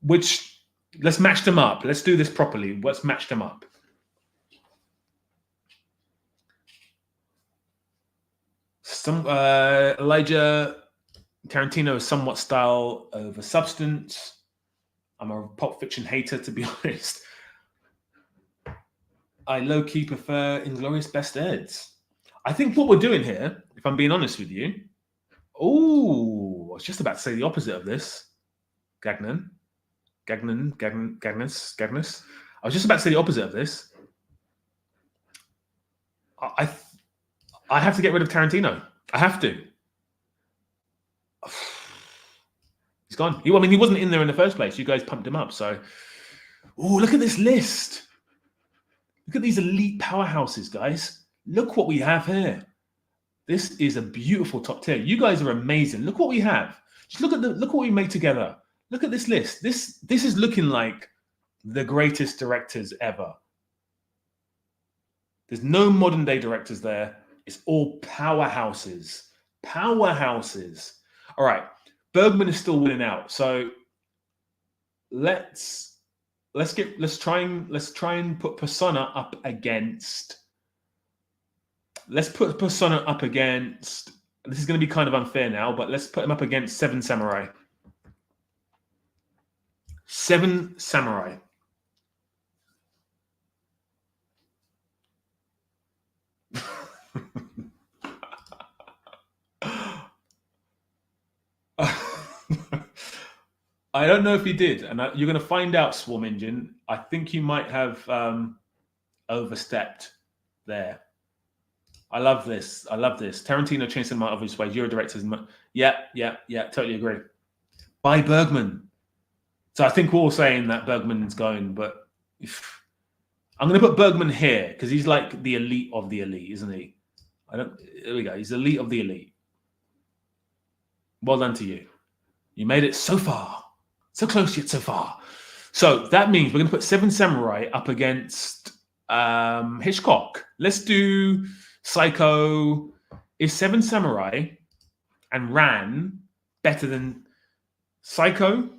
S1: let's match them up. Let's do this properly. Let's match them up. Elijah Tarantino is somewhat style over substance. I'm a Pulp Fiction hater, to be honest. I low-key prefer Inglourious Basterds. I think what we're doing here, if I'm being honest with you, oh, I was just about to say the opposite of this. Gagnon. Gagnus. I was just about to say the opposite of this. I have to get rid of Tarantino. I have to. He's gone. He wasn't in there in the first place. You guys pumped him up. So, oh, look at this list. Look at these elite powerhouses, guys. Look what we have here. This is a beautiful top tier. You guys are amazing. Look what we have. Just look what we made together. Look at this list. This is looking like the greatest directors ever. There's no modern day directors there. It's all powerhouses. Powerhouses. All right. Bergman is still winning out. So let's try and put Persona up against. Let's put Persona up against. This is going to be kind of unfair now, but let's put him up against Seven Samurai. Seven Samurai. I don't know if he did, and you're going to find out, Swarm Engine. I think you might have overstepped there. I love this. Tarantino changed in my obvious ways. You're a director. Yeah, totally agree. By Bergman. So I think we're all saying that Bergman's going, but I'm going to put Bergman here because he's like the elite of the elite, isn't he? There we go. He's the elite of the elite. Well done to you. You made it so far. So close yet so far. So that means we're going to put Seven Samurai up against Hitchcock. Let's do Psycho. Is Seven Samurai and Ran better than Psycho,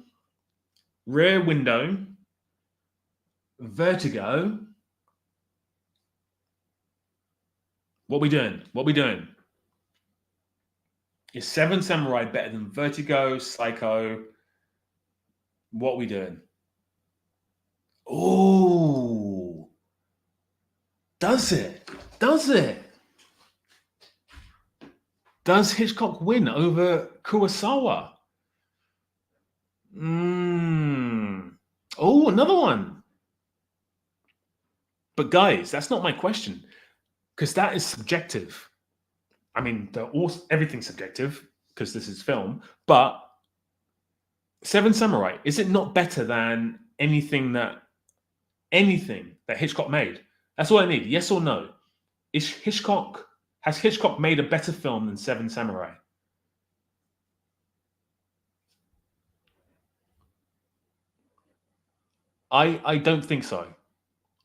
S1: Rear Window, Vertigo? What we doing? Is Seven Samurai better than Vertigo, Psycho? What we doing? Oh, does it? Does Hitchcock win over Kurosawa? Oh, another one. But guys, that's not my question, because that is subjective. I mean, everything's subjective because this is film, but Seven Samurai, is it not better than anything that Hitchcock made? That's all I need. Yes or no? Has Hitchcock made a better film than Seven Samurai? I don't think so.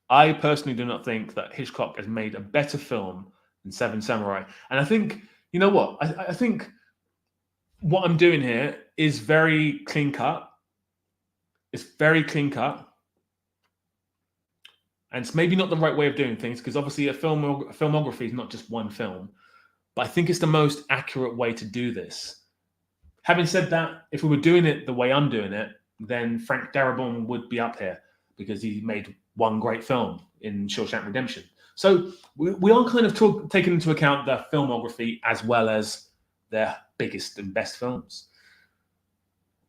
S1: I personally do not think that Hitchcock has made a better film than Seven Samurai. And I think, you know what? I think what I'm doing here is very clean cut. It's very clean cut. And it's maybe not the right way of doing things, because obviously a filmography is not just one film. But I think it's the most accurate way to do this. Having said that, if we were doing it the way I'm doing it, then Frank Darabont would be up here because he made one great film in Shawshank Redemption. So we are kind of taking into account their filmography as well as their biggest and best films.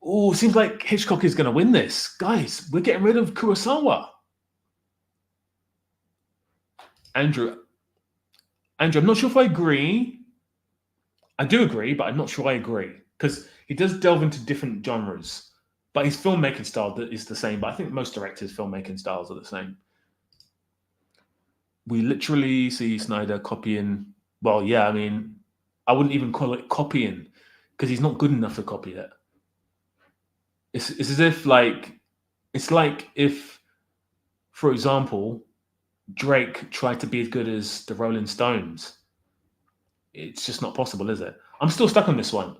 S1: Oh, seems like Hitchcock is going to win this. Guys, we're getting rid of Kurosawa. Andrew, I'm not sure if I agree. I do agree, but I'm not sure I agree, because he does delve into different genres, but his filmmaking style is the same. But I think most directors' filmmaking styles are the same. We literally see Snyder copying. Well, yeah, I mean, I wouldn't even call it copying, because he's not good enough to copy it. It's as if it's like if, for example, Drake tried to be as good as the Rolling Stones. It's just not possible, is it? I'm still stuck on this one.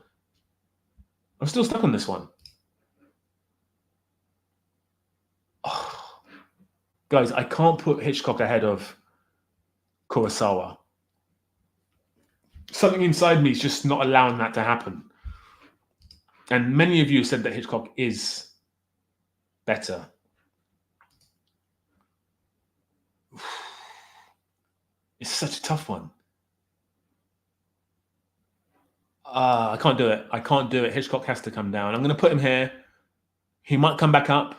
S1: Oh, guys, I can't put Hitchcock ahead of Kurosawa. something inside me is just not allowing that to happen. And many of you said that Hitchcock is better. It's such a tough one. I can't do it. I can't do it. Hitchcock has to come down. I'm going to put him here. He might come back up,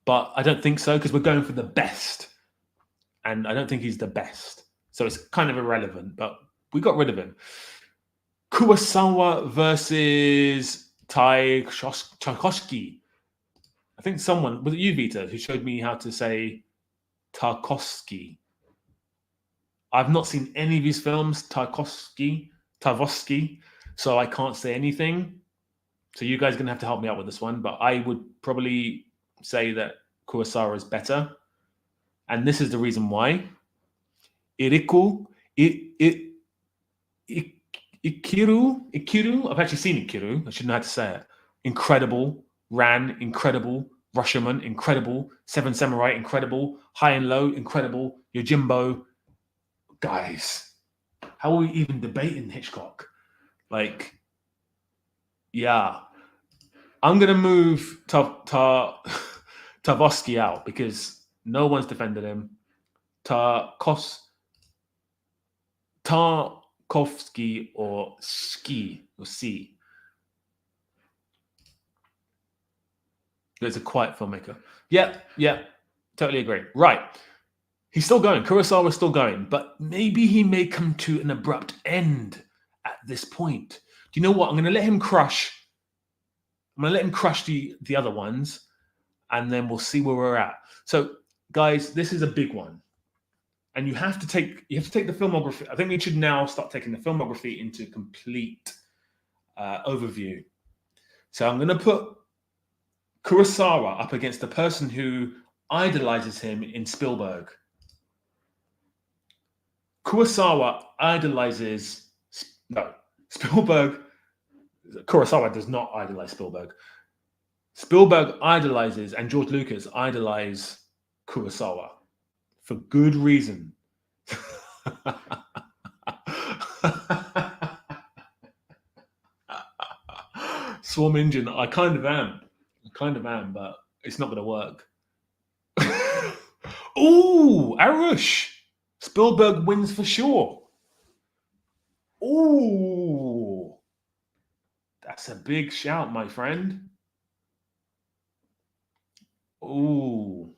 S1: but I don't think so because we're going for the best. And I don't think he's the best. So it's kind of irrelevant, but we got rid of him. Kurosawa versus Tchaikovsky. I think someone, was it you, Vita, who showed me how to say Tarkovsky? I've not seen any of his films, Tarkovsky, so I can't say anything. So you guys are going to have to help me out with this one, but I would probably say that Kurosawa is better. And this is the reason why. Ikiru, I've actually seen Ikiru. I should know how to say it. Incredible. Ran, incredible. Rashomon, incredible. Seven Samurai, incredible. High and Low, incredible. Yojimbo. Guys, how are we even debating Hitchcock? Like, yeah. I'm going to move Tarkovsky out because no one's defended him. Tarkovsky or Ski or C. There's a quiet filmmaker. Yeah, totally agree. Right. He's still going. Kurosawa's still going, but maybe he may come to an abrupt end at this point. Do you know what? I'm going to let him crush. I'm going to let him crush the other ones, and then we'll see where we're at. So, guys, this is a big one, and you have to take the filmography. I think we should now start taking the filmography into complete overview. So I'm going to put Kurosawa up against the person who idolizes him in Spielberg. Kurosawa idolizes Spielberg. Kurosawa does not idolize Spielberg. Spielberg idolizes, and George Lucas idolize Kurosawa for good reason. Swarm Engine, I kind of am, but it's not going to work. Ooh, Arush. Spielberg wins for sure. Ooh, that's a big shout, my friend. Ooh.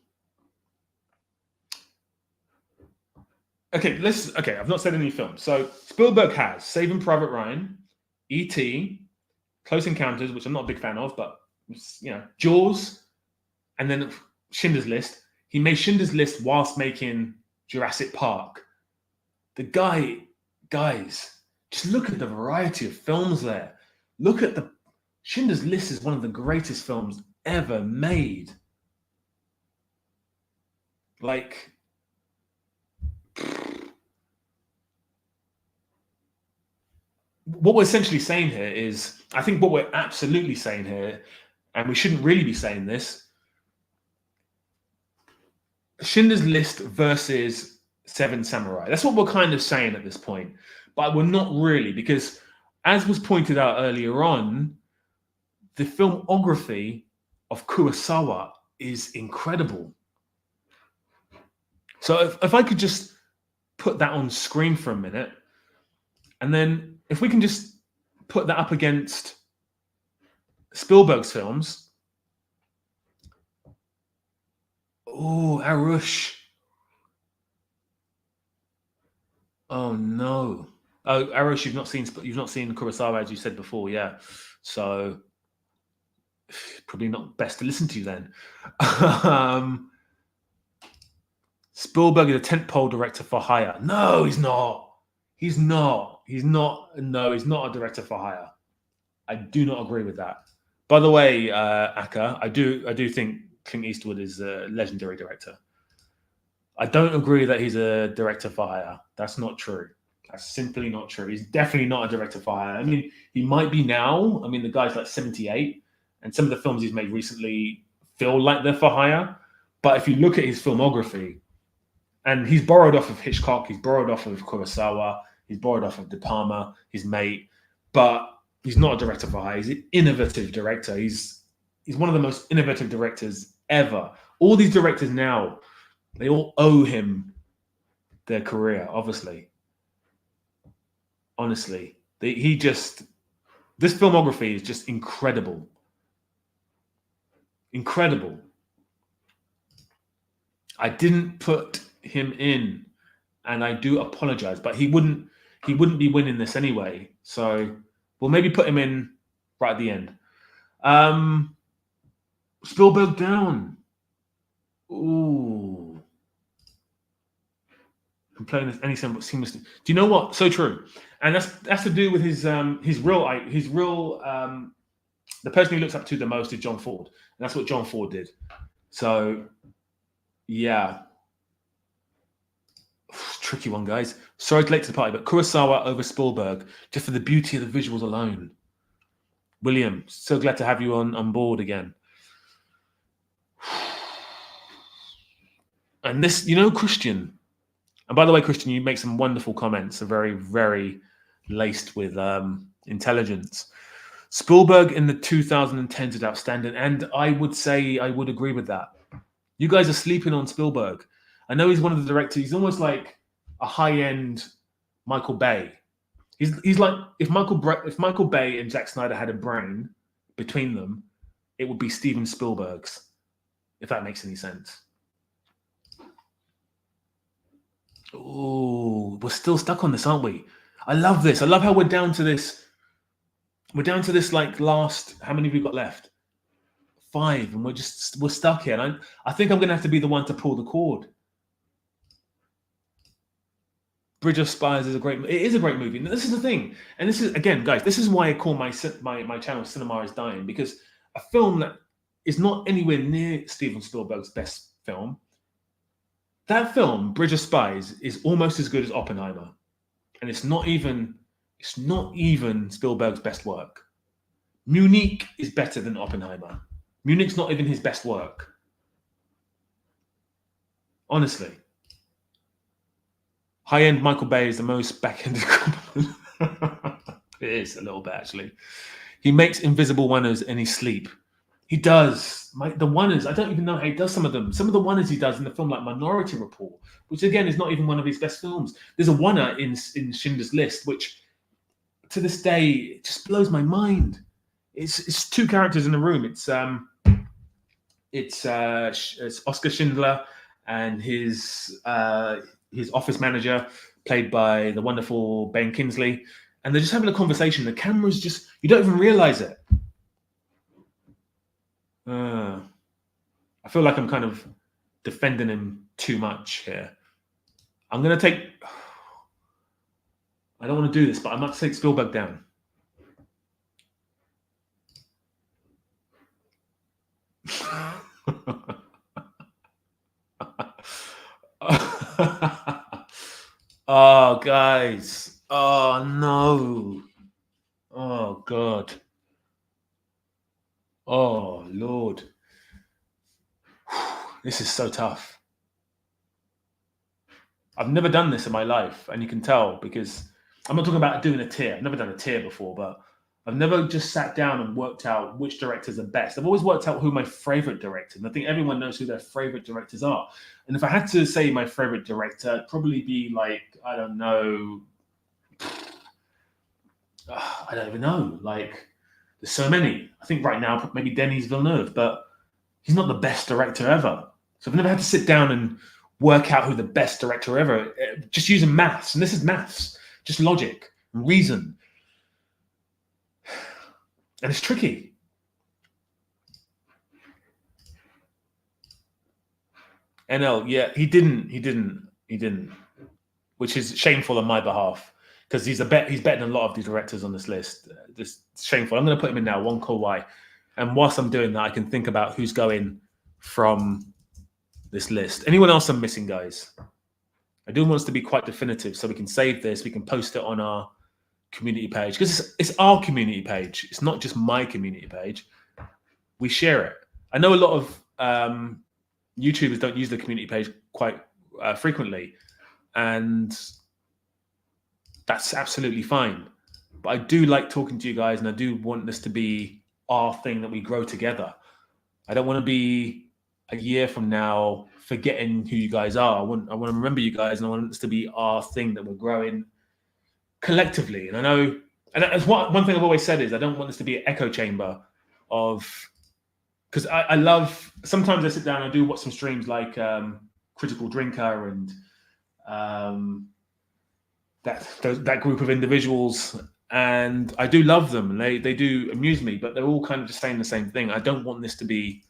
S1: Okay, I've not said any films. So Spielberg has Saving Private Ryan, E.T., Close Encounters, which I'm not a big fan of, but Jaws, and then Schindler's List. He made Schindler's List whilst making Jurassic Park. Guys, just look at the variety of films there. Look at Schindler's List is one of the greatest films ever made. Like, what we're essentially saying here is, I think what we're absolutely saying here, and we shouldn't really be saying this, Schindler's List versus Seven Samurai. That's what we're kind of saying at this point. But we're not really, because as was pointed out earlier on, the filmography of Kurosawa is incredible. So if I could just put that on screen for a minute, and then if we can just put that up against Spielberg's films. Oh, Arush. Oh no. Oh, Arush, you've not seen Kurosawa, as you said before, yeah. So probably not best to listen to you then. Spielberg is a tentpole director for hire. No, he's not. He's not. No, he's not a director for hire. I do not agree with that. By the way, Aka, I do think Clint Eastwood is a legendary director. I don't agree that he's a director for hire. That's not true. That's simply not true. He's definitely not a director for hire. I mean, he might be now. I mean, the guy's like 78, and some of the films he's made recently feel like they're for hire. But if you look at his filmography, and he's borrowed off of Hitchcock, he's borrowed off of Kurosawa, He's borrowed off of De Palma, his mate, but he's not a director for hire. He's an innovative director. He's one of the most innovative directors ever. All these directors now, they all owe him their career, obviously. Honestly, this filmography is just incredible. Incredible. I didn't put him in, and I do apologize, but he wouldn't be winning this anyway. So we'll maybe put him in right at the end. Spielberg down. Ooh. I'm playing this any seamless. Do you know what? So true. And that's to do with his real the person he looks up to the most is John Ford. And that's what John Ford did. So yeah. Tricky one, guys. Sorry to late to the party, but Kurosawa over Spielberg, just for the beauty of the visuals alone. William, so glad to have you on board again. And this, Christian. And by the way, Christian, you make some wonderful comments. They're very, very laced with intelligence. Spielberg in the 2010s is outstanding. And I would agree with that. You guys are sleeping on Spielberg. I know he's one of the directors. He's almost like a high-end Michael Bay. He's like if Michael Bay and Zack Snyder had a brain between them, it would be Steven Spielberg's. If that makes any sense. Oh, we're still stuck on this, aren't we? I love this. I love how we're down to this. We're down to this like last. How many have we got left? 5, and we're stuck here. And I think I'm going to have to be the one to pull the cord. Bridge of Spies is a great. It is a great movie. And this is the thing, and this is again, guys. This is why I call my channel "Cinema Is Dying," because a film that is not anywhere near Steven Spielberg's best film. That film, Bridge of Spies, is almost as good as Oppenheimer, and it's not even Spielberg's best work. Munich is better than Oppenheimer. Munich's not even his best work. Honestly. High-end Michael Bay is the most back-ended compliment. It is a little bit, actually. He makes invisible oneers in his sleep. He does. The oneers, I don't even know how he does some of them. Some of the oneers he does in the film, like Minority Report, which again is not even one of his best films. There's a oneer in Schindler's List, which to this day just blows my mind. It's 2 characters in the room. It's Oscar Schindler and his office manager, played by the wonderful Ben Kingsley, and they're just having a conversation. The camera's just, you don't even realize it. I feel like I'm kind of defending him too much here. I'm going to take, I don't want to do this, but I might take Spielberg down. Oh, guys. Oh, no. Oh, God. Oh, Lord. This is so tough. I've never done this in my life, and you can tell because I'm not talking about doing a tier. I've never done a tier before, but I've never just sat down and worked out which directors are best. I've always worked out who my favorite director, and I think everyone knows who their favorite directors are. And if I had to say my favorite director, it'd probably be like, I don't know. I don't even know. Like, there's so many. I think right now, maybe Denis Villeneuve, but he's not the best director ever. So I've never had to sit down and work out who the best director ever, just using maths. And this is maths, just logic and reason. And it's tricky. NL, yeah, he didn't. Which is shameful on my behalf because he's better than a lot of these directors on this list. Just shameful. I'm going to put him in now. Wong Kar-wai. And whilst I'm doing that, I can think about who's going from this list. Anyone else I'm missing, guys? I do want us to be quite definitive so we can save this. We can post it on our community page because it's our community page. It's not just my community page. We share it. I know a lot of YouTubers don't use the community page quite frequently, and That's absolutely fine. But I do like talking to you guys, and I do want this to be our thing that we grow together. I don't want to be a year from now forgetting who you guys are. I want to remember you guys, and I want this to be our thing that we're growing collectively. And I know, and that's one thing I've always said is I don't want this to be an echo chamber of, because I love, sometimes I sit down and I do watch some streams like Critical Drinker and that group of individuals, and I do love them, and they do amuse me, but they're all kind of just saying the same thing. I don't want this to be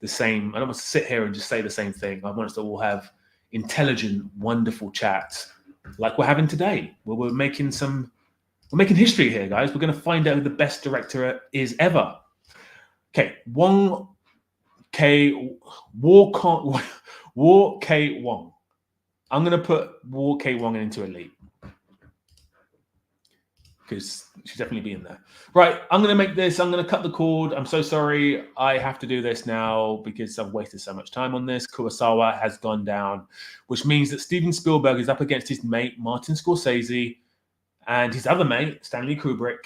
S1: the same. I don't want to sit here and just say the same thing. I want us to all have intelligent, wonderful chats like we're having today, where we're making history here, guys. We're going to find out who the best director is ever. Okay, War K Wong. I'm going to put War K Wong into elite because she'll definitely be in there. Right, I'm going to make this. I'm going to cut the cord. I'm so sorry. I have to do this now because I've wasted so much time on this. Kurosawa has gone down, which means that Steven Spielberg is up against his mate, Martin Scorsese, and his other mate, Stanley Kubrick,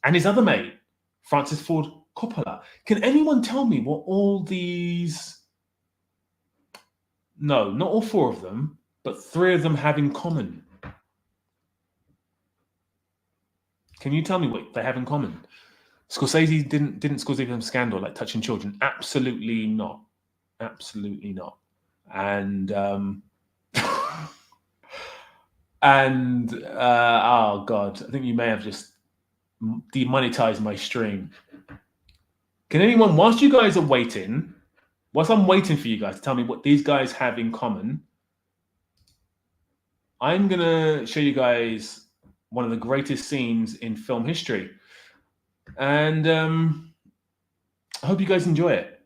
S1: and his other mate, Francis Ford Coppola. Can anyone tell me what all these... No, not all four of them, but three of them have in common? Can you tell me what they have in common? Scorsese didn't Scorsese have scandal like touching children? Absolutely not. Absolutely not. And oh God, I think you may have just demonetized my stream. Can anyone, whilst you guys are waiting, whilst I'm waiting for you guys to tell me what these guys have in common, I'm gonna show you guys one of the greatest scenes in film history. And I hope you guys enjoy it.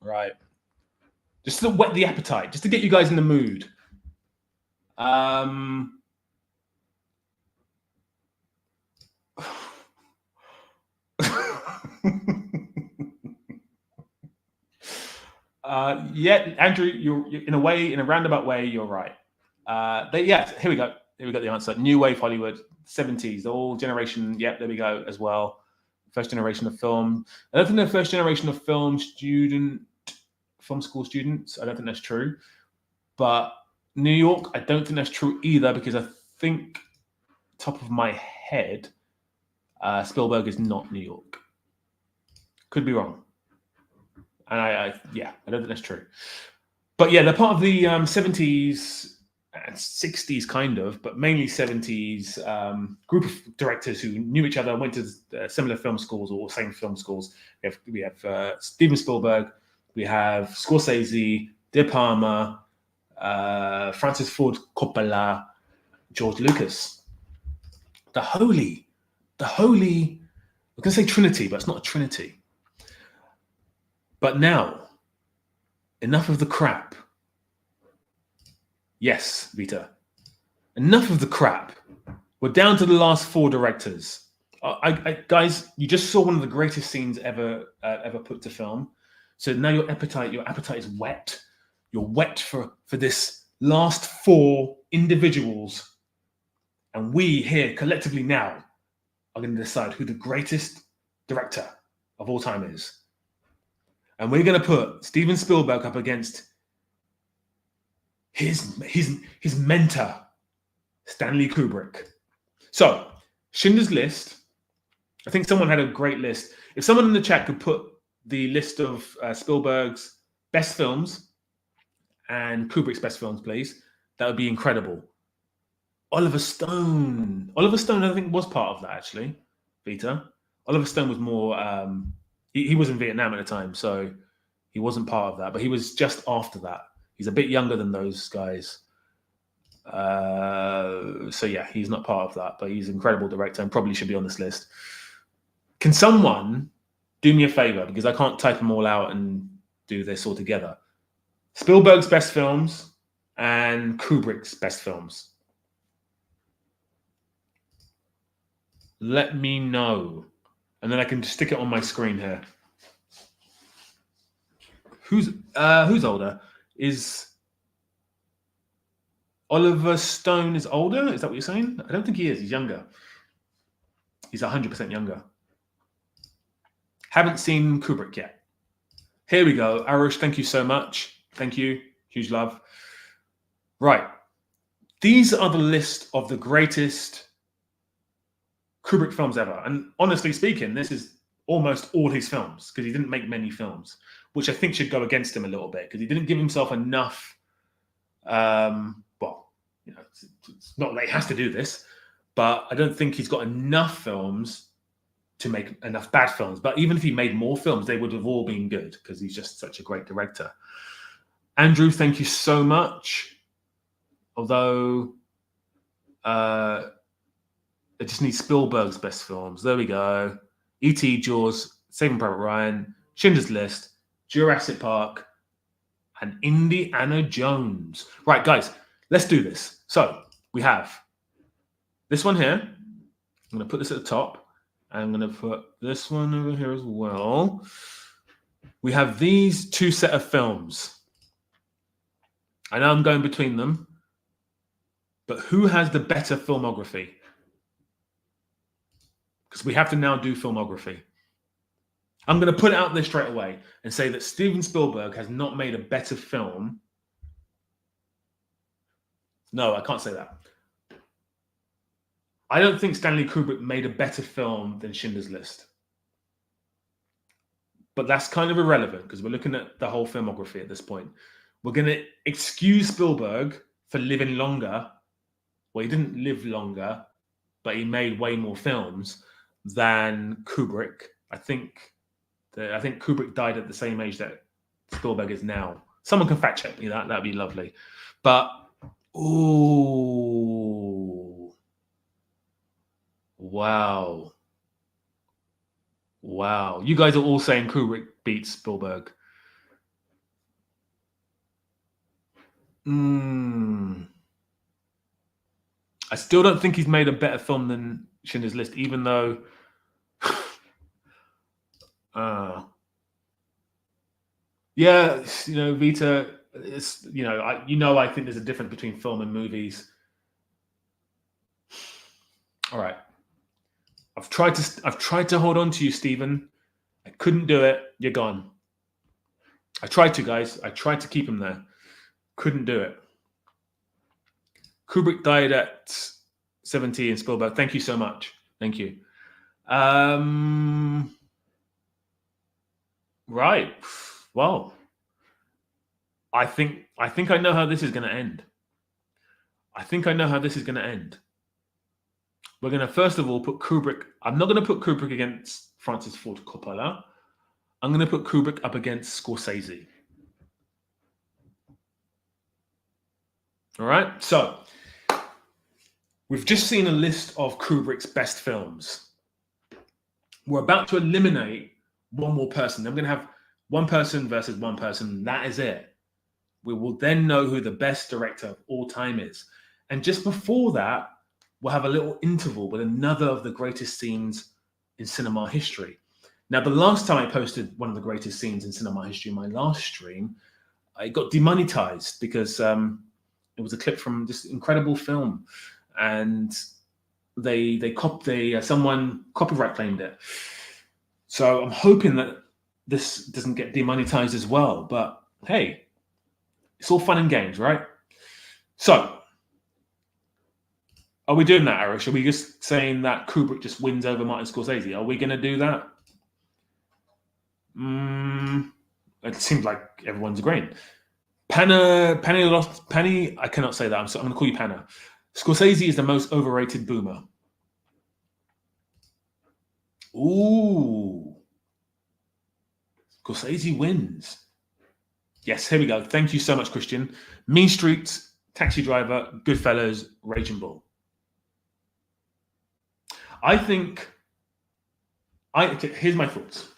S1: Right. Just to whet the appetite, just to get you guys in the mood. Yeah, Andrew, you're in a roundabout way, you're right. Here we go. Here we got the answer. New Wave Hollywood, 70s, all generation. Yep, there we go as well. First generation of film. I don't think they're first generation of film school students. I don't think that's true. But New York, I don't think that's true either, because I think, top of my head, Spielberg is not New York. Could be wrong. And I don't think that's true. But yeah, they're part of the 70s and 60s kind of, but mainly 70s group of directors who knew each other, went to similar film schools or same film schools. We have Steven Spielberg, we have Scorsese, De Palma, Francis Ford Coppola, George Lucas. The holy, I was going to say Trinity, but it's not a Trinity. But now, enough of the crap. Yes, Vita. Enough of the crap. We're down to the last four directors. Guys, you just saw one of the greatest scenes ever put to film. So now your appetite is wet. You're wet for this last four individuals. And we here collectively now are going to decide who the greatest director of all time is. And we're going to put Steven Spielberg up against his mentor, Stanley Kubrick. So, Schindler's List. I think someone had a great list. If someone in the chat could put the list of Spielberg's best films and Kubrick's best films, please, that would be incredible. Oliver Stone, I think, was part of that, actually, Vita. Oliver Stone was more... He was in Vietnam at the time, so he wasn't part of that. But he was just after that. He's a bit younger than those guys. So yeah, he's not part of that. But he's an incredible director and probably should be on this list. Can someone do me a favor? Because I can't type them all out and do this all together. Spielberg's best films and Kubrick's best films. Let me know. And then I can stick it on my screen here. Who's older? Is Oliver Stone is older? Is that what you're saying? I don't think he is. He's younger. He's 100% younger. Haven't seen Kubrick yet. Here we go. Arush, thank you so much. Thank you. Huge love. Right. These are the list of the greatest Kubrick films ever. And honestly speaking, this is almost all his films because he didn't make many films, which I think should go against him a little bit because he didn't give himself enough. Well, you know, it's not that he has to do this, but I don't think he's got enough films to make enough bad films. But even if he made more films, they would have all been good because he's just such a great director. Andrew, thank you so much. Although I just need Spielberg's best films. There we go. E.T., Jaws, Saving Private Ryan, Schindler's List, Jurassic Park, and Indiana Jones. Right, guys, let's do this. So we have this one here. I'm going to put this at the top. I'm going to put this one over here as well. We have these two set of films. I know I'm going between them, but who has the better filmography? Because we have to now do filmography. I'm going to put it out there straight away and say that Steven Spielberg has not made a better film. No, I can't say that. I don't think Stanley Kubrick made a better film than Schindler's List. But that's kind of irrelevant because we're looking at the whole filmography at this point. We're going to excuse Spielberg for living longer. Well, he didn't live longer, but he made way more films than Kubrick. I think Kubrick died at the same age that Spielberg is now. Someone can fact check me that. That'd be lovely. But, ooh. Wow. Wow. You guys are all saying Kubrick beats Spielberg. I still don't think he's made a better film than Schindler's List, even though yeah, you know, Vita, it's, you know, I think there's a difference between film and movies. All right. I've tried to hold on to you, Stephen. I couldn't do it. You're gone. I tried to, guys. I tried to keep him there. Couldn't do it. Kubrick died at 70 and Spielberg. Thank you so much. Thank you. Right. Well, I think I know how this is going to end. We're going to first of all put Kubrick. I'm not going to put Kubrick against Francis Ford Coppola. I'm going to put Kubrick up against Scorsese. All right. So we've just seen a list of Kubrick's best films. We're about to eliminate one more person. I'm going to have one person versus one person. That is it. We will then know who the best director of all time is. And just before that, we'll have a little interval with another of the greatest scenes in cinema history. Now, the last time I posted one of the greatest scenes in cinema history, my last stream, I got demonetized because it was a clip from this incredible film, and someone copyright claimed it. So I'm hoping that this doesn't get demonetized as well. But hey, it's all fun and games, right? So, are we doing that, Arish? Are we just saying that Kubrick just wins over Martin Scorsese? Are we going to do that? It seems like everyone's agreeing. Penny, I cannot say that. I'm going to call you Panna. Scorsese is the most overrated boomer. Ooh. Scorsese wins. Yes, here we go. Thank you so much, Christian. Mean Streets, Taxi Driver, Goodfellas, Raging Bull. Here's my thoughts.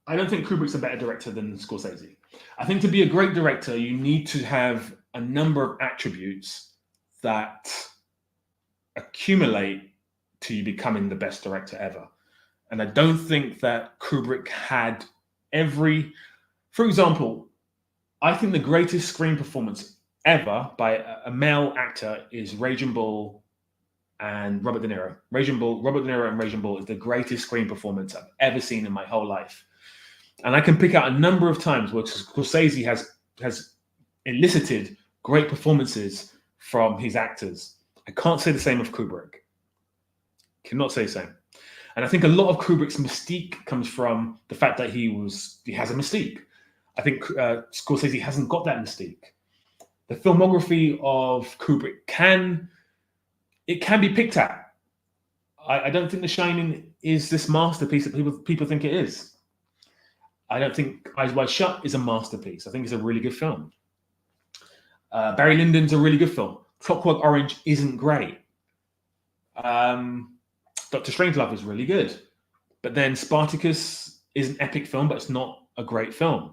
S1: I don't think Kubrick's a better director than Scorsese. I think to be a great director, you need to have a number of attributes that accumulate to you becoming the best director ever. And I don't think that Kubrick had every. For example, I think the greatest screen performance ever by a male actor is Raging Bull and Robert De Niro. Robert De Niro and Raging Bull is the greatest screen performance I've ever seen in my whole life. And I can pick out a number of times where Scorsese has elicited great performances from his actors. I can't say the same of Kubrick. Cannot say the same. And I think a lot of Kubrick's mystique comes from the fact that he has a mystique. I think Scorsese hasn't got that mystique. The filmography of Kubrick can be picked at. I don't think The Shining is this masterpiece that people think it is. I don't think Eyes Wide Shut is a masterpiece. I think it's a really good film. Barry Lyndon's a really good film. Clockwork Orange isn't great. Dr. Strangelove is really good. But then Spartacus is an epic film, but it's not a great film.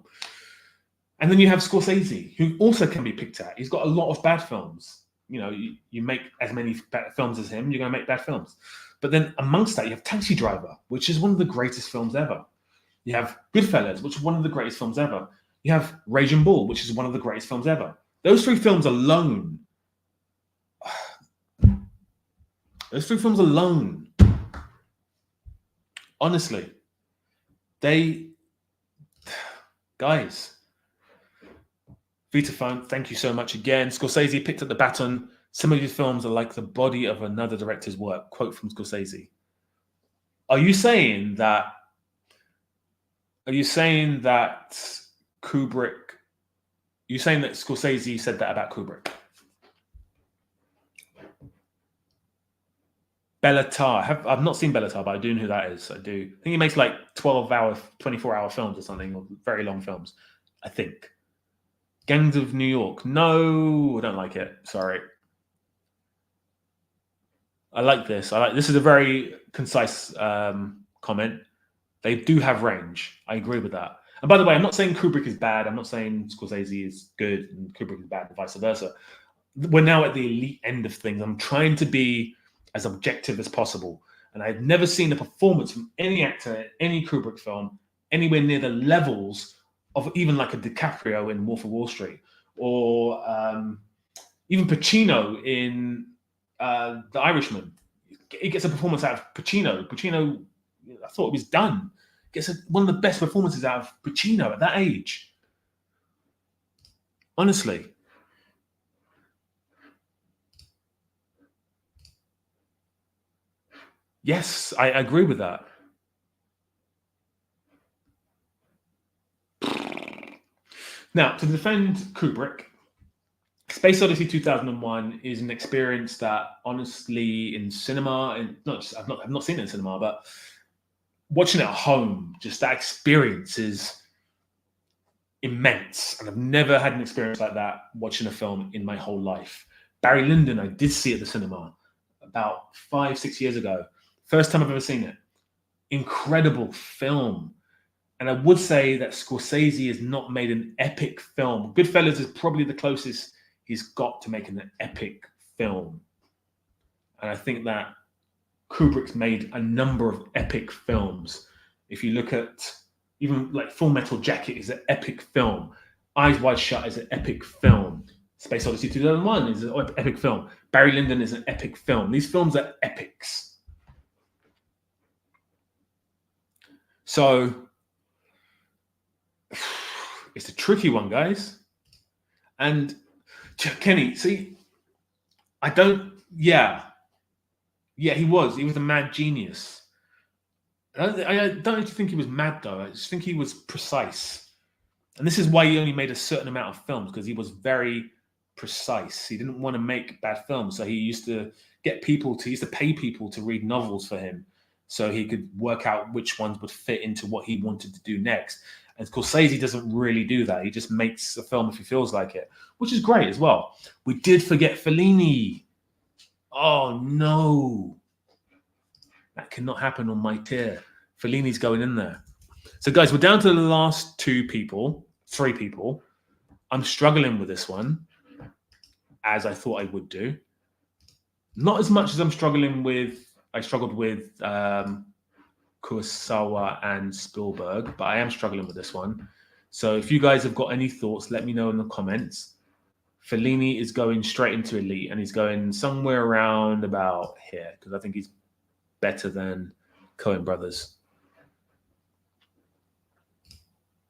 S1: And then you have Scorsese, who also can be picked at. He's got a lot of bad films. You know, you make as many bad films as him, you're going to make bad films. But then amongst that, you have Taxi Driver, which is one of the greatest films ever. You have Goodfellas, which is one of the greatest films ever. You have Raging Bull, which is one of the greatest films ever. Those three films alone, honestly, guys, Vitaphone, thank you so much again. Scorsese picked up the baton. Some of your films are like the body of another director's work. Quote from Scorsese. Are you saying that Kubrick? You're saying that Scorsese said that about Kubrick? Bellatar. I've not seen Bellatar, but I do know who that is. I do. I think he makes like 12-hour, 24-hour films or something, or very long films, I think. Gangs of New York. No, I don't like it. Sorry. I like this. This is a very concise comment. They do have range. I agree with that. And by the way, I'm not saying Kubrick is bad. I'm not saying Scorsese is good and Kubrick is bad and vice versa. We're now at the elite end of things. I'm trying to be as objective as possible. And I've never seen a performance from any actor in any Kubrick film anywhere near the levels of even like a DiCaprio in Wolf of Wall Street, or even Pacino in The Irishman. He gets a performance out of Pacino. Pacino, I thought it was done. Gets one of the best performances out of Pacino at that age. Honestly. Yes, I agree with that. Now, to defend Kubrick, Space Odyssey 2001 is an experience that, honestly, in cinema, and I've not seen it in cinema, but watching it at home, just that experience is immense. And I've never had an experience like that watching a film in my whole life. Barry Lyndon, I did see at the cinema about 5-6 years ago. First time I've ever seen it. Incredible film. And I would say that Scorsese has not made an epic film. Goodfellas is probably the closest he's got to making an epic film. And I think that Kubrick's made a number of epic films. If you look at even like Full Metal Jacket is an epic film. Eyes Wide Shut is an epic film. Space Odyssey 2001 is an epic film. Barry Lyndon is an epic film. These films are epics. So it's a tricky one, guys. And Kenny, see, he was a mad genius. I don't think he was mad, though. I just think he was precise. And this is why he only made a certain amount of films, because he was very precise. He didn't want to make bad films. So he used to pay people to read novels for him so he could work out which ones would fit into what he wanted to do next. And Scorsese doesn't really do that. He just makes a film if he feels like it, which is great as well. We did forget Fellini. Oh, no. That cannot happen on my tier. Fellini's going in there. So, guys, we're down to the last three people. I'm struggling with this one, as I thought I would do. Not as much as I struggled with Kurosawa and Spielberg, but I am struggling with this one. So if you guys have got any thoughts, let me know in the comments. Fellini is going straight into Elite, and he's going somewhere around about here, because I think he's better than Coen brothers.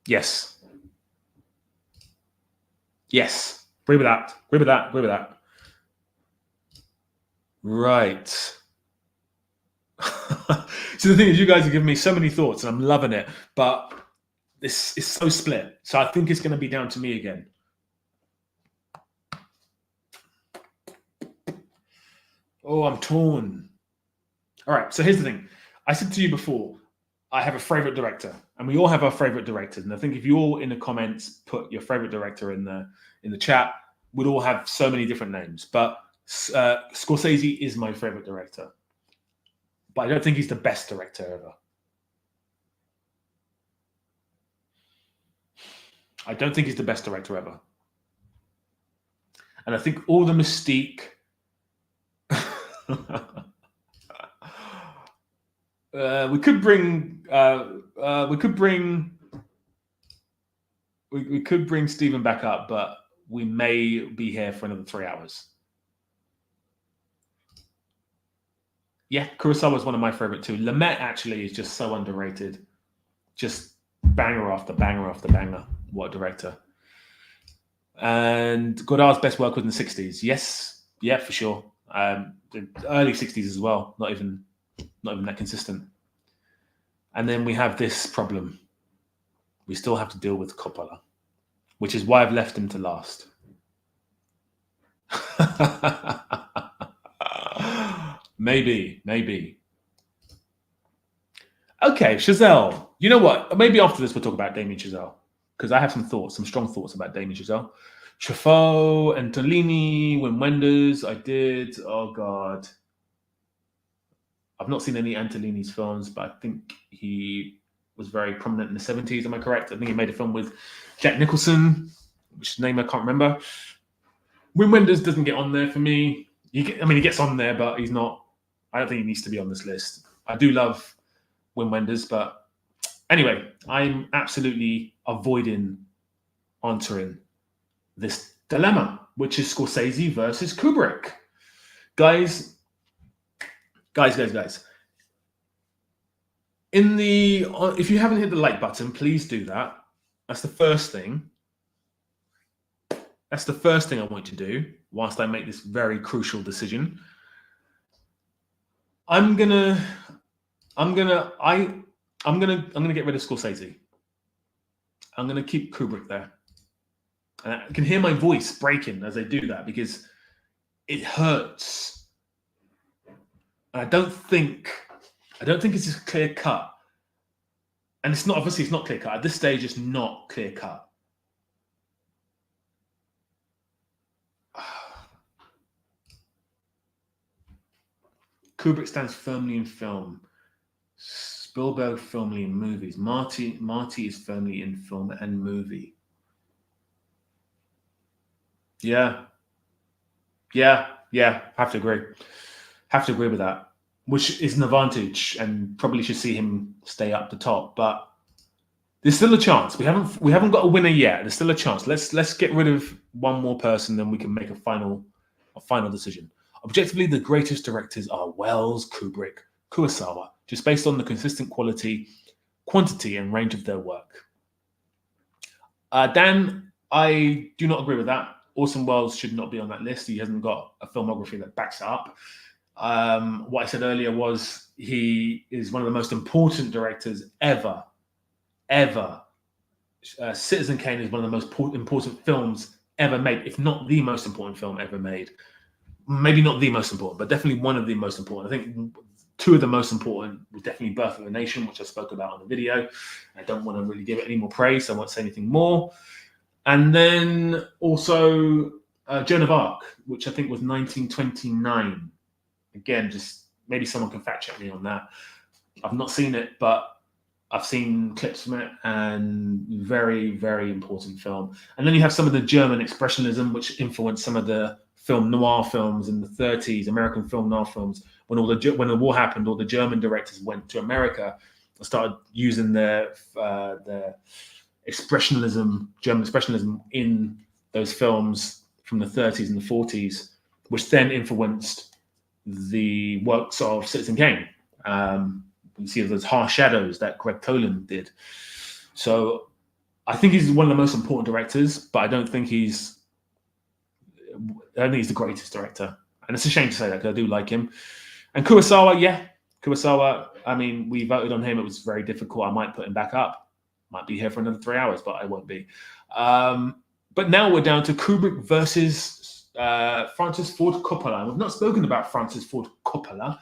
S1: Yes. Yes. Agree with that. Right. So the thing is, you guys are giving me so many thoughts, and I'm loving it, but this is so split. So I think it's going to be down to me again. Oh, I'm torn. All right. So here's the thing. I said to you before, I have a favorite director, and we all have our favorite directors. And I think if you all in the comments put your favorite director in the chat, we'd all have so many different names. But Scorsese is my favorite director, but I don't think he's the best director ever. I don't think he's the best director ever. And I think all the mystique. We could bring Stephen back up, but we may be here for another 3 hours. Yeah, Kurosawa is one of my favorite too. Lumet actually is just so underrated. Just banger after banger after banger. What a director. And Godard's best work was in the 60s. Yes, yeah, for sure. The early 60s as well. Not even that consistent. And then we have this problem. We still have to deal with Coppola, which is why I've left him to last. Maybe. Okay, Chazelle. You know what? Maybe after this we'll talk about Damien Chazelle, because I have some strong thoughts about Damien Chazelle. Truffaut, Antolini, Wim Wenders. I did. Oh God. I've not seen any Antolini's films, but I think he was very prominent in the 70s. Am I correct? I think he made a film with Jack Nicholson, which name I can't remember. Wim Wenders doesn't get on there for me. He gets on there, but he's not. I don't think he needs to be on this list. I do love Wim Wenders, but anyway, I'm absolutely avoiding answering this dilemma, which is Scorsese versus Kubrick. Guys. If you haven't hit the like button, please do that. That's the first thing. I want to do whilst I make this very crucial decision. I'm gonna get rid of Scorsese. I'm gonna keep Kubrick there. And I can hear my voice breaking as I do that because it hurts. And I don't think it's just clear cut. And it's not clear cut. At this stage, it's not clear cut. Kubrick stands firmly in film. Spielberg firmly in movies. Marty is firmly in film and movie. Yeah. Have to agree with that, which is an advantage, and probably should see him stay up the top. But there's still a chance. We haven't got a winner yet. There's still a chance. Let's get rid of one more person, then we can make a final decision. Objectively, the greatest directors are Wells, Kubrick, Kurosawa, just based on the consistent quality, quantity, and range of their work. Dan, I do not agree with that. Orson Welles should not be on that list. He hasn't got a filmography that backs it up. What I said earlier was he is one of the most important directors ever. Citizen Kane is one of the most important films ever made, if not the most important film ever made. Maybe not the most important, but definitely one of the most important. I think two of the most important was definitely Birth of a Nation, which I spoke about on the video. I don't want to really give it any more praise, so I won't say anything more. And then also Joan of Arc, which I think was 1929. Again, just maybe someone can fact check me on that. I've not seen it, but I've seen clips from it, and very, very important film. And then you have some of the German expressionism, which influenced some of the film noir films in the 30s, American film noir films. When the war happened, all the German directors went to America and started using their expressionism, German expressionism, in those films from the 30s and the 40s, which then influenced the works of Citizen Kane. You see those harsh shadows that Greg Toland did. So I think he's one of the most important directors, but I don't think he's the greatest director. And it's a shame to say that, because I do like him. And Kurosawa, I mean, we voted on him. It was very difficult. I might put him back up. Might be here for another 3 hours, but I won't be. But now we're down to Kubrick versus Francis Ford Coppola. We've not spoken about Francis Ford Coppola.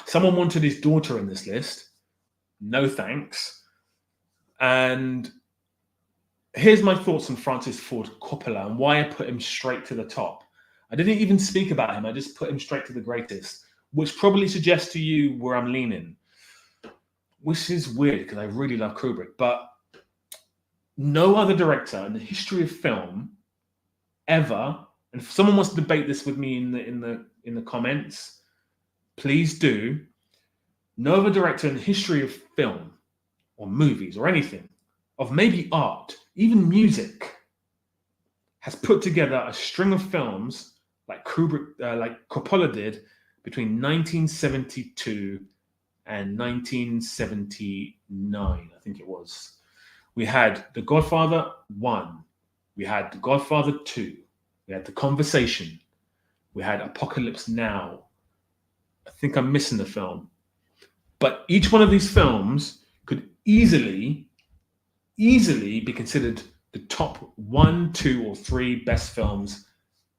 S1: Someone wanted his daughter in this list. No thanks. And here's my thoughts on Francis Ford Coppola and why I put him straight to the top. I didn't even speak about him. I just put him straight to the greatest, which probably suggests to you where I'm leaning, which is weird because I really love Kubrick. But no other director in the history of film ever, and if someone wants to debate this with me in the comments, please do. No other director in the history of film or movies or anything, of maybe art, even music, has put together a string of films like Coppola did between 1972 and 1979, I think it was. We had The Godfather 1, we had The Godfather 2, we had The Conversation, we had Apocalypse Now. I think I'm missing the film. But each one of these films could easily be considered the top 1, 2, or 3 best films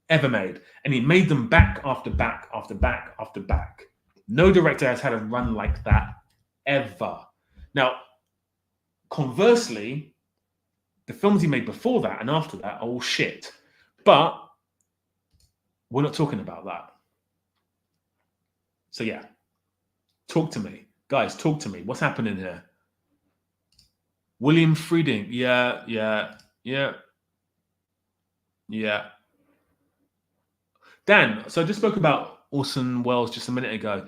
S1: ever made. And he made them back after back after back after back. No director has had a run like that ever. Now, conversely, the films he made before that and after that are all shit. But we're not talking about that. So yeah, talk to me. Guys, talk to me. What's happening here? William Friedkin. Yeah. Dan, so I just spoke about Orson Welles just a minute ago.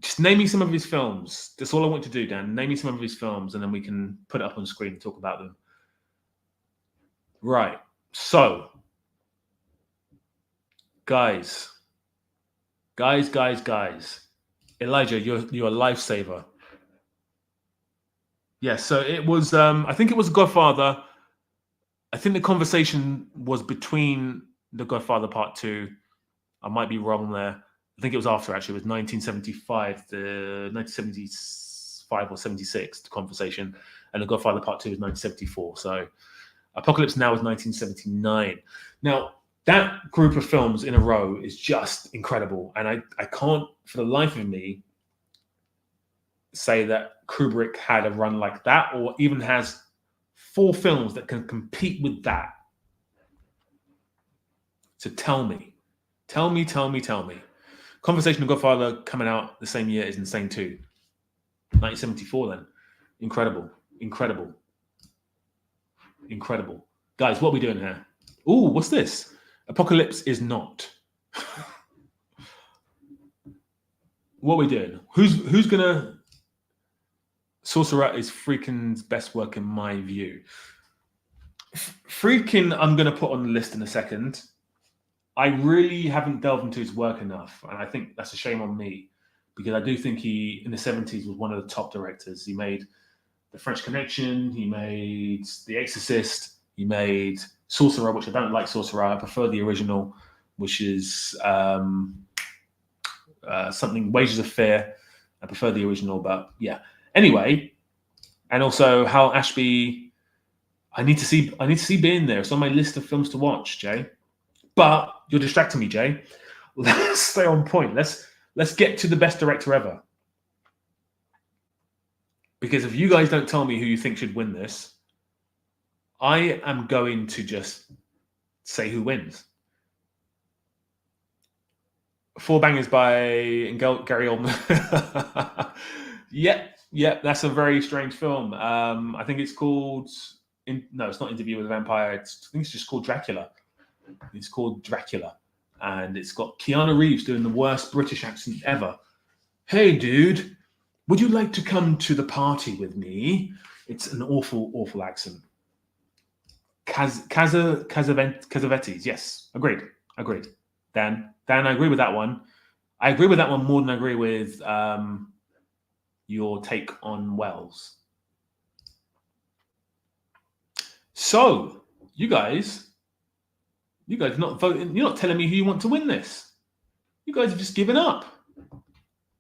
S1: Just name me some of his films. That's all I want to do, Dan. Name me some of his films, and then we can put it up on screen and talk about them. Right. So, guys. Elijah, you're a lifesaver. Yeah, so it was, I think it was Godfather. I think The Conversation was between The Godfather Part 2. I might be wrong there. I think it was after, actually. It was 1975 or 76, The Conversation. And The Godfather Part 2 was 1974. So Apocalypse Now is 1979. Now, that group of films in a row is just incredible. And I can't, for the life of me, say that Kubrick had a run like that, or even has 4 films that can compete with that. So tell me. Conversation of Godfather coming out the same year is insane too. 1974 then. Incredible. Guys, what are we doing here? Ooh, what's this? Apocalypse Is Not. What are we doing? Who's gonna... Sorcerer is Friedkin's best work in my view. Friedkin, I'm going to put on the list in a second. I really haven't delved into his work enough, and I think that's a shame on me, because I do think he, in the 70s, was one of the top directors. He made The French Connection, he made The Exorcist, he made Sorcerer, which I don't like Sorcerer. I prefer the original, which is something, Wages of Fear. I prefer the original, but yeah. Anyway, and also Hal Ashby. I need to see being there. It's on my list of films to watch, Jay. But you're distracting me, Jay. Let's stay on point. Let's get to the best director ever. Because if you guys don't tell me who you think should win this, I am going to just say who wins. 4 Bangers by Gary Oldman. Yep. That's a very strange film. I think it's called. No, it's not Interview with a Vampire. I think it's just called Dracula. It's called Dracula, and it's got Keanu Reeves doing the worst British accent ever. Hey, dude, would you like to come to the party with me? It's an awful accent. Casavetes. Yes, agreed. Dan, I agree with that one. I agree with that one more than I agree with your take on Wells. So, you guys are not voting. You're not telling me who you want to win this. You guys have just given up.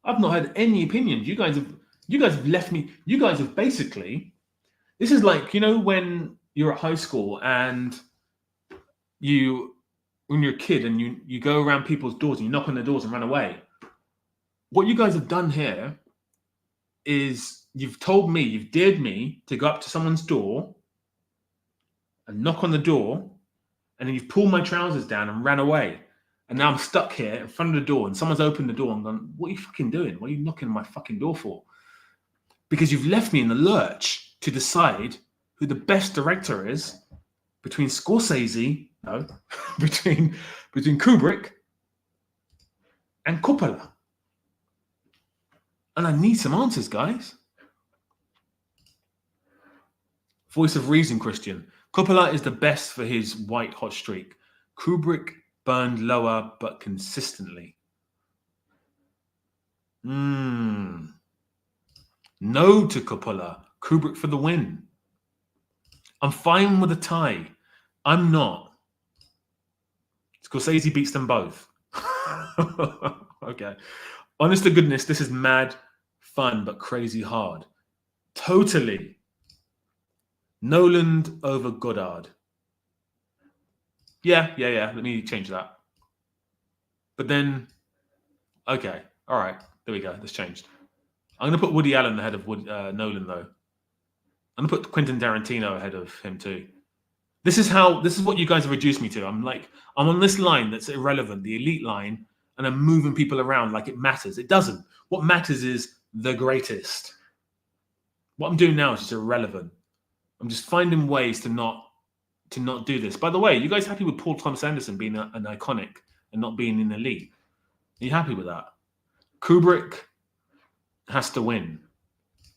S1: I've not had any opinions. You guys have left me. You guys have basically. This is like, when you're at high school and when you're a kid and you go around people's doors and you knock on their doors and run away. What you guys have done here is you've dared me to go up to someone's door and knock on the door, and then you've pulled my trousers down and ran away. And now I'm stuck here in front of the door and someone's opened the door and gone, what are you fucking doing? What are you knocking on my fucking door for? Because you've left me in the lurch to decide who the best director is between Scorsese, between Kubrick and Coppola. And I need some answers, guys. Voice of reason, Christian. Coppola is the best for his white hot streak. Kubrick burned lower, but consistently. No to Coppola. Kubrick for the win. I'm fine with a tie. I'm not. Scorsese beats them both. Okay. Honest to goodness, this is mad fun, but crazy hard. Totally. Nolan over Goddard. Yeah. Let me change that. But then, okay. All right. There we go. That's changed. I'm going to put Woody Allen ahead of Nolan, though. I'm going to put Quentin Tarantino ahead of him, too. This is what you guys have reduced me to. I'm on this line that's irrelevant, the elite line, and I'm moving people around like it matters. It doesn't. What matters is the greatest. What I'm doing now is just irrelevant. I'm just finding ways to not do this. By the way, you guys happy with Paul Thomas Anderson being an iconic and not being an elite? Are you happy with that? Kubrick has to win.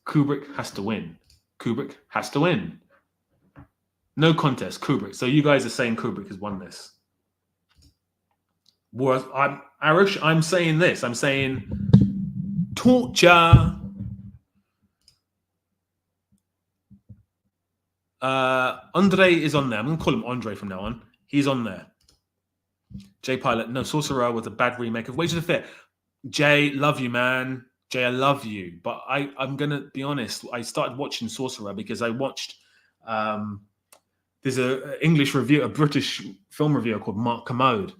S1: Kubrick has to win. Kubrick has to win. No contest, Kubrick. So you guys are saying Kubrick has won this. Well, I'm Irish. I'm saying this. I'm saying torture. Andre is on there. I'm going to call him Andre from now on. He's on there. Jay Pilot. No, Sorcerer was a bad remake of Wages of Fear. Jay, love you, man. Jay, I love you. But I'm going to be honest. I started watching Sorcerer because I watched... there's a British film reviewer called Mark Commode.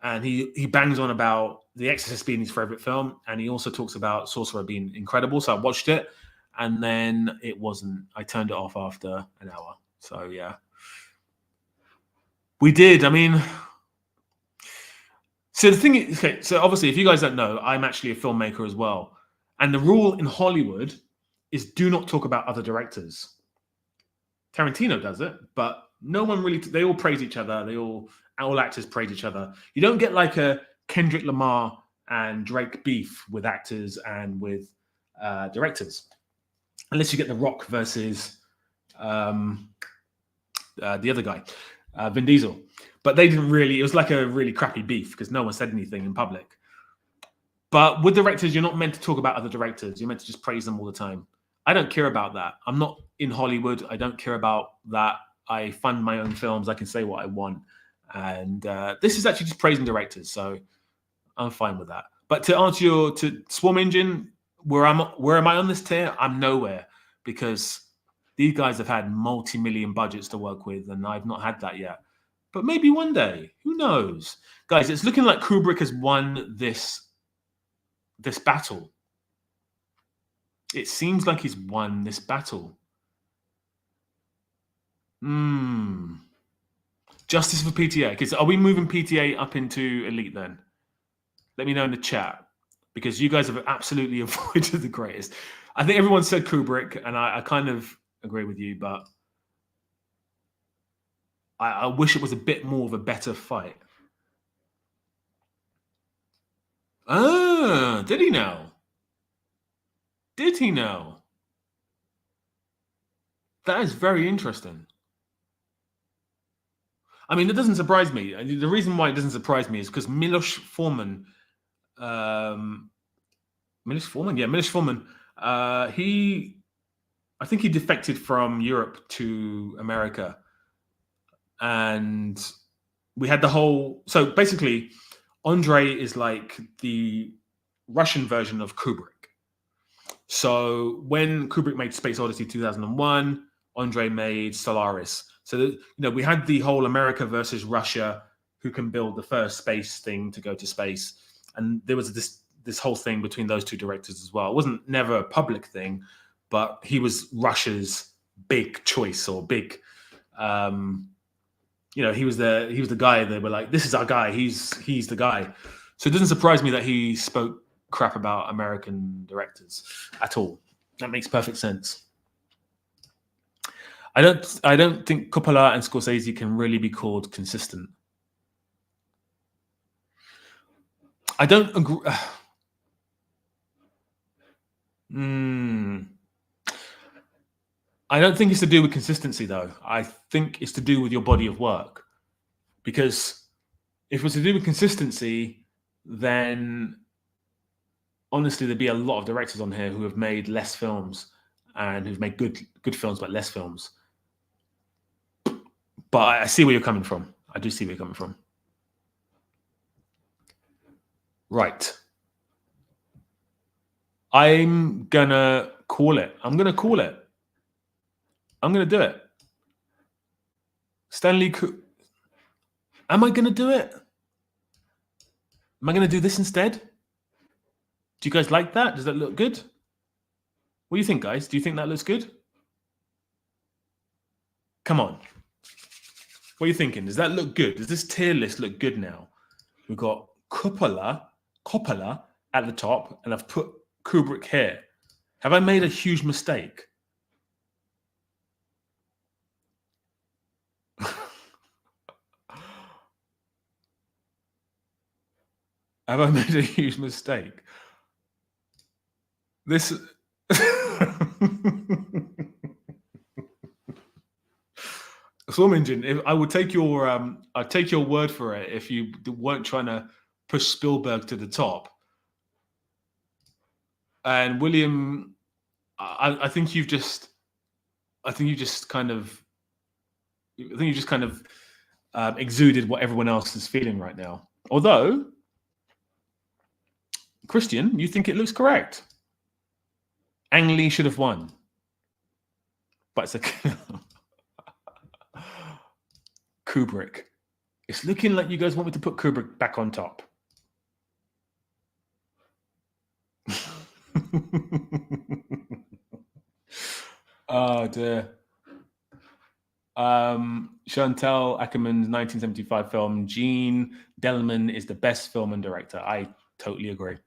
S1: And he bangs on about The Exorcist being his favorite film. And he also talks about Sorcerer being incredible. So I watched it. And then it wasn't. I turned it off after an hour. So, yeah. We did. I mean... So the thing is... Okay, so obviously, if you guys don't know, I'm actually a filmmaker as well. And the rule in Hollywood is do not talk about other directors. Tarantino does it, but no one really... They all praise each other. All actors praise each other. You don't get like a Kendrick Lamar and Drake beef with actors and with directors. Unless you get The Rock versus the other guy, Vin Diesel. But they didn't really... It was like a really crappy beef because no one said anything in public. But with directors, you're not meant to talk about other directors. You're meant to just praise them all the time. I don't care about that. I'm not in Hollywood. I don't care about that. I fund my own films. I can say what I want. And this is actually just praising directors. So I'm fine with that. But to answer to Swarm Engine, where am I on this tier? I'm nowhere because these guys have had multi-million budgets to work with and I've not had that yet. But maybe one day. Who knows? Guys, it's looking like Kubrick has won this battle. It seems like he's won this battle. Justice for PTA. Because are we moving PTA up into elite then? Let me know in the chat. Because you guys have absolutely avoided the greatest. I think everyone said Kubrick, and I kind of agree with you, but I wish it was a bit more of a better fight. Ah, did he know? Did he know? That is very interesting. I mean, it doesn't surprise me. The reason why it doesn't surprise me is because um, Miloš Forman, I think he defected from Europe to America, and we had the whole. So basically, Andre is like the Russian version of Kubrick. So when Kubrick made Space Odyssey 2001, Andre made Solaris. So we had the whole America versus Russia, who can build the first space thing to go to space, and there was this whole thing between those two directors as well. It wasn't never a public thing, but he was Russia's big choice or big. He was the guy. They were like, "This is our guy. He's the guy." So it doesn't surprise me that he spoke crap about American directors at all. That makes perfect sense. I don't think Coppola and Scorsese can really be called consistent. I don't agree. I don't think it's to do with consistency, though. I think it's to do with your body of work. Because if it was to do with consistency, then honestly, there'd be a lot of directors on here who have made less films and who've made good films but less films. But I see where you're coming from. I do see where you're coming from. Right. I'm gonna call it. I'm gonna do it. Stanley Kubrick. Am I gonna do it? Am I gonna do this instead? Do you guys like that? Does that look good? What do you think, guys? Do you think that looks good? Come on. What are you thinking? Does that look good? Does this tier list look good now? We've got Coppola at the top, and I've put Kubrick here. Have I made a huge mistake? Have I made a huge mistake? This. Film Engine. If I would take your, I'd take your word for it if you weren't trying to push Spielberg to the top. And William, I think you just kind of exuded what everyone else is feeling right now. Although, Christian, you think it looks correct. Ang Lee should have won, but it's a Kubrick. It's looking like you guys want me to put Kubrick back on top. Oh dear. Chantal Ackerman's 1975 film Gene Delman is the best film and director. I totally agree.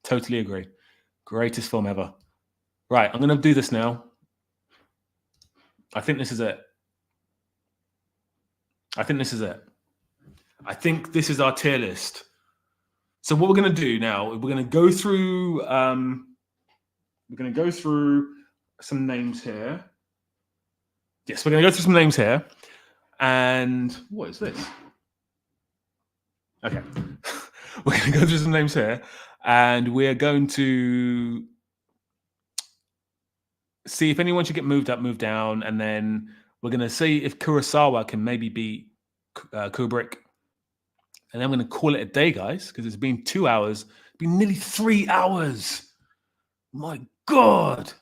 S1: Totally agree. Greatest film ever. Right, I'm going to do this now. I think this is it. I think this is our tier list. So what we're going to do now, we're going to go through some names here. Yes, we're going to go through some names here. And what is this? Okay. We're going to go through some names here. And we're going to see if anyone should get moved up, moved down. And then we're going to see if Kurosawa can maybe beat Kubrick. And then I'm going to call it a day, guys, because it's been 2 hours. It's been nearly 3 hours. My God.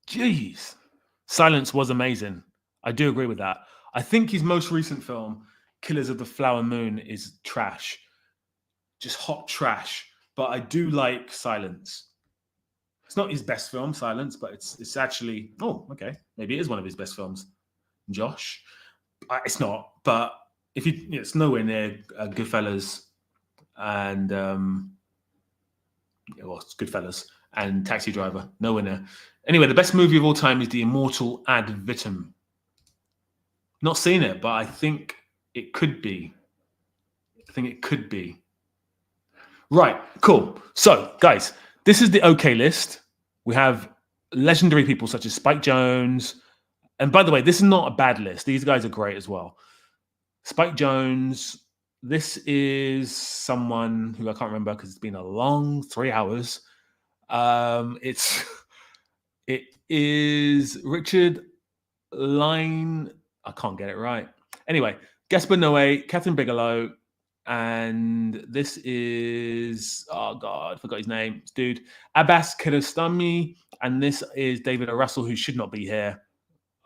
S1: Jeez. Silence was amazing. I do agree with that. I think his most recent film, Killers of the Flower Moon, is trash. Just hot trash. But I do like Silence. It's not his best film, Silence, but it's actually... Oh, okay. Maybe it is one of his best films. Josh. It's not, but... it's nowhere near Goodfellas and it's Goodfellas and Taxi Driver. No winner. Anyway, the best movie of all time is The Immortal Ad Vitam. Not seen it, but I think it could be. Right, cool. So, guys, this is the OK list. We have legendary people such as Spike Jonze. And by the way, this is not a bad list. These guys are great as well. Spike Jonze. This is someone who I can't remember because it's been a long 3 hours. It is Richard Line. I can't get it right. Anyway, Gaspar Noé, Catherine Bigelow, and this is, oh God, I forgot his name. It's dude, Abbas Kiarostami, and this is David O. Russell, who should not be here.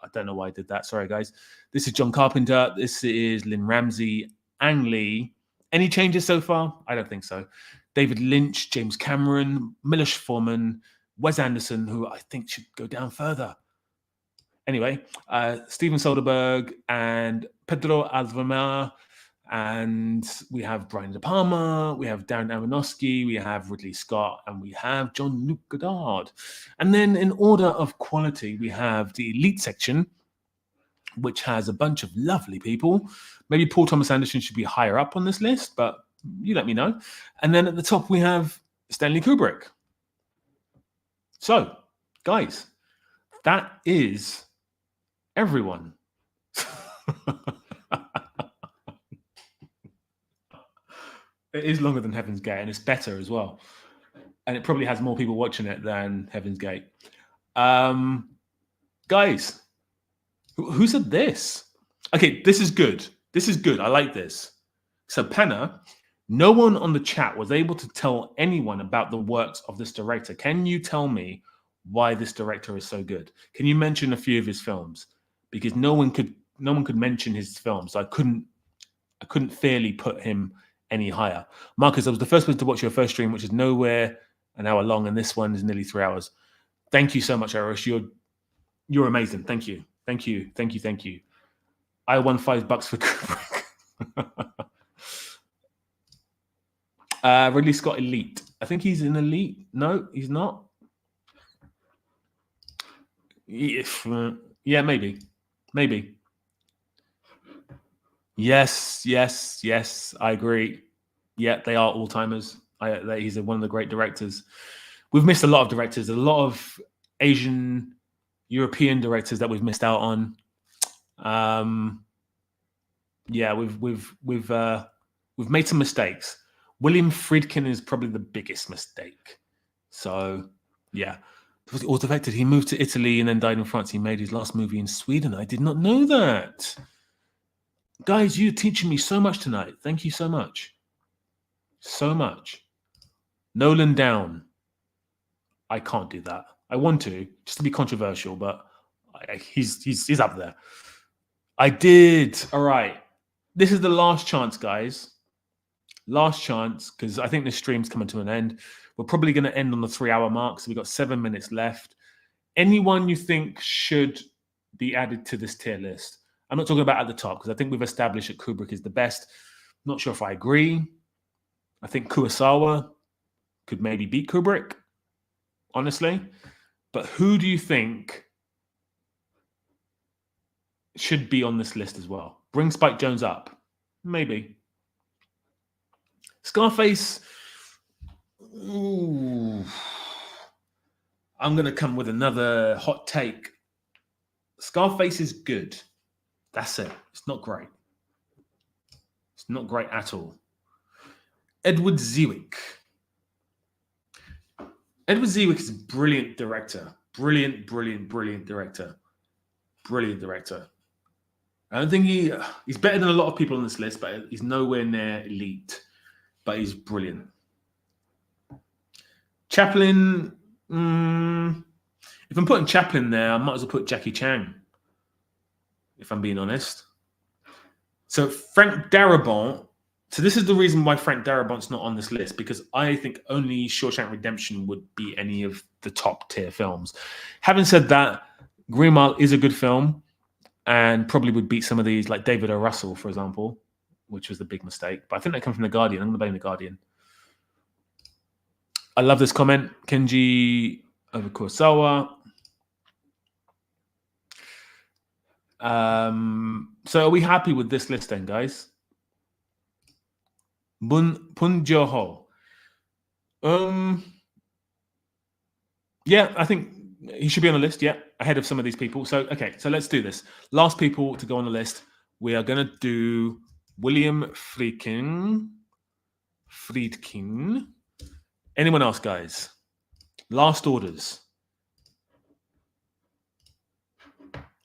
S1: I don't know why I did that. Sorry, guys. This is John Carpenter. This is Lynn Ramsey, Ang Lee. Any changes so far? I don't think so. David Lynch, James Cameron, Miloš Forman, Wes Anderson, who I think should go down further. Anyway, Steven Soderbergh and Pedro Alvarenga, and we have Brian De Palma, we have Darren Aronofsky, we have Ridley Scott, and we have Jean-Luc Godard. And then in order of quality, we have the elite section, which has a bunch of lovely people. Maybe Paul Thomas Anderson should be higher up on this list, but you let me know. And then at the top, we have Stanley Kubrick. So, guys, that is everyone. It is longer than Heaven's Gate, and it's better as well. And it probably has more people watching it than Heaven's Gate. Guys, who said this? Okay, this is good. This is good. I like this. So, Penna, no one on the chat was able to tell anyone about the works of this director. Can you tell me why this director is so good? Can you mention a few of his films? Because no one could mention his films. So I couldn't fairly put him any higher. Marcus, I was the first person to watch your first stream, which is nowhere an hour long, and this one is nearly 3 hours. Thank you so much, Arish. You're amazing. Thank you. I won $5 for Kubrick. Ridley Scott Elite. I think he's an elite. No, he's not. Yeah, maybe. Yes. I agree. Yeah, they are all-timers. He's one of the great directors. We've missed a lot of directors. A lot of Asian, European directors that we've missed out on. Yeah, we've made some mistakes. William Friedkin is probably the biggest mistake. So, yeah. Was it auto-affected? He moved to Italy and then died in France. He made his last movie in Sweden. I did not know that. Guys, you're teaching me so much tonight. Thank you so much. So much. Nolan down. I can't do that. I want to, just to be controversial, but he's up there. I did. All right. This is the last chance, guys. Last chance, because I think this stream's coming to an end. We're probably going to end on the 3-hour mark, so we've got 7 minutes left. Anyone you think should be added to this tier list? I'm not talking about at the top, because I think we've established that Kubrick is the best. Not sure if I agree. I think Kurosawa could maybe beat Kubrick, honestly. But who do you think should be on this list as well? Bring Spike Jonze up. Maybe. Scarface. Ooh. I'm going to come with another hot take. Scarface is good. That's it. It's not great. It's not great at all. Edward Zwick. Edward Zwick is a brilliant director. Brilliant director. Brilliant director. I don't think he's better than a lot of people on this list, but he's nowhere near elite. But he's brilliant. Chaplin. If I'm putting Chaplin there, I might as well put Jackie Chan, if I'm being honest. So Frank Darabont. So this is the reason why Frank Darabont's not on this list, because I think only Shawshank Redemption would be any of the top tier films. Having said that, Green Mile is a good film and probably would beat some of these, like David O. Russell, for example, which was the big mistake. But I think they come from The Guardian. I'm going to blame The Guardian. I love this comment. Kenji over Kurosawa. So are we happy with this list then, guys? Pun Joho. Yeah, I think he should be on the list. Yeah, ahead of some of these people. So okay, so let's do this. Last people to go on the list. We are gonna do William Friedkin. Anyone else, guys? Last orders.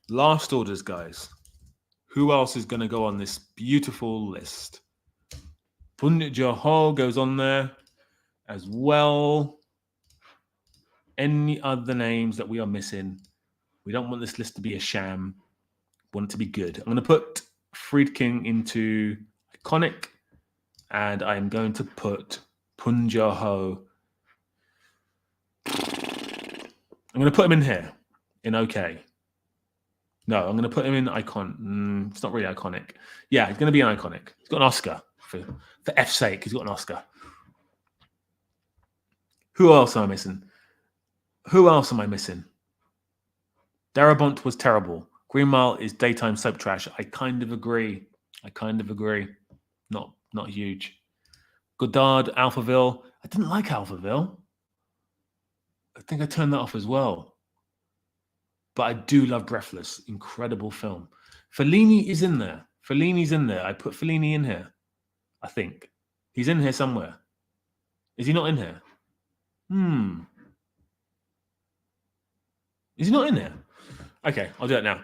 S1: Last orders, guys. Who else is going to go on this beautiful list? Pun Joho goes on there as well. Any other names that we are missing? We don't want this list to be a sham. We want it to be good. I'm going to put Friedkin into iconic, and I'm going to put Pun Joho. I'm going to put him in here, in okay. No, I'm going to put him in icon. It's not really iconic. Yeah, he's going to be an iconic. He's got an Oscar. For F's sake, he's got an Oscar. Who else am I missing? Darabont was terrible. Green Mile is daytime soap trash. I kind of agree. Not huge. Godard, Alphaville. I didn't like Alphaville. I think I turned that off as well. But I do love Breathless. Incredible film. Fellini is in there. Fellini's in there. I put Fellini in here. I think. He's in here somewhere. Is he not in here? Is he not in here? Okay, I'll do it now.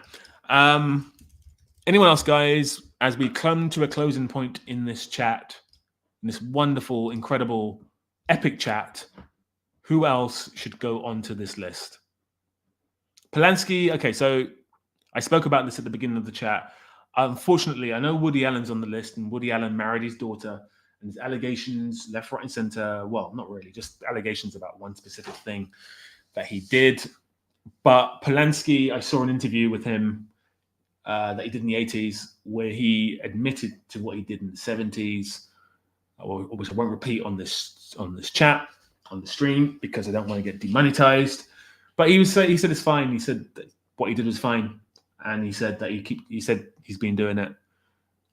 S1: Anyone else, guys? As we come to a closing point in this chat, in this wonderful, incredible, epic chat, who else should go onto this list? Polanski, okay, so I spoke about this at the beginning of the chat. Unfortunately, I know Woody Allen's on the list, and Woody Allen married his daughter, and there's allegations left, right, and center. Well, not really, just allegations about one specific thing that he did. But Polanski, I saw an interview with him that he did in the 80s, where he admitted to what he did in the 70s, which I won't repeat on this chat, on the stream, because I don't want to get demonetized. But he said it's fine. He said that what he did was fine, and he said that he said he's been doing it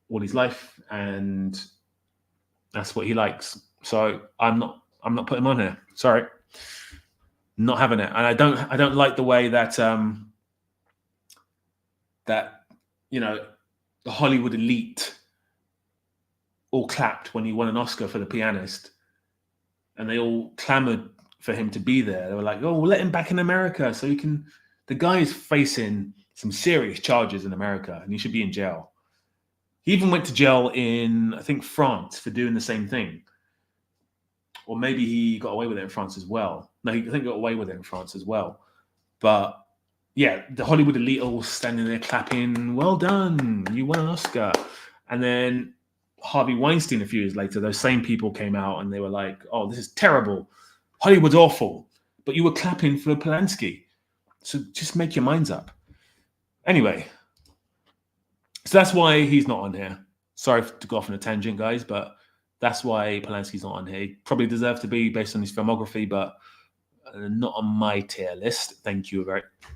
S1: all his life, and that's what he likes. So I'm not putting him on here. Sorry, not having it. And I don't like the way that that the Hollywood elite all clapped when he won an Oscar for The Pianist, and they all clamored for him to be there. They were like, "Oh, we'll let him back in America so he can." The guy is facing some serious charges in America, and he should be in jail. He even went to jail in, I think, France for doing the same thing, or maybe he got away with it in France as well. No, I think he got away with it in France as well. But yeah, the Hollywood elite all standing there clapping, "Well done, you won an Oscar." And then Harvey Weinstein, a few years later, those same people came out and they were like, "Oh, this is terrible. Hollywood's awful." But you were clapping for Polanski. So just make your minds up. Anyway, so that's why he's not on here. Sorry to go off on a tangent, guys, but that's why Polanski's not on here. He probably deserves to be based on his filmography, but not on my tier list. Thank you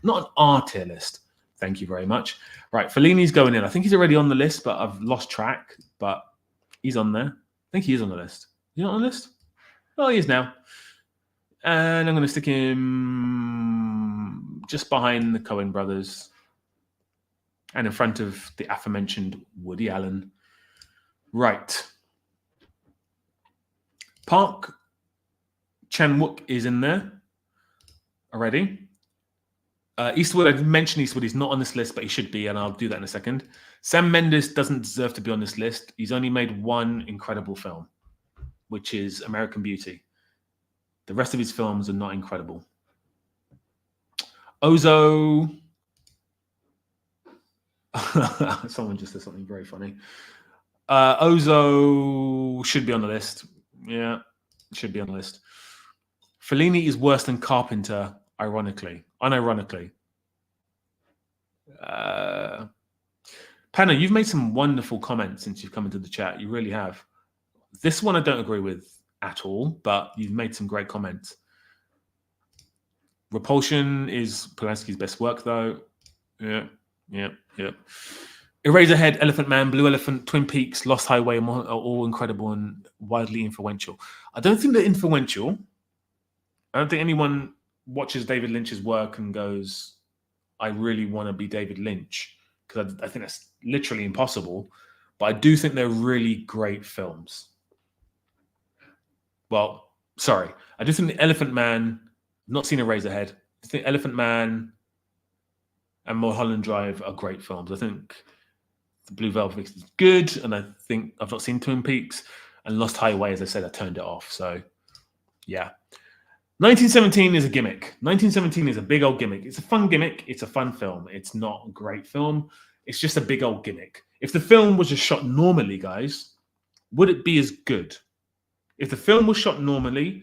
S1: not on our tier list. Thank you very much. Right, Fellini's going in. I think he's already on the list, but I've lost track. But he's on there. I think he is on the list. He's not on the list? Oh, he is now. And I'm going to stick him just behind the Coen brothers and in front of the aforementioned Woody Allen. Right. Park Chan-wook is in there already. Eastwood, I mentioned Eastwood. He's not on this list, but he should be, and I'll do that in a second. Sam Mendes doesn't deserve to be on this list. He's only made one incredible film, which is American Beauty. The rest of his films are not incredible. Ozo. Someone just said something very funny. Ozo should be on the list. Yeah, should be on the list. Fellini is worse than Carpenter, unironically. Panna, you've made some wonderful comments since you've come into the chat. You really have. This one I don't agree with. at all, but you've made some great comments. Repulsion is Polanski's best work, though. Yeah. Eraserhead, Elephant Man, Blue Elephant, Twin Peaks, Lost Highway are all incredible and widely influential. I don't think they're influential. I don't think anyone watches David Lynch's work and goes, I really want to be David Lynch, because I think that's literally impossible. But I do think they're really great films. Well, sorry. I do think The Elephant Man, I've not seen Eraserhead. I think Elephant Man and Mulholland Drive are great films. I think The Blue Velvet is good, and I think I've not seen Twin Peaks. And Lost Highway, as I said, I turned it off. So, yeah. 1917 is a gimmick. 1917 is a big old gimmick. It's a fun gimmick. It's a fun film. It's not a great film. It's just a big old gimmick. If the film was just shot normally, guys, would it be as good? If the film was shot normally,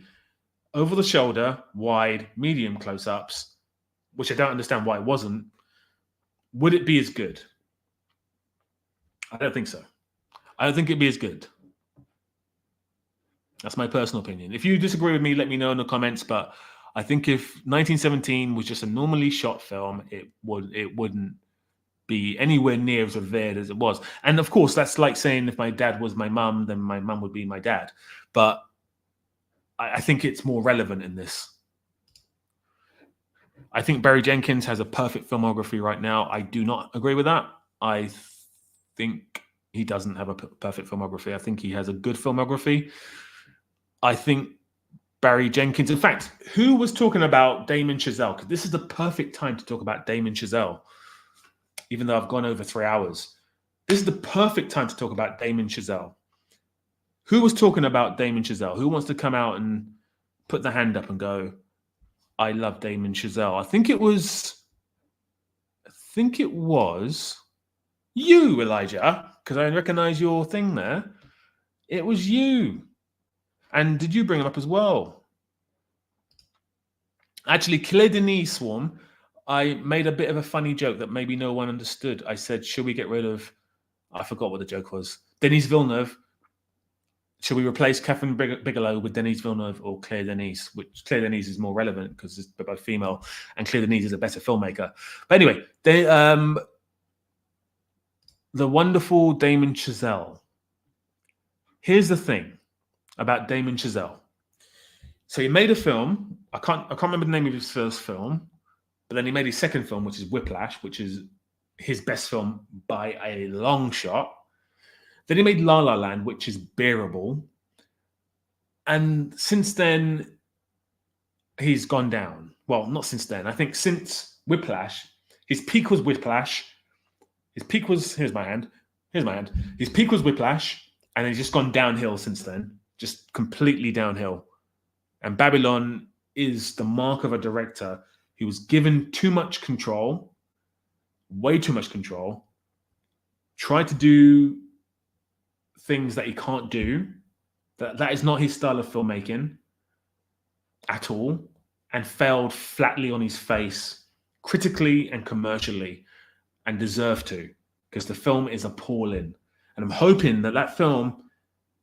S1: over the shoulder, wide, medium close-ups, which I don't understand why it wasn't, would it be as good? I don't think so. I don't think it'd be as good. That's my personal opinion. If you disagree with me, let me know in the comments. But I think if 1917 was just a normally shot film, it wouldn't be anywhere near as revered as it was. And of course, that's like saying if my dad was my mum, then my mum would be my dad. But I think it's more relevant in this. I think Barry Jenkins has a perfect filmography right now. I do not agree with that. I think he doesn't have a perfect filmography. I think he has a good filmography. I think Barry Jenkins, in fact, who was talking about Damien Chazelle? Because this is the perfect time to talk about Damien Chazelle, even though I've gone over 3 hours. This is the perfect time to talk about Damien Chazelle. Who was talking about Damien Chazelle? Who wants to come out and put the hand up and go, I love Damien Chazelle? I think it was you, Elijah, because I recognize your thing there. It was you. And did you bring him up as well? Actually, Claire Denis Swarm, I made a bit of a funny joke that maybe no one understood. I said, should we get rid of, I forgot what the joke was. Denise Villeneuve. Should we replace Catherine Bigelow with Denise Villeneuve or Claire Denis? Which Claire Denis is more relevant because they're both female, and Claire Denis is a better filmmaker. But anyway, the wonderful Damien Chazelle. Here's the thing about Damien Chazelle. So he made a film. I can't remember the name of his first film, but then he made his second film, which is Whiplash, which is his best film by a long shot. Then he made La La Land, which is bearable. And since then, he's gone down. Well, not since then. I think since Whiplash, his peak was Whiplash. His peak was, here's my hand. His peak was Whiplash, and he's just gone downhill since then. Just completely downhill. And Babylon is the mark of a director who was given too much control, way too much control, tried to do things that he can't do. That is not his style of filmmaking at all, and failed flatly on his face, critically and commercially, and deserved to, because the film is appalling. And I'm hoping that film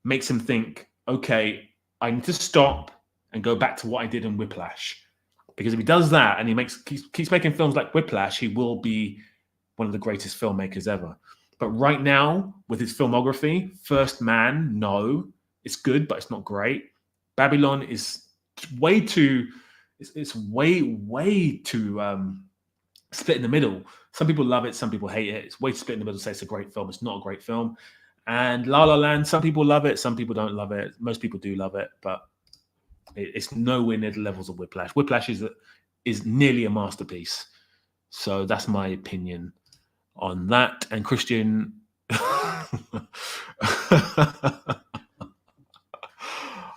S1: makes him think, okay, I need to stop and go back to what I did in Whiplash. Because if he does that and he keeps making films like Whiplash, he will be one of the greatest filmmakers ever. But right now, with his filmography, First Man, no, it's good, but it's not great. Babylon is way too, it's way too split in the middle. Some people love it, some people hate it. It's way too split in the middle to say it's a great film. It's not a great film. And La La Land, some people love it, some people don't love it. Most people do love it, but it's nowhere near the levels of Whiplash. Whiplash is nearly a masterpiece. So that's my opinion on that. And Christian,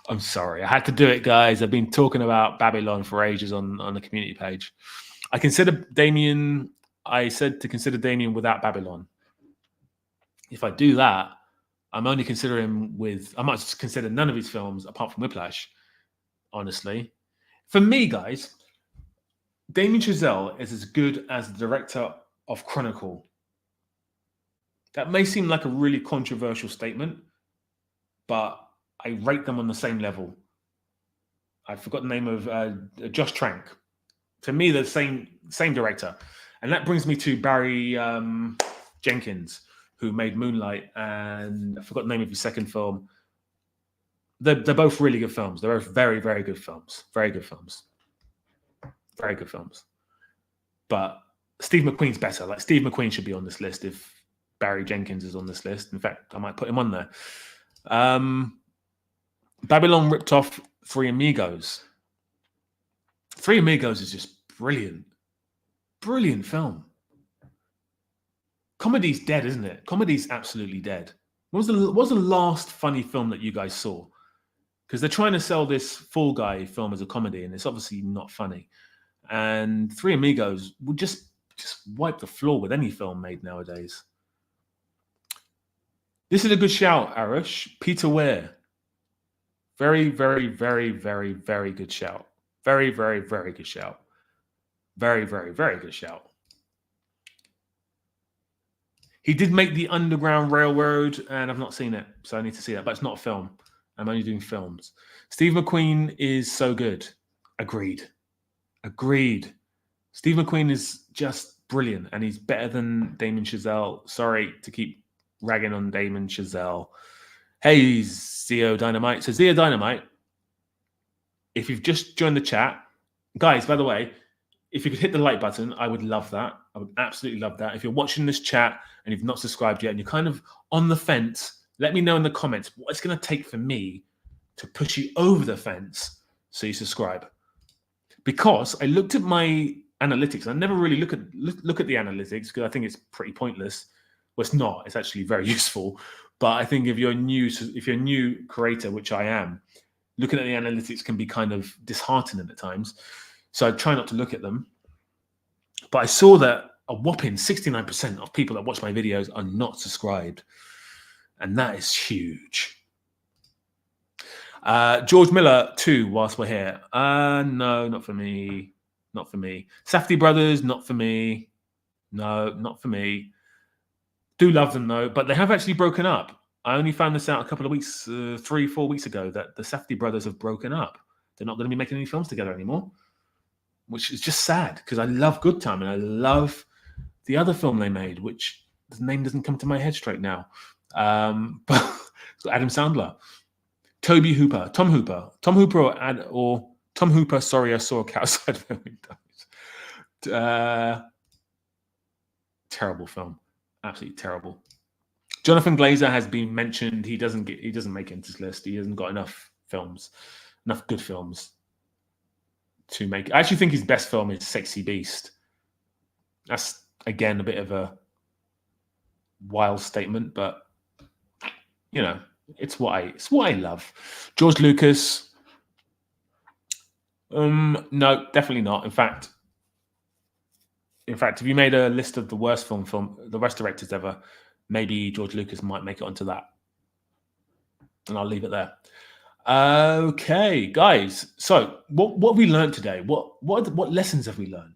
S1: I'm sorry, I had to do it, guys. I've been talking about Babylon for ages on the community page. I said to consider Damien without Babylon. If I do that, I'm only considering I might just consider none of his films apart from Whiplash, honestly. For me, guys, Damien Chazelle is as good as the director of Chronicle. That may seem like a really controversial statement, but I rate them on the same level. I forgot the name of Josh Trank. To me, they're the same director. And that brings me to Barry Jenkins, who made Moonlight, and I forgot the name of his second film. They're both really good films. They're both very, very good films. Very good films. Very good films. But Steve McQueen's better. Like, Steve McQueen should be on this list if Barry Jenkins is on this list. In fact, I might put him on there. Babylon ripped off Three Amigos. Three Amigos is just brilliant. Brilliant film. Comedy's dead, isn't it? Comedy's absolutely dead. What was the last funny film that you guys saw? Because they're trying to sell this Fall Guy film as a comedy, and it's obviously not funny. And Three Amigos would just wipe the floor with any film made nowadays. This is a good shout, Arush. Peter Weir. Very, very, very, very, very good shout. Very, very, very good shout. Very, very, very good shout. He did make The Underground Railroad, and I've not seen it, so I need to see that. But it's not a film. I'm only doing films. Steve McQueen is so good. Agreed. Steve McQueen is just brilliant, and he's better than Damien Chazelle. Sorry to keep ragging on Damien Chazelle. Hey, Zeo Dynamite. So Zeo Dynamite, if you've just joined the chat, guys, by the way, if you could hit the like button, I would love that. I would absolutely love that. If you're watching this chat and you've not subscribed yet and you're kind of on the fence, let me know in the comments what it's going to take for me to push you over the fence so you subscribe. Because I looked at my analytics. I never really look at the analytics because I think it's pretty pointless. Well, it's not. It's actually very useful. But I think if you're a new creator, which I am, looking at the analytics can be kind of disheartening at times. So I try not to look at them. But I saw that a whopping 69% of people that watch my videos are not subscribed. And that is huge. George Miller, 2, whilst we're here. No, not for me. Not for me. Safdie Brothers, not for me. No, not for me. Do love them, though, but they have actually broken up. I only found this out a couple of weeks, 3-4 weeks ago, that the Safdie Brothers have broken up. They're not going to be making any films together anymore, which is just sad because I love Good Time and I love the other film they made, which the name doesn't come to my head straight now. But Adam Sandler, Tom Hooper, or Tom Hooper. Sorry, I saw a cat outside the windows. Terrible film, absolutely terrible. Jonathan Glazer has been mentioned. He doesn't make it into this list. He hasn't got enough good films to make. I actually think his best film is Sexy Beast. That's again a bit of a wild statement, but you know, it's what I love. George Lucas. No, definitely not. In fact, if you made a list of the worst the worst directors ever, maybe George Lucas might make it onto that. And I'll leave it there. Okay, guys. So what have we learned today? What lessons have we learned?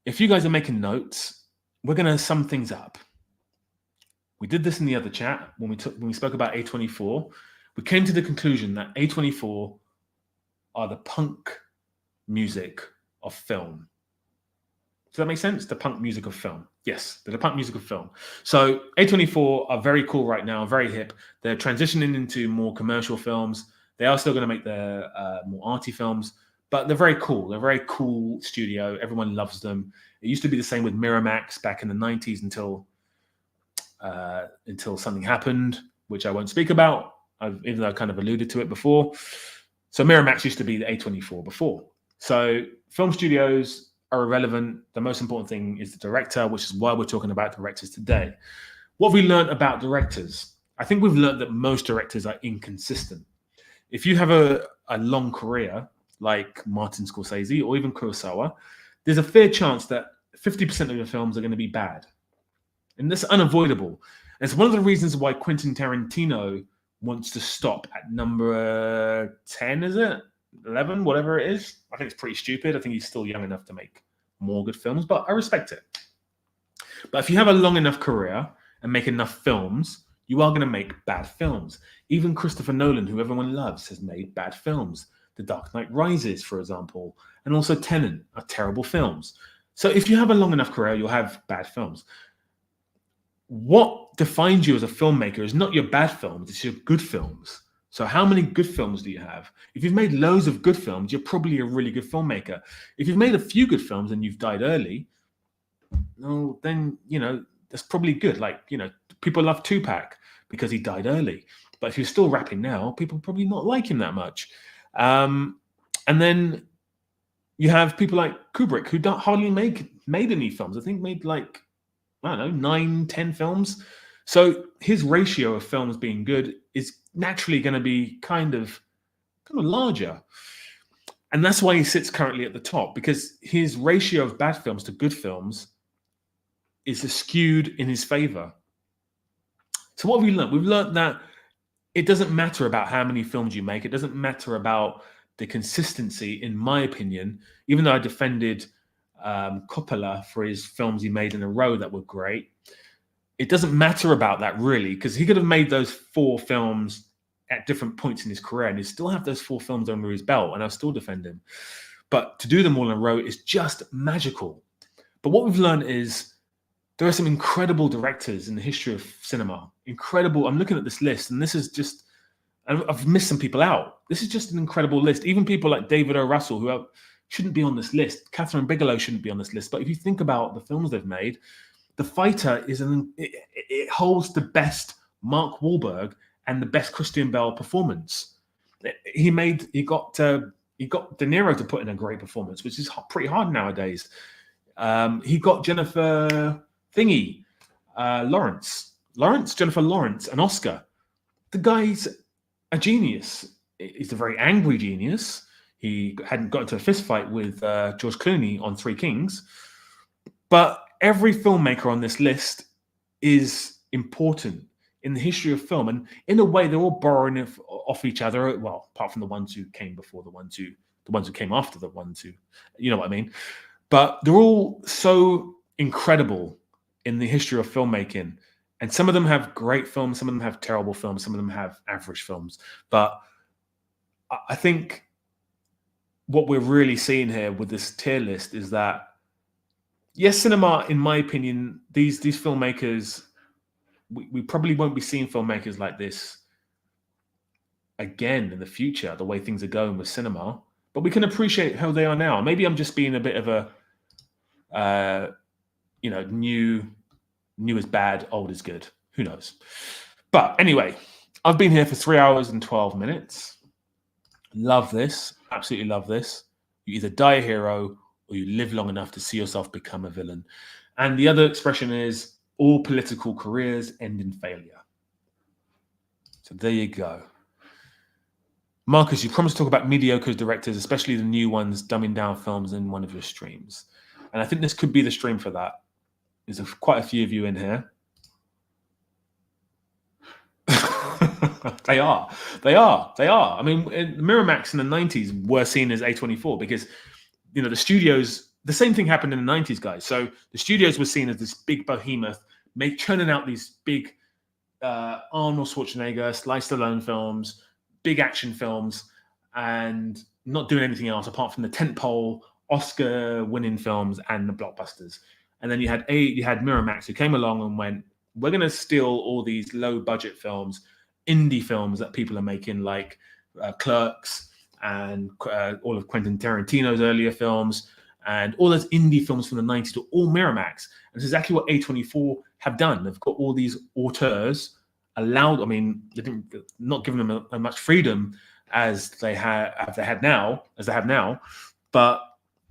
S1: If you guys are making notes, we're going to sum things up. We did this in the other chat when we spoke about A24. We came to the conclusion that A24 are the punk music of film. Does that make sense? The punk music of film. Yes, they're the punk music of film. So A24 are very cool right now, very hip. They're transitioning into more commercial films. They are still going to make their more arty films, but they're very cool. They're a very cool studio. Everyone loves them. It used to be the same with Miramax back in the 90s until something happened, which I won't speak about, even though I kind of alluded to it before. So Miramax used to be the A24 before. So film studios are irrelevant. The most important thing is the director, which is why we're talking about directors today. What have we learned about directors? I think we've learned that most directors are inconsistent. If you have a long career, like Martin Scorsese or even Kurosawa, there's a fair chance that 50% of your films are going to be bad. And that's unavoidable. And it's one of the reasons why Quentin Tarantino wants to stop at number 10, is it? 11, whatever it is. I think it's pretty stupid. I think he's still young enough to make more good films, but I respect it. But if you have a long enough career and make enough films, You are going to make bad films. Even Christopher Nolan, who everyone loves, has made bad films. The Dark Knight Rises, for example, and also Tenet are terrible films. So if you have a long enough career, you'll have bad films. What defines you as a filmmaker is not your bad films, it's your good films. So how many good films do you have? If you've made loads of good films, you're probably a really good filmmaker. If you've made a few good films and you've died early, no, then, that's probably good. Like, people love Tupac because he died early. But if you're still rapping now, people probably not like him that much. And then you have people like Kubrick, who don't hardly made any films. I think made like, I don't know, 9, 10 films. So his ratio of films being good is naturally going to be kind of larger. And that's why he sits currently at the top, because his ratio of bad films to good films is skewed in his favor. So what have we learned? We've learned that it doesn't matter about how many films you make. It doesn't matter about the consistency, in my opinion, even though I defended Coppola for his films he made in a row that were great. It doesn't matter about that, really, because he could have made those 4 films at different points in his career and he'd still have those 4 films under his belt, and I'll still defend him. But to do them all in a row is just magical. But what we've learned is there are some incredible directors in the history of cinema. Incredible. I'm looking at this list, and this is just, I've missed some people out. This is just an incredible list. Even people like David O. Russell, who shouldn't be on this list. Catherine Bigelow shouldn't be on this list. But if you think about the films they've made, The Fighter it holds the best Mark Wahlberg and the best Christian Bale performance. He got De Niro to put in a great performance, which is pretty hard nowadays. He got Jennifer Jennifer Lawrence, an Oscar. The guy's a genius. He's a very angry genius. He hadn't got into a fist fight with George Clooney on Three Kings. But every filmmaker on this list is important in the history of film. And in a way, they're all borrowing off each other. Well, apart from the ones who came before the ones who came after the ones who, you know what I mean? But they're all so incredible in the history of filmmaking. And some of them have great films, some of them have terrible films, some of them have average films. But I think what we're really seeing here with this tier list is that, yes, cinema, in my opinion, these filmmakers, we probably won't be seeing filmmakers like this again in the future, the way things are going with cinema. But we can appreciate how they are now. Maybe I'm just being a bit of a, new is bad, old is good. Who knows? But anyway, I've been here for 3 hours and 12 minutes. Love this. Absolutely love this. You either die a hero or you live long enough to see yourself become a villain. And the other expression is, all political careers end in failure. So there you go. Marcus, you promised to talk about mediocre directors, especially the new ones, dumbing down films in one of your streams. And I think this could be the stream for that. There's quite a few of you in here. They are. I mean, Miramax in the 90s were seen as A24 because, the studios, the same thing happened in the 90s, guys. So the studios were seen as this big behemoth, churning out these big Arnold Schwarzenegger, Sly Stallone films, big action films, and not doing anything else apart from the tentpole Oscar-winning films and the blockbusters. And then you had Miramax, who came along and went, we're going to steal all these low-budget films, indie films that people are making, like Clerks and all of Quentin Tarantino's earlier films, and all those indie films from the 90s to all Miramax. And it's exactly what A24 have done. They've got all these auteurs allowed. I mean, not giving them as much freedom as they have now, but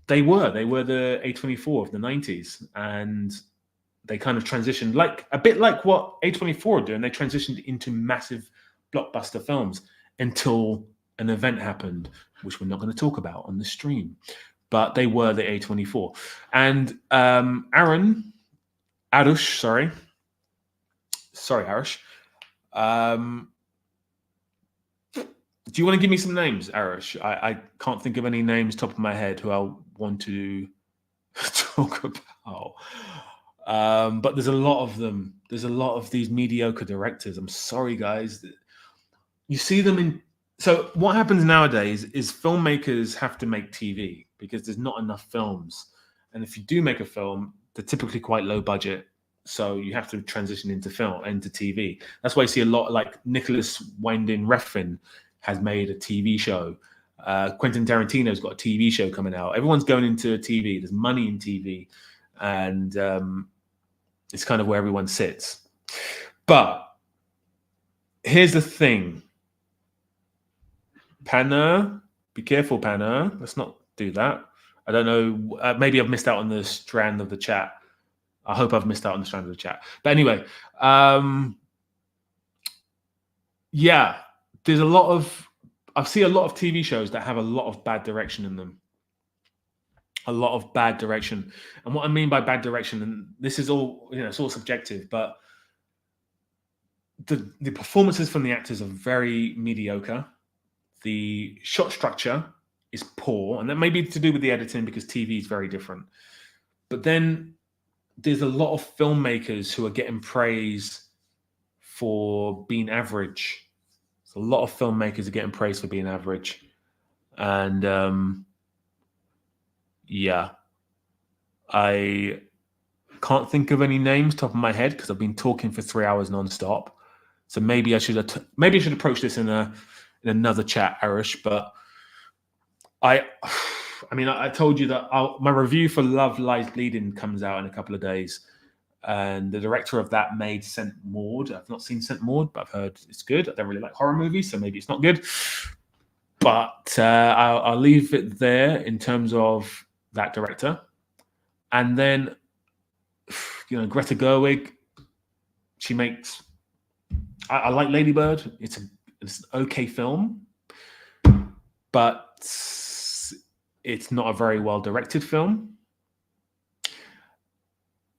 S1: they were the A24 of the 90s, and they kind of transitioned a bit like what A24 are doing. They transitioned into massive blockbuster films until an event happened, which we're not going to talk about on the stream. But they were the A24. And Arush, sorry, Arush. Do you want to give me some names, Arush? I can't think of any names top of my head who I want to talk about. But there's a lot of them. There's a lot of these mediocre directors. I'm sorry, guys. You see them in. So what happens nowadays is filmmakers have to make TV because there's not enough films, and if you do make a film, they're typically quite low budget. So you have to transition into TV. That's why you see a lot like Nicholas Winding Refn has made a TV show. Quentin Tarantino's got a TV show coming out. Everyone's going into TV. There's money in TV, and it's kind of where everyone sits. But here's the thing. Panner, be careful, Panner. Let's not do that. I don't know. Maybe I've missed out on the strand of the chat. I hope I've missed out on the strand of the chat. But anyway, yeah, there's a lot of. I see a lot of TV shows that have a lot of bad direction in them. A lot of bad direction, and what I mean by bad direction, and this is all it's all subjective, but the performances from the actors are very mediocre. The shot structure is poor, and that may be to do with the editing because TV is very different. But then there's a lot of filmmakers who are getting praise for being average. So a lot of filmmakers are getting praised for being average. And yeah, I can't think of any names top of my head because I've been talking for 3 hours nonstop. So maybe I should approach this in another chat, Arish. But I mean, I told you that my review for Love Lies Bleeding comes out in a couple of days, and the director of that made Saint Maud. I've not seen Saint Maud, but I've heard it's good. I don't really like horror movies, so maybe it's not good. But I'll leave it there in terms of that director. And then, Greta Gerwig, she makes. I like Lady Bird. It's an okay film, but it's not a very well directed film.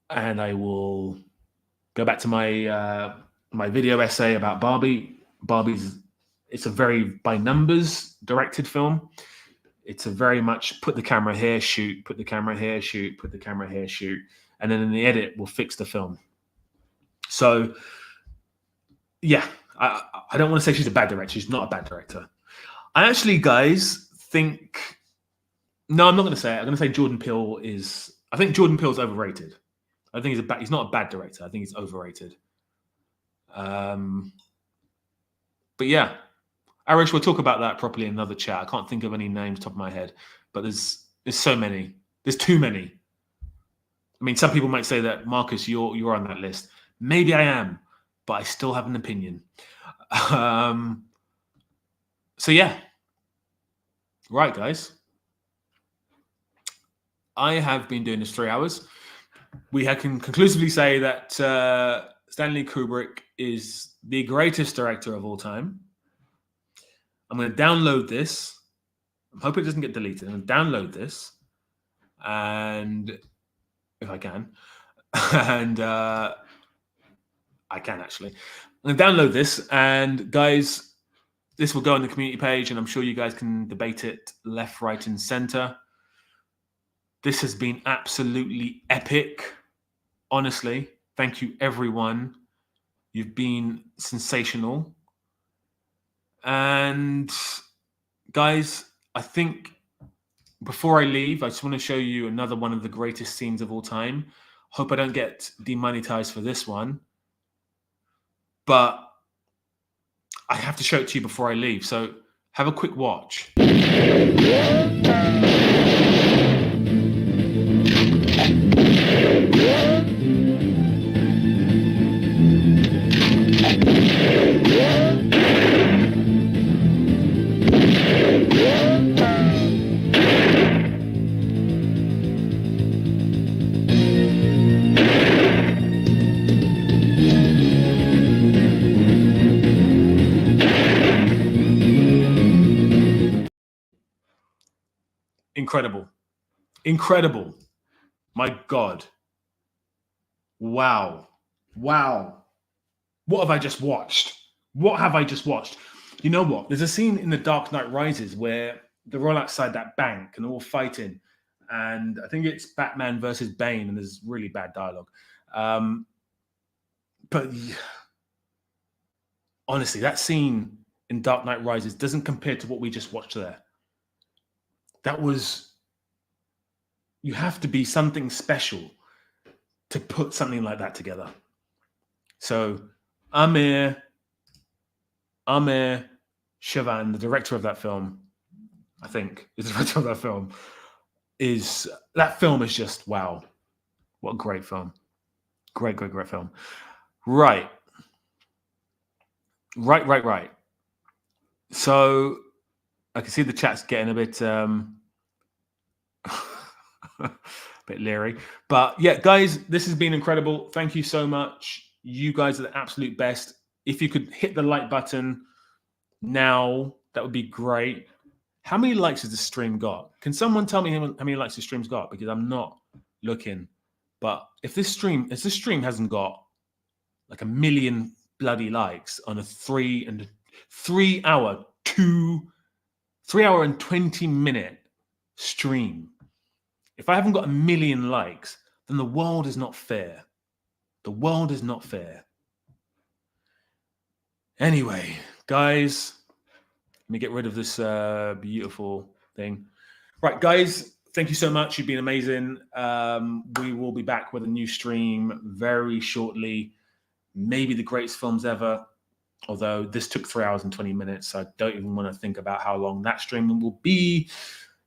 S1: And I will go back to my my video essay about Barbie. It's a very by numbers directed film. It's a very much put the camera here, shoot, put the camera here, shoot, put the camera here, shoot, and then in the edit we'll fix the film. So yeah, I don't want to say she's a bad director. She's not a bad director. I actually, guys, think. No, I'm not going to say it. I'm going to say Jordan Peele is. I think Jordan Peele's overrated. I think he's not a bad director. I think he's overrated. But yeah, Arish, we'll talk about that properly in another chat. I can't think of any names top of my head, but there's so many. There's too many. I mean, some people might say that Marcus, you're on that list. Maybe I am, but I still have an opinion. So yeah, right, guys. I have been doing this 3 hours. We can conclusively say that Stanley Kubrick is the greatest director of all time. I'm going to download this. I hope it doesn't get deleted. I'm going to download this, and if I can, and I can actually. I'm going to download this, and guys, this will go on the community page, and I'm sure you guys can debate it left, right, and center. This has been absolutely epic. Honestly, thank you, everyone. You've been sensational. And guys, I think before I leave, I just want to show you another one of the greatest scenes of all time. Hope I don't get demonetized for this one. But I have to show it to you before I leave. So have a quick watch. Incredible. My God. Wow. What have I just watched? You know what? There's a scene in The Dark Knight Rises where they're all outside that bank and they're all fighting. And I think it's Batman versus Bane, and there's really bad dialogue. But honestly, that scene in Dark Knight Rises doesn't compare to what we just watched there. That was, you have to be something special to put something like that together. So Amir Shavan, the director of that film, I think is the director of that film, that film is just wow. What a great film. Great film. Right. So I can see the chat's getting a bit bit leery. But yeah, guys, this has been incredible. Thank you so much. You guys are the absolute best. If you could hit the like button now, that would be great. How many likes has the stream got? Can someone tell me how many likes the stream's got? Because I'm not looking. But if this stream hasn't got like 1 million bloody likes on a 3 hour and 20-minute stream, if I haven't got 1 million likes, then the world is not fair. The world is not fair. Anyway, guys, let me get rid of this beautiful thing. Right, guys, thank you so much. You've been amazing. We will be back with a new stream very shortly. Maybe the greatest films ever. Although this took 3 hours and 20 minutes. So I don't even want to think about how long that stream will be.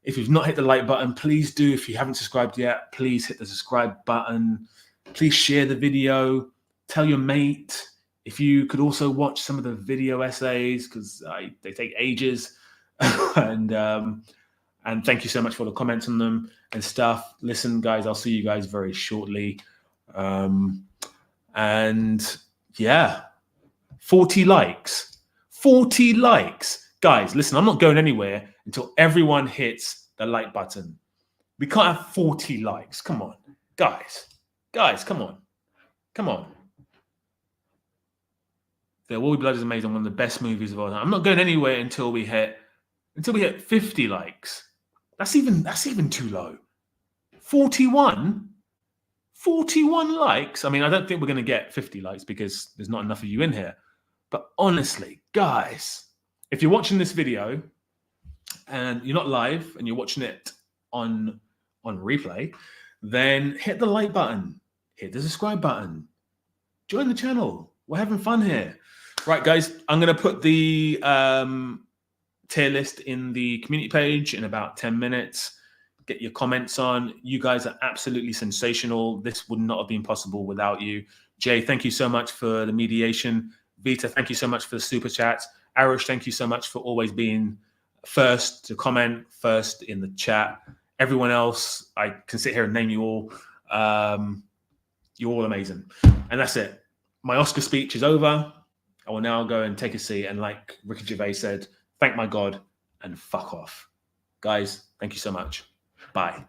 S1: If you've not hit the like button, please do. If you haven't subscribed yet, please hit the subscribe button. Please share the video. Tell your mate. If you could also watch some of the video essays, because they take ages. And thank you so much for the comments on them and stuff. Listen, guys, I'll see you guys very shortly. And yeah, 40 likes. 40 likes. Guys, listen, I'm not going anywhere until everyone hits the like button. We can't have 40 likes. Come on. Guys, come on. Come on. There Will Be Blood is amazing, one of the best movies of all time. I'm not going anywhere until we hit 50 likes. That's even too low. 41 likes. I mean, I don't think we're going to get 50 likes because there's not enough of you in here. But honestly, guys, if you're watching this video and you're not live and you're watching it on replay, then hit the like button, hit the subscribe button, join the channel. We're having fun here. Right, guys, I'm going to put the tier list in the community page in about 10 minutes. Get your comments on. You guys are absolutely sensational. This would not have been possible without you. Jay, thank you so much for the mediation. Vita, thank you so much for the super chats. Arish, thank you so much for always being first to comment, first in the chat. Everyone else, I can sit here and name you all. You're all amazing. And that's it. My Oscar speech is over. I will now go and take a seat and, like Ricky Gervais said, thank my God and fuck off. Guys, thank you so much. Bye.